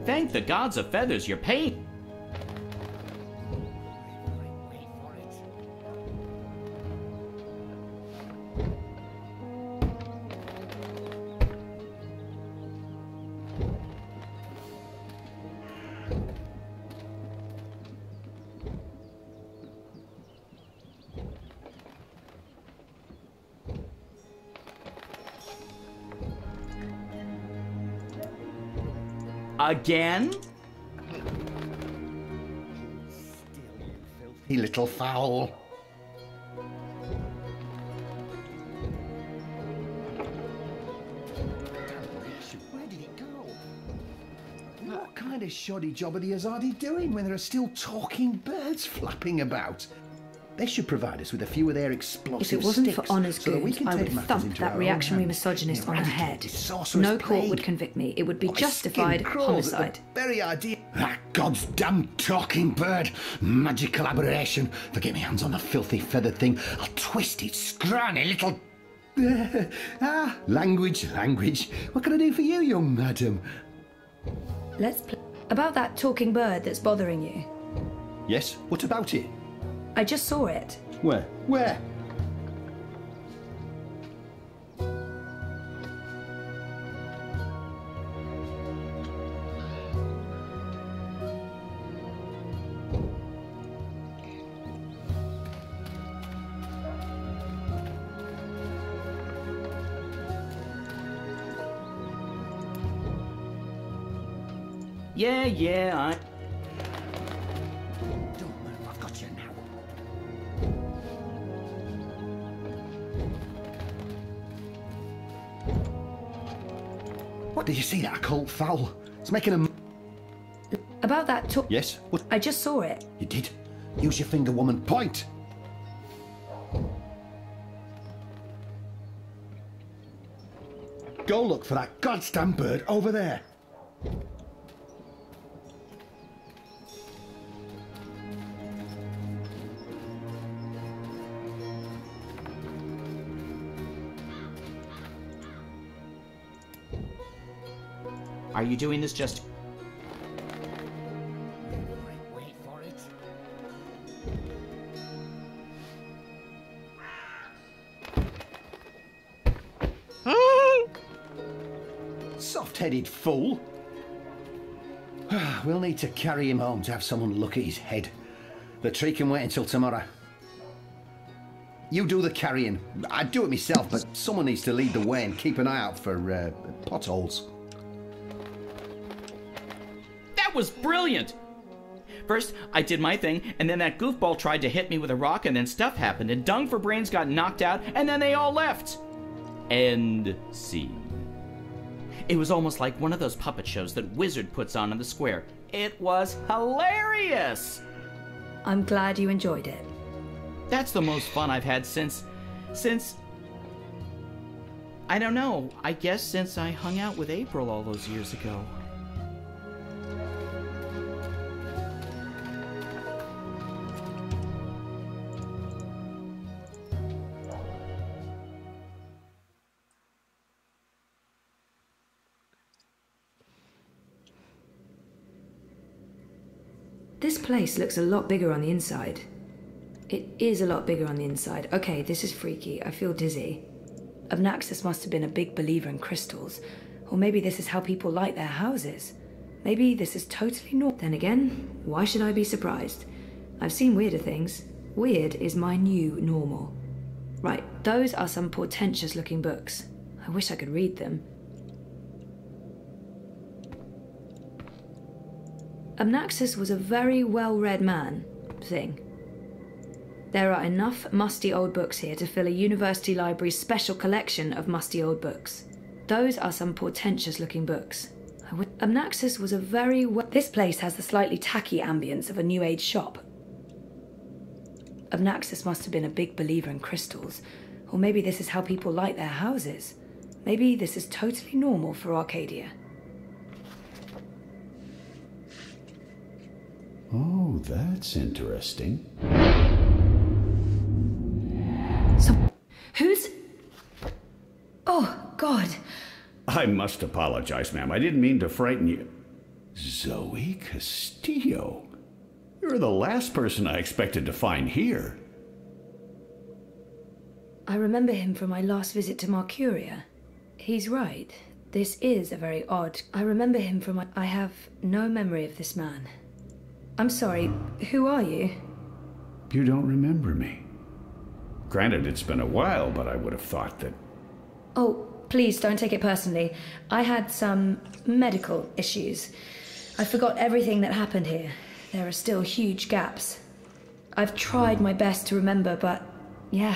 Thank the gods of feathers, you're paying. Again? You little fowl. Where did it go? What kind of shoddy job are the Azadi doing when there are still talking birds flapping about? They should provide us with a few of their explosive If it wasn't sticks for Honor's so that we goons, can I take would matters thump into that our own reactionary hands. misogynist on the Eradicate head. this sorcerous No court plague. would convict me. It would be My justified skin crawls at homicide. the very idea. That god's damn talking bird. Magical aberration. If I get my hands on the filthy feathered thing, I'll twist its scrawny little... language. What can I do for you, young madam? Let's play. About that talking bird that's bothering you. Yes, what about it? I just saw it. Where? Where? Yeah, Don't move, I've got you now. What, did you see that occult foul? It's making a... About that Yes? What? I just saw it. You did? Use your finger, woman. Point! Go look for that goddamn bird over there. Are you doing this just... Wait for it. Soft-headed fool. We'll need to carry him home to have someone look at his head. The tree can wait until tomorrow. You do the carrying. I'd do it myself, but someone needs to lead the way and keep an eye out for potholes. That was brilliant! First, I did my thing, and then that goofball tried to hit me with a rock, and then stuff happened, and Dung for Brains got knocked out, and then they all left. End scene. It was almost like one of those puppet shows that Wizard puts on in the square. It was hilarious! I'm glad you enjoyed it. That's the most fun I've had since... I don't know, I guess since I hung out with April all those years ago. This place looks a lot bigger on the inside. It is a lot bigger on the inside. Okay, this is freaky. I feel dizzy. Obnaxis must have been a big believer in crystals. Or maybe this is how people light their houses. Maybe this is totally normal. Then again, why should I be surprised? I've seen weirder things. Weird is my new normal. Right, those are some portentous looking books. I wish I could read them. Obnaxis was a very well-read man, thing. There are enough musty old books here to fill a university library's special collection of musty old books. Those are some portentous-looking books. Obnaxis was a very This place has the slightly tacky ambience of a New Age shop. Obnaxis must have been a big believer in crystals. Or maybe this is how people light their houses. Maybe this is totally normal for Arcadia. Oh, that's interesting. Who's... Oh, God. I must apologize, ma'am. I didn't mean to frighten you. Zoe Castillo. You're the last person I expected to find here. I remember him from my last visit to Mercuria. He's right. This is a very odd... I remember him from my... I have no memory of this man. I'm sorry, who are you? You don't remember me. Granted, it's been a while, but I would have thought that... Oh, please don't take it personally. I had some medical issues. I forgot everything that happened here. There are still huge gaps. I've tried my best to remember, but yeah,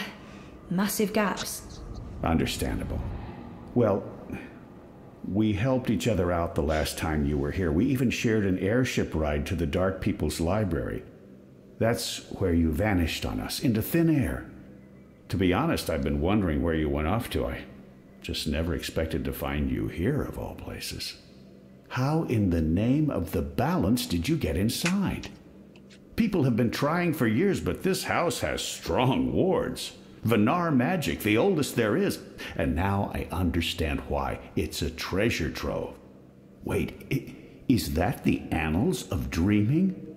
massive gaps. Understandable. Well, we helped each other out the last time you were here. We even shared an airship ride to the Dark People's Library. That's where you vanished on us, into thin air. To be honest, I've been wondering where you went off to. I just never expected to find you here, of all places. How in the name of the balance did you get inside? People have been trying for years, but this house has strong wards. Venar magic, the oldest there is. And now I understand why. It's a treasure trove. Wait, is that the Annals of Dreaming?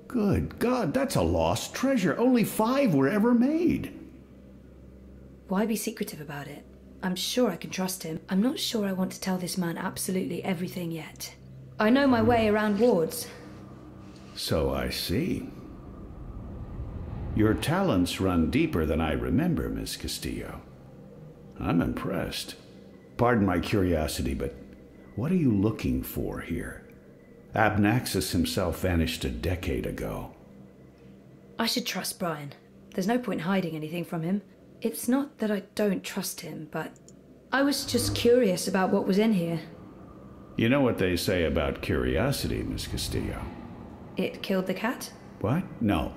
Good God, that's a lost treasure. Only 5 were ever made. Why be secretive about it? I'm sure I can trust him. I'm not sure I want to tell this man absolutely everything yet. I know my way around wards. So I see. Your talents run deeper than I remember, Miss Castillo. I'm impressed. Pardon my curiosity, but what are you looking for here? Abnaxis himself vanished a decade ago. I should trust Brian. There's no point hiding anything from him. It's not that I don't trust him, but I was just curious about what was in here. You know what they say about curiosity, Miss Castillo? It killed the cat? What? No.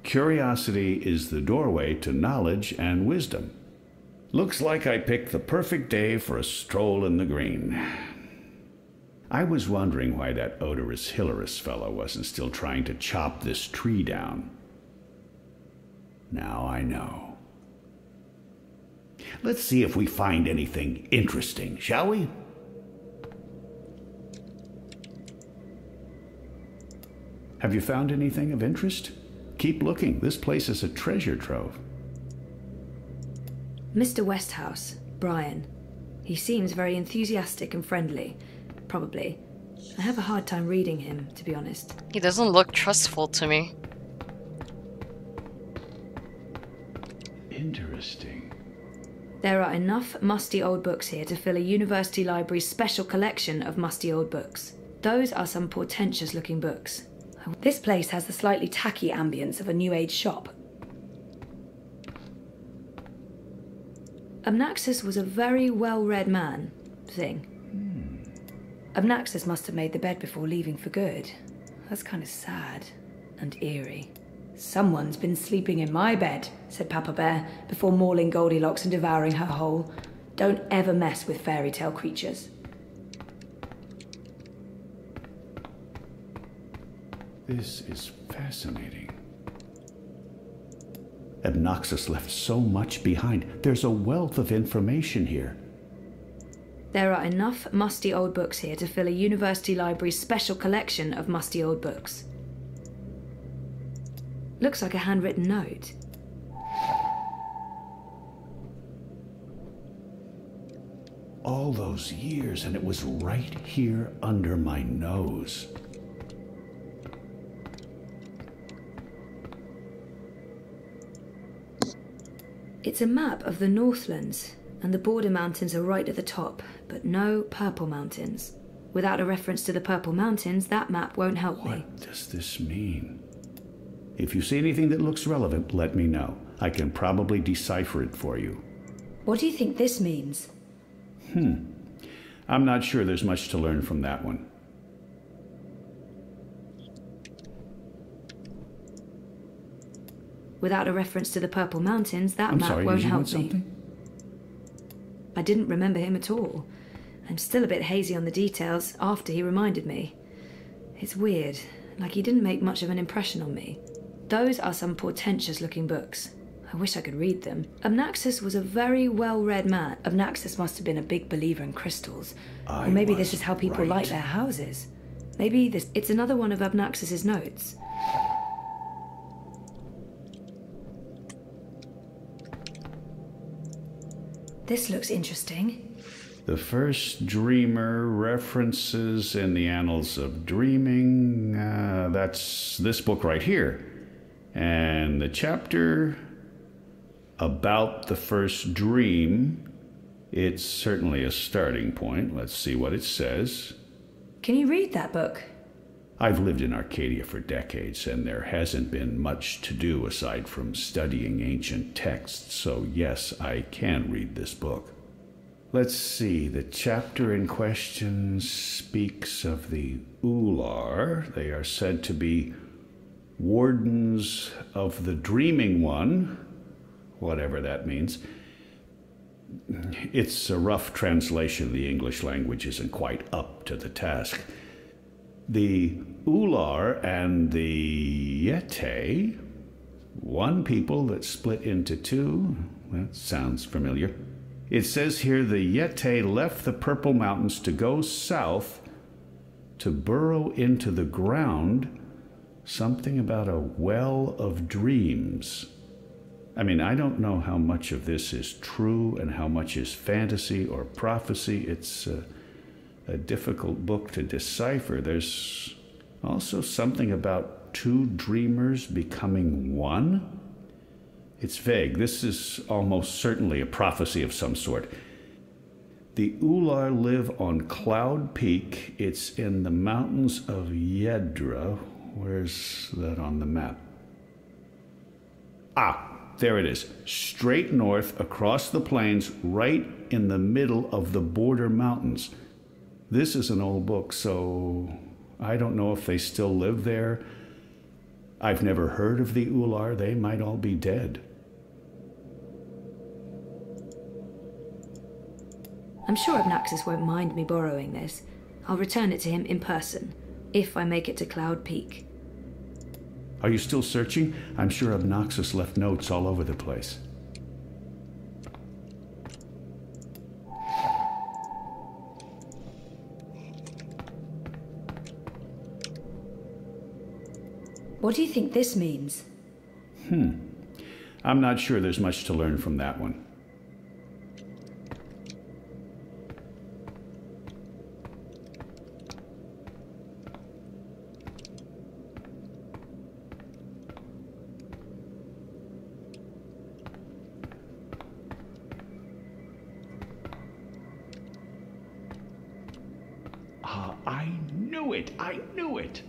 Curiosity is the doorway to knowledge and wisdom. Looks like I picked the perfect day for a stroll in the green. I was wondering why that odorous Hilarious fellow wasn't still trying to chop this tree down. Now I know. Let's see if we find anything interesting, shall we? Have you found anything of interest? Keep looking. This place is a treasure trove. Mr. Westhouse, Brian. He seems very enthusiastic and friendly. Probably. I have a hard time reading him, to be honest. He doesn't look trustful to me. Interesting. There are enough musty old books here to fill a university library's special collection of musty old books. Those are some portentous-looking books. This place has the slightly tacky ambience of a New Age shop. Abnaxis was a very well-read man, thing. Abnaxis must have made the bed before leaving for good. That's kind of sad and eerie. Someone's been sleeping in my bed, said Papa Bear, before mauling Goldilocks and devouring her whole. Don't ever mess with fairy tale creatures. This is fascinating. Abnaxis left so much behind. There's a wealth of information here. There are enough musty old books here to fill a university library's special collection of musty old books. Looks like a handwritten note. All those years, and it was right here under my nose. It's a map of the Northlands, and the border mountains are right at the top, but no purple mountains. Without a reference to the purple mountains, that map won't help me. What does this mean? If you see anything that looks relevant, let me know. I can probably decipher it for you. What do you think this means? I'm not sure there's much to learn from that one. Without a reference to the purple mountains, that map won't help me. I didn't remember him at all. I'm still a bit hazy on the details after he reminded me. It's weird, like he didn't make much of an impression on me. Those are some portentous-looking books. I wish I could read them. Abnaxis was a very well-read man. Abnaxis must have been a big believer in crystals. Or maybe this is how people light their houses. Maybe it's another one of Abnaxis's notes. This looks interesting. The first dreamer references in the annals of dreaming. That's this book right here. And the chapter about the first dream. It's certainly a starting point. Let's see what it says. Can you read that book? I've lived in Arcadia for decades, and there hasn't been much to do aside from studying ancient texts, so yes, I can read this book. Let's see, the chapter in question speaks of the Ular. They are said to be wardens of the Dreaming One, whatever that means. It's a rough translation. The English language isn't quite up to the task. The Ular and the Yete, one people that split into two. That sounds familiar. It says here the Yete left the Purple Mountains to go south to burrow into the ground. Something about a well of dreams. I mean, I don't know how much of this is true and how much is fantasy or prophecy. It's a difficult book to decipher. There's also something about two dreamers becoming one. It's vague. This is almost certainly a prophecy of some sort. The Ular live on Cloud Peak. It's in the mountains of Yedra. Where's that on the map? Ah, there it is. Straight north across the plains, right in the middle of the border mountains. This is an old book, so I don't know if they still live there. I've never heard of the Ular. They might all be dead. I'm sure Obnaxis won't mind me borrowing this. I'll return it to him in person, if I make it to Cloud Peak. Are you still searching? I'm sure Obnaxis left notes all over the place. What do you think this means? I'm not sure there's much to learn from that one. I knew it! I knew it!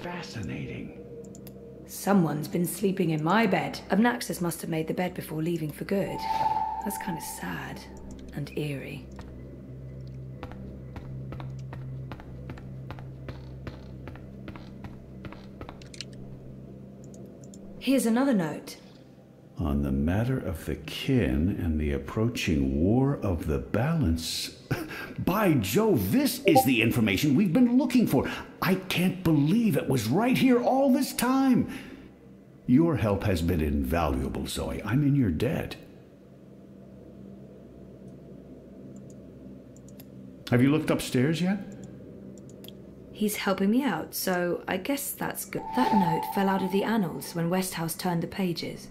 Fascinating. Someone's been sleeping in my bed. Obnaxis must have made the bed before leaving for good. That's kind of sad and eerie. Here's another note. On the matter of the kin and the approaching War of the Balance. By Jove, this is the information we've been looking for. I can't believe it was right here all this time. Your help has been invaluable, Zoe. I'm in your debt. Have you looked upstairs yet? He's helping me out, so I guess that's good. That note fell out of the annals when Westhouse turned the pages.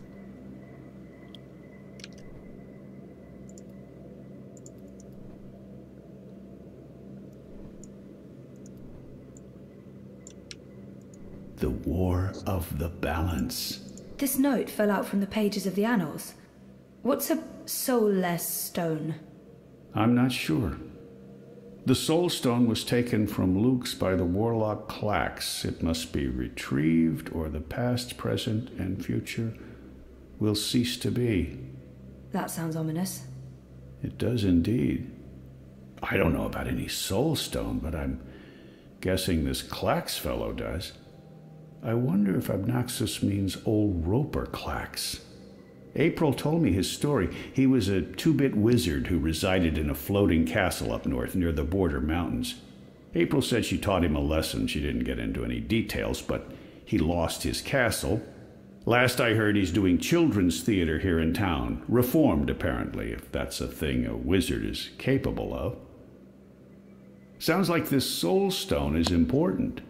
The War of the Balance. This note fell out from the pages of the annals. What's a soulless stone? I'm not sure. The Soul Stone was taken from Luke's by the warlock Clax. It must be retrieved, or the past, present, and future will cease to be. That sounds ominous. It does indeed. I don't know about any Soul Stone, but I'm guessing this Clax fellow does. I wonder if Obnaxis means old Roper Clax. April told me his story. He was a 2-bit wizard who resided in a floating castle up north near the border mountains. April said she taught him a lesson. She didn't get into any details, but he lost his castle. Last I heard, he's doing children's theater here in town. Reformed, apparently, if that's a thing a wizard is capable of. Sounds like this Soul Stone is important.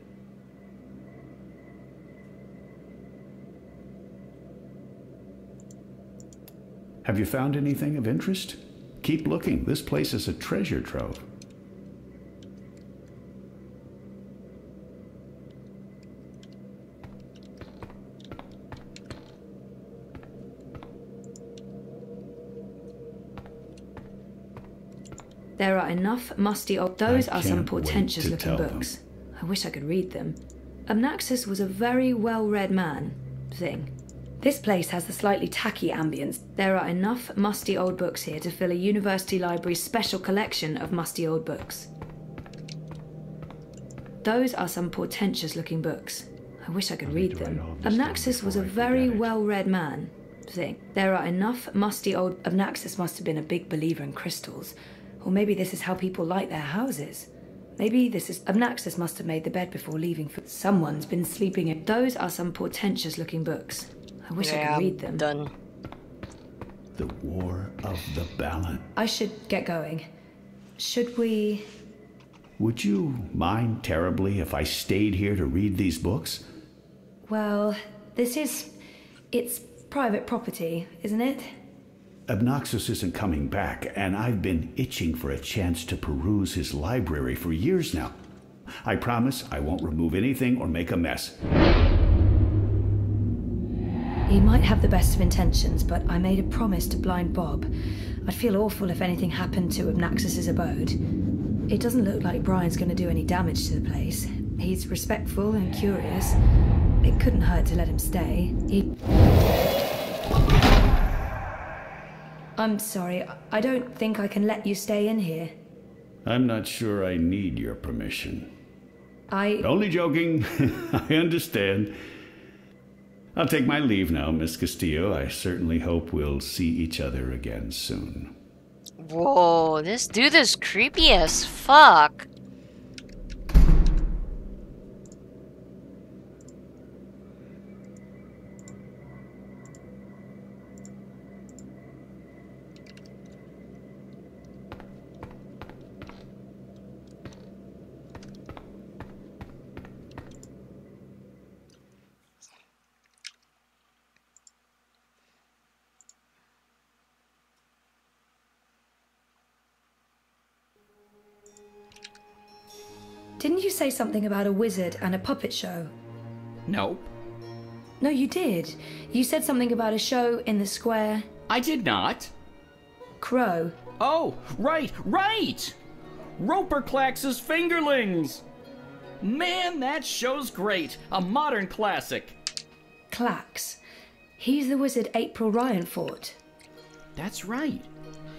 Have you found anything of interest? Keep looking. This place is a treasure trove. There are enough musty old... Those are some portentous looking books. I wish I could read them. Obnaxis was a very well-read man. Thing. This place has the slightly tacky ambience. There are enough musty old books here to fill a university library's special collection of musty old books. Those are some portentous looking books. I wish I could read them. Obnaxis was a very well-read man. Thing. There are enough musty old... Obnaxis must have been a big believer in crystals. Or maybe this is how people light their houses. Maybe this is... Obnaxis must have made the bed before leaving for... Someone's been sleeping in... Those are some portentous looking books. I wish I could read them. Done. The War of the Balance. I should get going. Should we... Would you mind terribly if I stayed here to read these books? Well, this is... It's private property, isn't it? Obnoxus isn't coming back, and I've been itching for a chance to peruse his library for years now. I promise I won't remove anything or make a mess. He might have the best of intentions, but I made a promise to Blind Bob. I'd feel awful if anything happened to Obnoxus's abode. It doesn't look like Brian's going to do any damage to the place. He's respectful and curious. It couldn't hurt to let him stay. I'm sorry, I don't think I can let you stay in here. I'm not sure I need your permission. I... Only joking. I understand. I'll take my leave now, Miss Castillo. I certainly hope we'll see each other again soon. Whoa, this dude is creepy as fuck. Didn't you say something about a wizard and a puppet show? Nope. No, you did. You said something about a show in the square. I did not. Crow. Oh, right! Roper Clax's Fingerlings! Man, that show's great. A modern classic. Clax. He's the wizard April Ryan fought. That's right.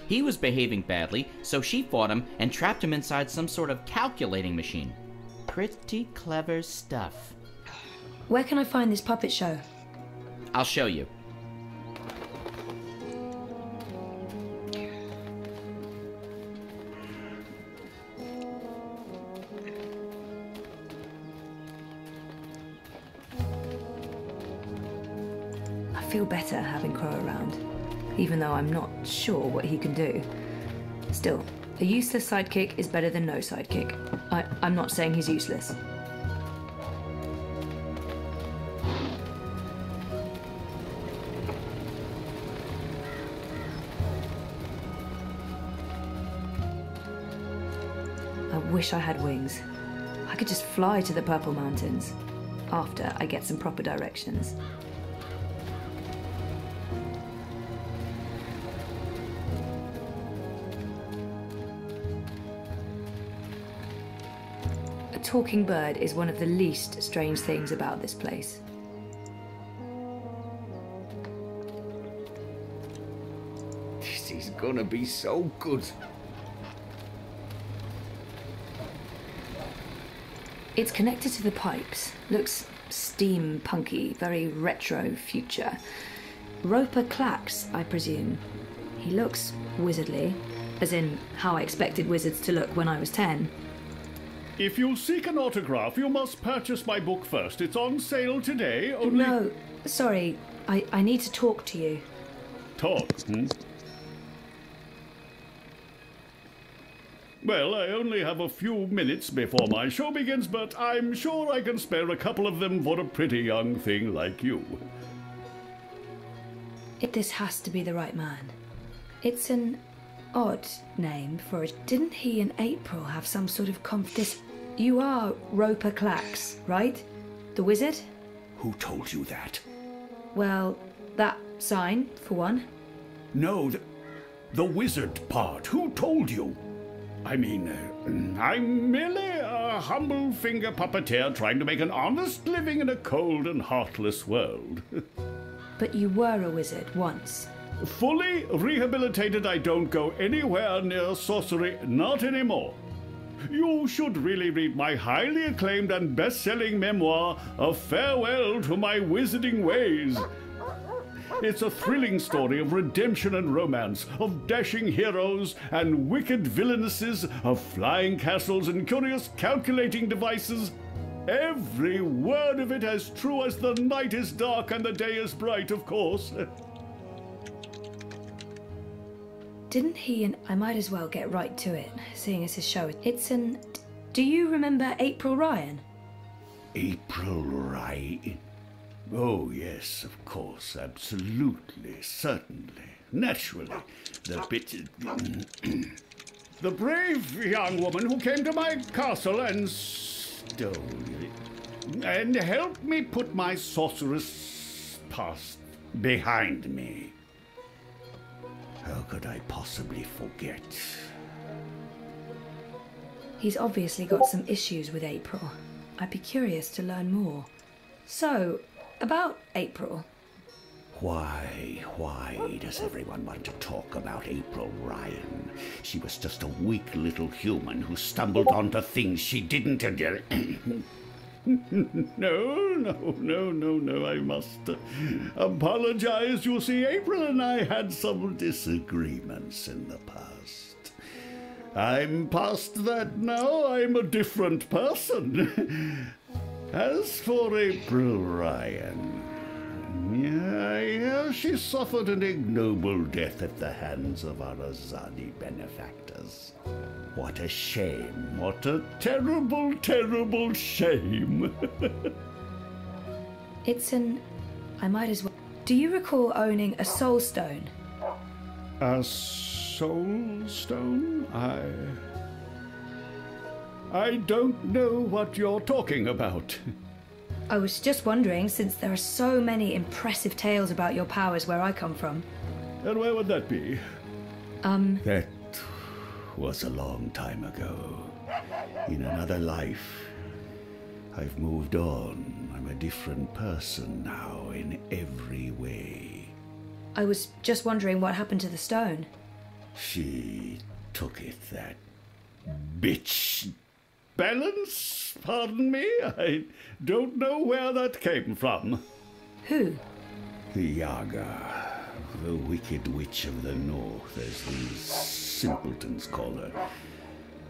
He was behaving badly, so she fought him and trapped him inside some sort of calculating machine. Pretty clever stuff. Where can I find this puppet show? I'll show you. I feel better having Crow around, even though I'm not sure what he can do. Still, a useless sidekick is better than no sidekick. I'm not saying he's useless. I wish I had wings. I could just fly to the Purple Mountains after I get some proper directions. A talking bird is one of the least strange things about this place. This is gonna be so good. It's connected to the pipes. Looks steampunky, very retro future. Roper Clax, I presume. He looks wizardly, as in how I expected wizards to look when I was 10. If you'll seek an autograph, you must purchase my book first. It's on sale today, only... No, sorry. I need to talk to you. Talk, Well, I only have a few minutes before my show begins, but I'm sure I can spare a couple of them for a pretty young thing like you. This has to be the right man. It's an odd name for it. Didn't he and April have some sort of You are Roper Clax, right? The wizard? Who told you that? Well, that sign, for one. No, the wizard part. Who told you? I mean, I'm merely a humble finger puppeteer trying to make an honest living in a cold and heartless world. But you were a wizard once. Fully rehabilitated, I don't go anywhere near sorcery, not anymore. You should really read my highly acclaimed and best-selling memoir, A Farewell to My Wizarding Ways. It's a thrilling story of redemption and romance, of dashing heroes and wicked villainesses, of flying castles and curious calculating devices. Every word of it as true as the night is dark and the day is bright, of course. Didn't he and... I might as well get right to it, seeing as his show. It's an... Do you remember April Ryan? April Ryan? Oh, yes, of course, absolutely, certainly. naturally. The bit... the brave young woman who came to my castle and stole it. And helped me put my sorceress past behind me. How could I possibly forget? He's obviously got some issues with April. I'd be curious to learn more. So, about April. Why does everyone want to talk about April Ryan? She was just a weak little human who stumbled onto things she didn't... No, I must apologize. You see, April and I had some disagreements in the past. I'm past that now. I'm a different person. As for April Ryan, I hear she suffered an ignoble death at the hands of our Azadi benefactors. What a shame. What a terrible, terrible shame. I might as well... Do you recall owning a soul stone? A soul stone? I don't know what you're talking about. I was just wondering, since there are so many impressive tales about your powers where I come from. And where would that be? That was a long time ago. In another life. I've moved on. I'm a different person now in every way. I was just wondering what happened to the stone. She took it, that bitch. Balance? Pardon me? I don't know where that came from. Who? The Yaga, the wicked witch of the north, as these simpletons call her.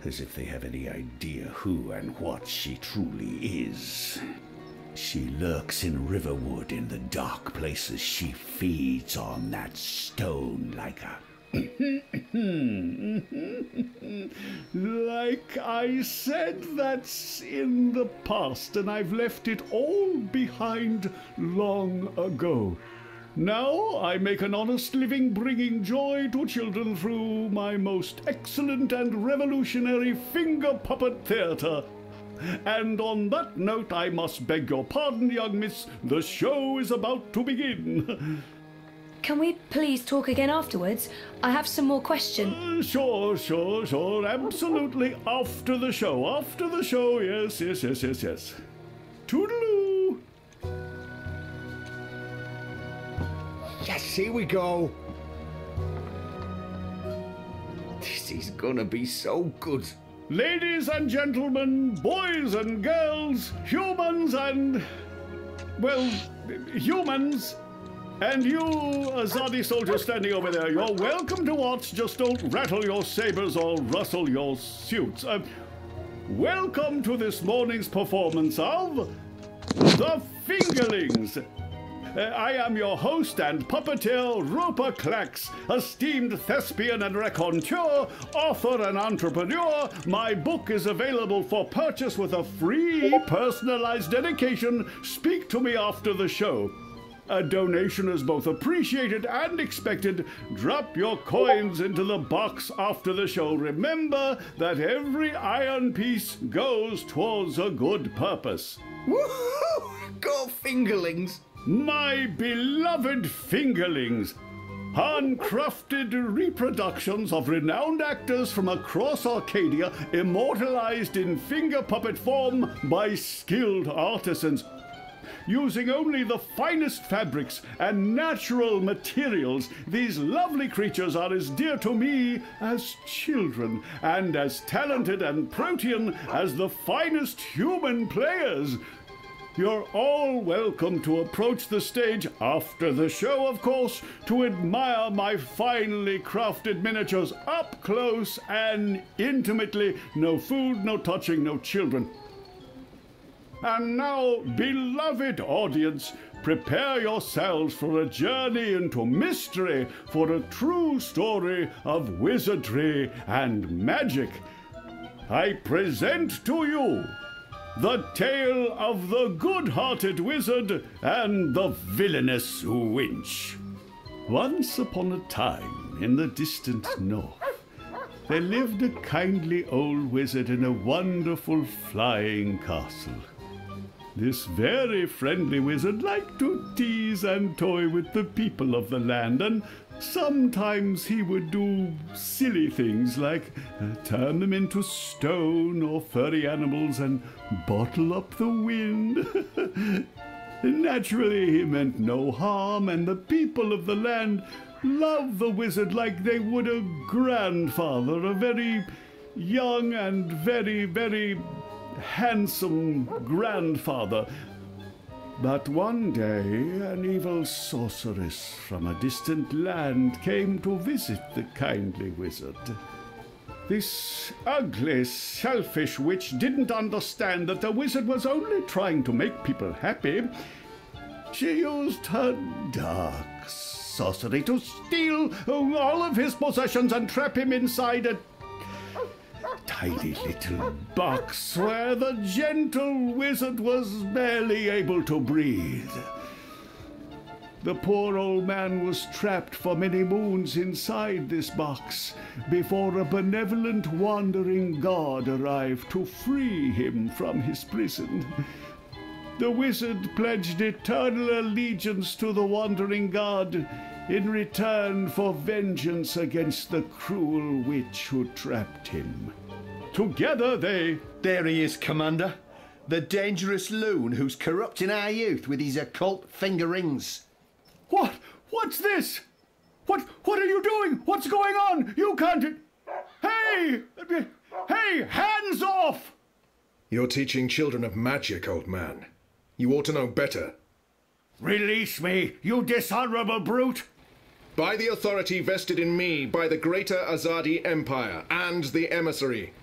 As if they have any idea who and what she truly is. She lurks in Riverwood in the dark places. She feeds on that stone like a... Like I said, that's in the past, and I've left it all behind long ago. Now I make an honest living bringing joy to children through my most excellent and revolutionary finger puppet theatre. And on that note, I must beg your pardon, young miss. The show is about to begin. Can we please talk again afterwards? I have some more questions. Sure. Absolutely. After the show. Yes. Toodaloo. Yes, here we go. This is gonna be so good. Ladies and gentlemen, boys and girls, humans and... well, humans... and you, Azadi soldier standing over there, you're welcome to watch. Just don't rattle your sabers or rustle your suits. Welcome to this morning's performance of The Fingerlings. I am your host and puppeteer, Rupert Clax, esteemed thespian and raconteur, author and entrepreneur. My book is available for purchase with a free personalized dedication. Speak to me after the show. A donation is both appreciated and expected. Drop your coins into the box after the show. Remember that every iron piece goes towards a good purpose. Woohoo! Go Fingerlings! My beloved Fingerlings! Handcrafted reproductions of renowned actors from across Arcadia, immortalized in finger puppet form by skilled artisans. Using only the finest fabrics and natural materials, these lovely creatures are as dear to me as children, and as talented and protean as the finest human players. You're all welcome to approach the stage after the show, of course, to admire my finely crafted miniatures up close and intimately. No food, no touching, no children. And now, beloved audience, prepare yourselves for a journey into mystery, for a true story of wizardry and magic. I present to you the tale of the good-hearted wizard and the villainous winch. Once upon a time, in the distant north, there lived a kindly old wizard in a wonderful flying castle. This very friendly wizard liked to tease and toy with the people of the land, and sometimes he would do silly things like turn them into stone or furry animals and bottle up the wind. Naturally, he meant no harm, and the people of the land loved the wizard like they would a grandfather, a very young and very, very handsome grandfather. But one day, an evil sorceress from a distant land came to visit the kindly wizard. This ugly, selfish witch didn't understand that the wizard was only trying to make people happy. She used her dark sorcery to steal all of his possessions and trap him inside a tiny little box where the gentle wizard was barely able to breathe. The poor old man was trapped for many moons inside this box before a benevolent wandering god arrived to free him from his prison. The wizard pledged eternal allegiance to the wandering god in return for vengeance against the cruel witch who trapped him. Together they... There he is, Commander. The dangerous loon who's corrupting our youth with his occult finger rings. What? What's this? What are you doing? What's going on? You can't... Hey! Hey, hands off! You're teaching children of magic, old man. You ought to know better. Release me, you dishonorable brute! By the authority vested in me by the Greater Azadi Empire and the Emissary,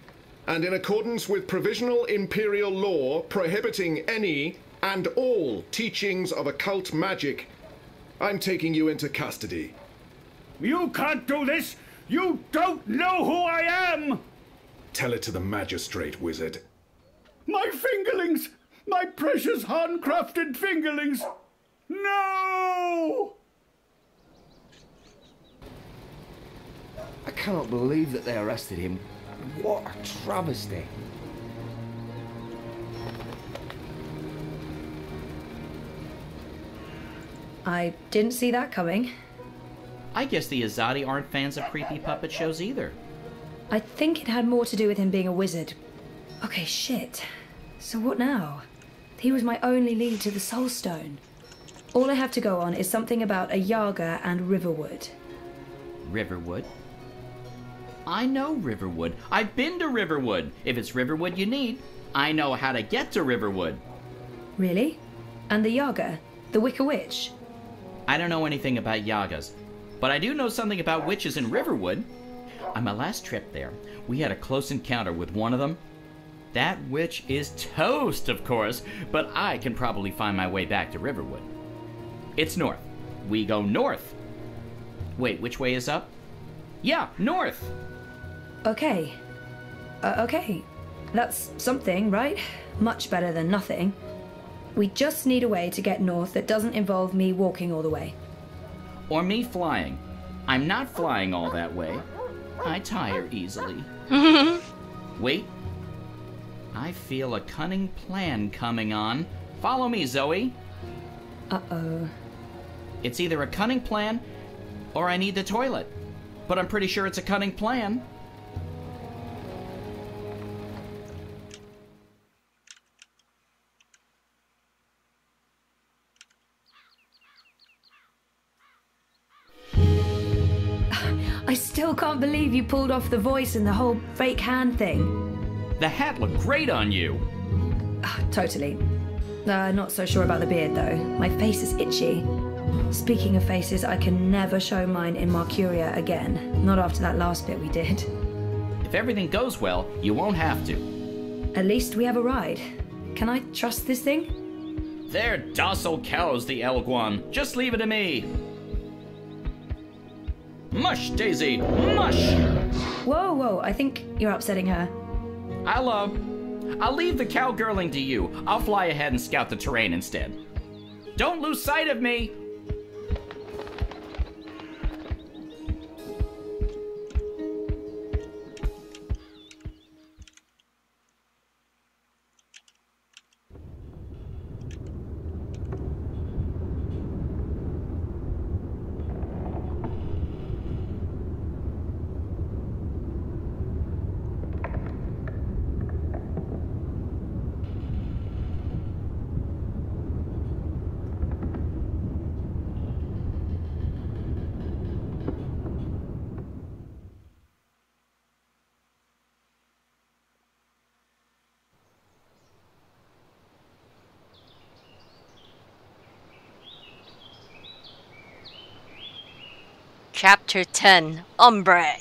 and in accordance with provisional imperial law prohibiting any and all teachings of occult magic, I'm taking you into custody. You can't do this! You don't know who I am! Tell it to the magistrate, wizard. My fingerlings! My precious handcrafted fingerlings! No! I cannot believe that they arrested him. What a travesty. I didn't see that coming. I guess the Azadi aren't fans of creepy puppet shows either. I think it had more to do with him being a wizard. Okay, shit. So what now? He was my only lead to the Soul Stone. All I have to go on is something about a Yaga and Riverwood. Riverwood? I know Riverwood. I've been to Riverwood. If it's Riverwood you need, I know how to get to Riverwood. Really? And the Yaga? The Wicker Witch? I don't know anything about Yagas, but I do know something about witches in Riverwood. On my last trip there, we had a close encounter with one of them. That witch is toast, of course, but I can probably find my way back to Riverwood. It's north. We go north. Wait, which way is up? Yeah, north. Okay. Okay. That's something, right? Much better than nothing. We just need a way to get north that doesn't involve me walking all the way. Or me flying. I'm not flying all that way. I tire easily. Wait. I feel a cunning plan coming on. Follow me, Zoe. Uh-oh. It's either a cunning plan or I need the toilet. But I'm pretty sure it's a cunning plan. I still can't believe you pulled off the voice and the whole fake hand thing. The hat looked great on you. Totally. Not so sure about the beard, though. My face is itchy. Speaking of faces, I can never show mine in Mercuria again. Not after that last bit we did. If everything goes well, you won't have to. At least we have a ride. Can I trust this thing? They're docile cows, the Elguan. Just leave it to me. Mush, Daisy, mush! Whoa, whoa, I think you're upsetting her. I'll leave the cowgirling to you. I'll fly ahead and scout the terrain instead. Don't lose sight of me! Chapter 10, Ombre.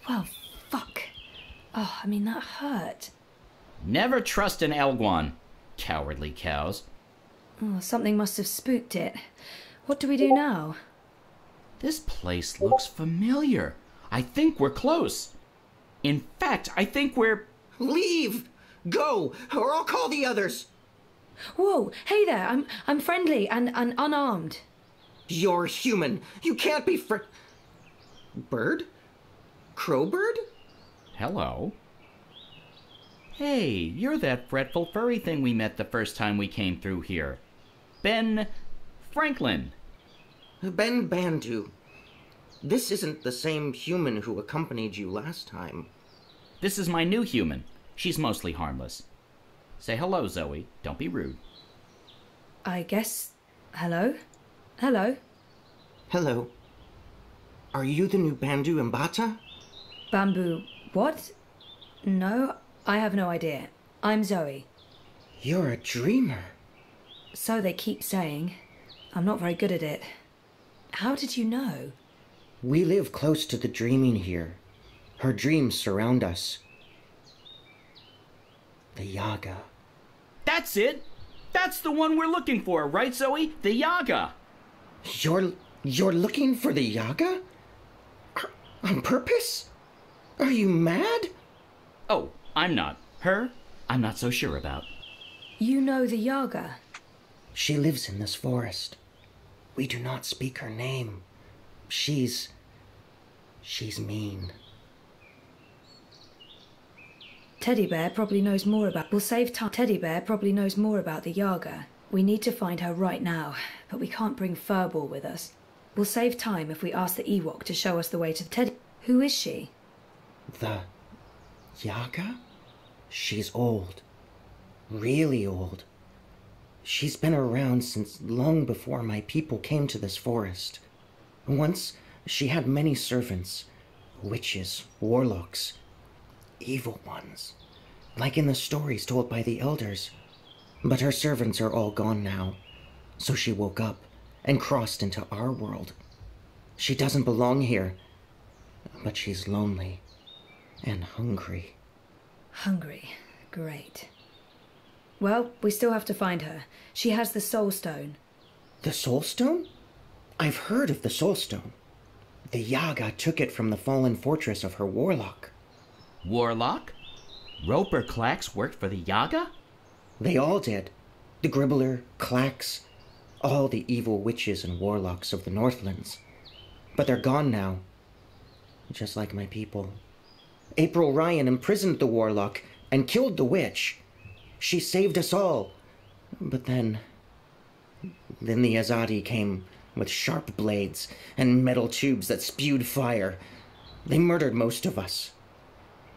Well, fuck. Oh, I mean, that hurt. Never trust an Elguan. Cowardly cows. Oh, something must have spooked it. What do we do now? This place looks familiar. I think we're close. In fact, I think we're... Leave! Go, or I'll call the others! Whoa, hey there, I'm friendly and unarmed. You're human. You can't be Bird? Crowbird? Hello. Hey, you're that fretful furry thing we met the first time we came through here. Ben... Franklin. Ben Bandu. This isn't the same human who accompanied you last time. This is my new human. She's mostly harmless. Say hello, Zoe. Don't be rude. I guess... Hello? Hello? Hello. Are you the new Bandu Mbata? Bamboo... what? No, I have no idea. I'm Zoe. You're a dreamer. So they keep saying. I'm not very good at it. How did you know? We live close to the dreaming here. Her dreams surround us. The Yaga. That's it! That's the one we're looking for, right, Zoe? The Yaga! You're looking for the Yaga? On purpose? Are you mad? Oh, I'm not. Her, I'm not so sure about. You know the Yaga? She lives in this forest. We do not speak her name. She's mean. Teddy Bear probably knows more about... We'll save time. Teddy Bear probably knows more about the Yaga. We need to find her right now, but we can't bring Furball with us. We'll save time if we ask the Ewok to show us the way to Teddy... Who is she? The Yaga? She's old. Really old. She's been around since long before my people came to this forest. Once, she had many servants. Witches, warlocks, evil ones. Like in the stories told by the elders. But her servants are all gone now. So she woke up and crossed into our world. She doesn't belong here. But she's lonely and hungry. Hungry. Great. Well, we still have to find her. She has the Soul Stone. The Soul Stone? I've heard of the Soul Stone. The Yaga took it from the fallen fortress of her warlock. Warlock? Roper Clax worked for the Yaga? They all did. The Gribbler, Clax, all the evil witches and warlocks of the Northlands. But they're gone now. Just like my people. April Ryan imprisoned the warlock and killed the witch. She saved us all. But then the Azadi came with sharp blades and metal tubes that spewed fire. They murdered most of us.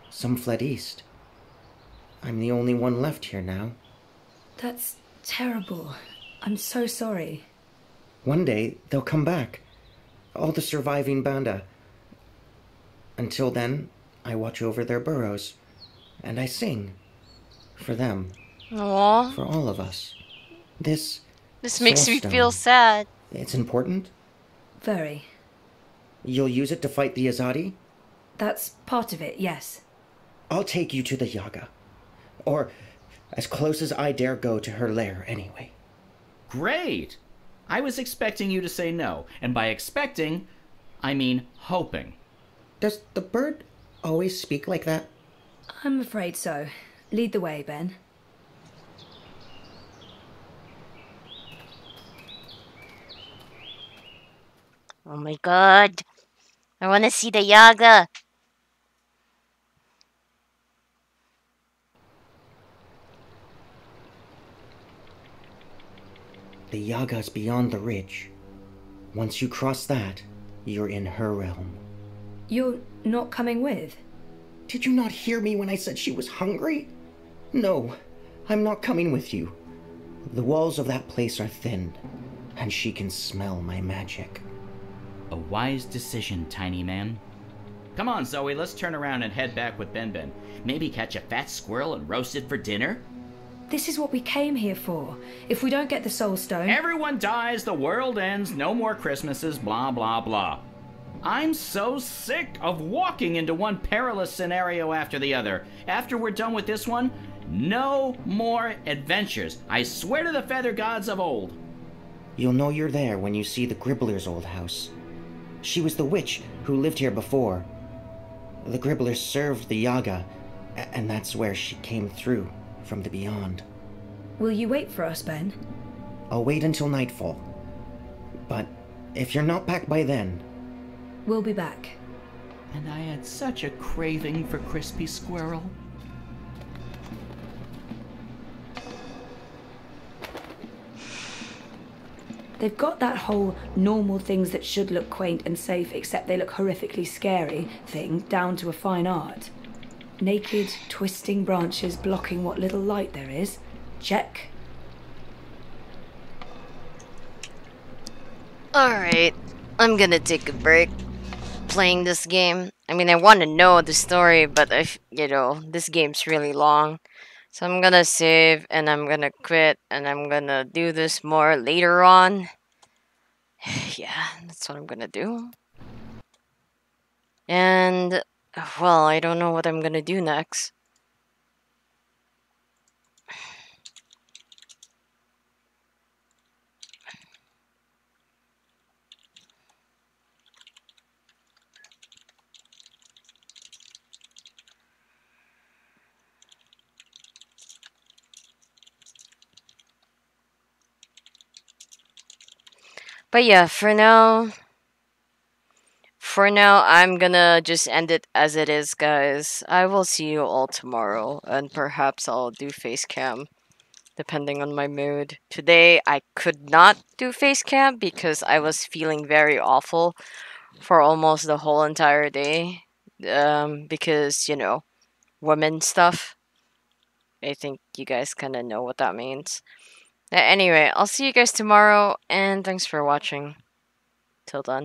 Some fled east. I'm the only one left here now. That's terrible. I'm so sorry. One day, they'll come back. All the surviving Banda. Until then, I watch over their burrows. And I sing. For them. Aww. For all of us. This makes me feel sad. It's important? Very. You'll use it to fight the Azadi? That's part of it, yes. I'll take you to the Yaga. Or as close as I dare go to her lair, anyway. Great! I was expecting you to say no. And by expecting, I mean hoping. Does the bird always speak like that? I'm afraid so. Lead the way, Ben. Oh my god. I want to see the Yaga. The Yaga's beyond the ridge. Once you cross that, you're in her realm. You're not coming with? Did you not hear me when I said she was hungry? No, I'm not coming with you. The walls of that place are thin, and she can smell my magic. A wise decision, tiny man. Come on, Zoe, let's turn around and head back with Ben Ben. Maybe catch a fat squirrel and roast it for dinner? This is what we came here for. If we don't get the Soul Stone... Everyone dies, the world ends, no more Christmases, blah, blah, blah. I'm so sick of walking into one perilous scenario after the other. After we're done with this one, no more adventures. I swear to the feather gods of old. You'll know you're there when you see the Gribbler's old house. She was the witch who lived here before. The Gribblers served the Yaga, and that's where she came through from the beyond. Will you wait for us, Ben? I'll wait until nightfall. But if you're not back by then... We'll be back. And I had such a craving for crispy squirrel. They've got that whole normal things that should look quaint and safe except they look horrifically scary thing down to a fine art. Naked, twisting branches blocking what little light there is. Check. Alright, I'm gonna take a break playing this game. I mean, I want to know the story, but this game's really long. So I'm gonna save, and I'm gonna quit, and I'm gonna do this more later on. Yeah, that's what I'm gonna do. And, well, I don't know what I'm gonna do next. But yeah, for now, I'm gonna just end it as it is, guys. I will see you all tomorrow, and perhaps I'll do face cam, depending on my mood. Today, I could not do face cam because I was feeling very awful for almost the whole entire day. Because, women stuff. I think you guys kind of know what that means. Anyway, I'll see you guys tomorrow, and thanks for watching. Till then.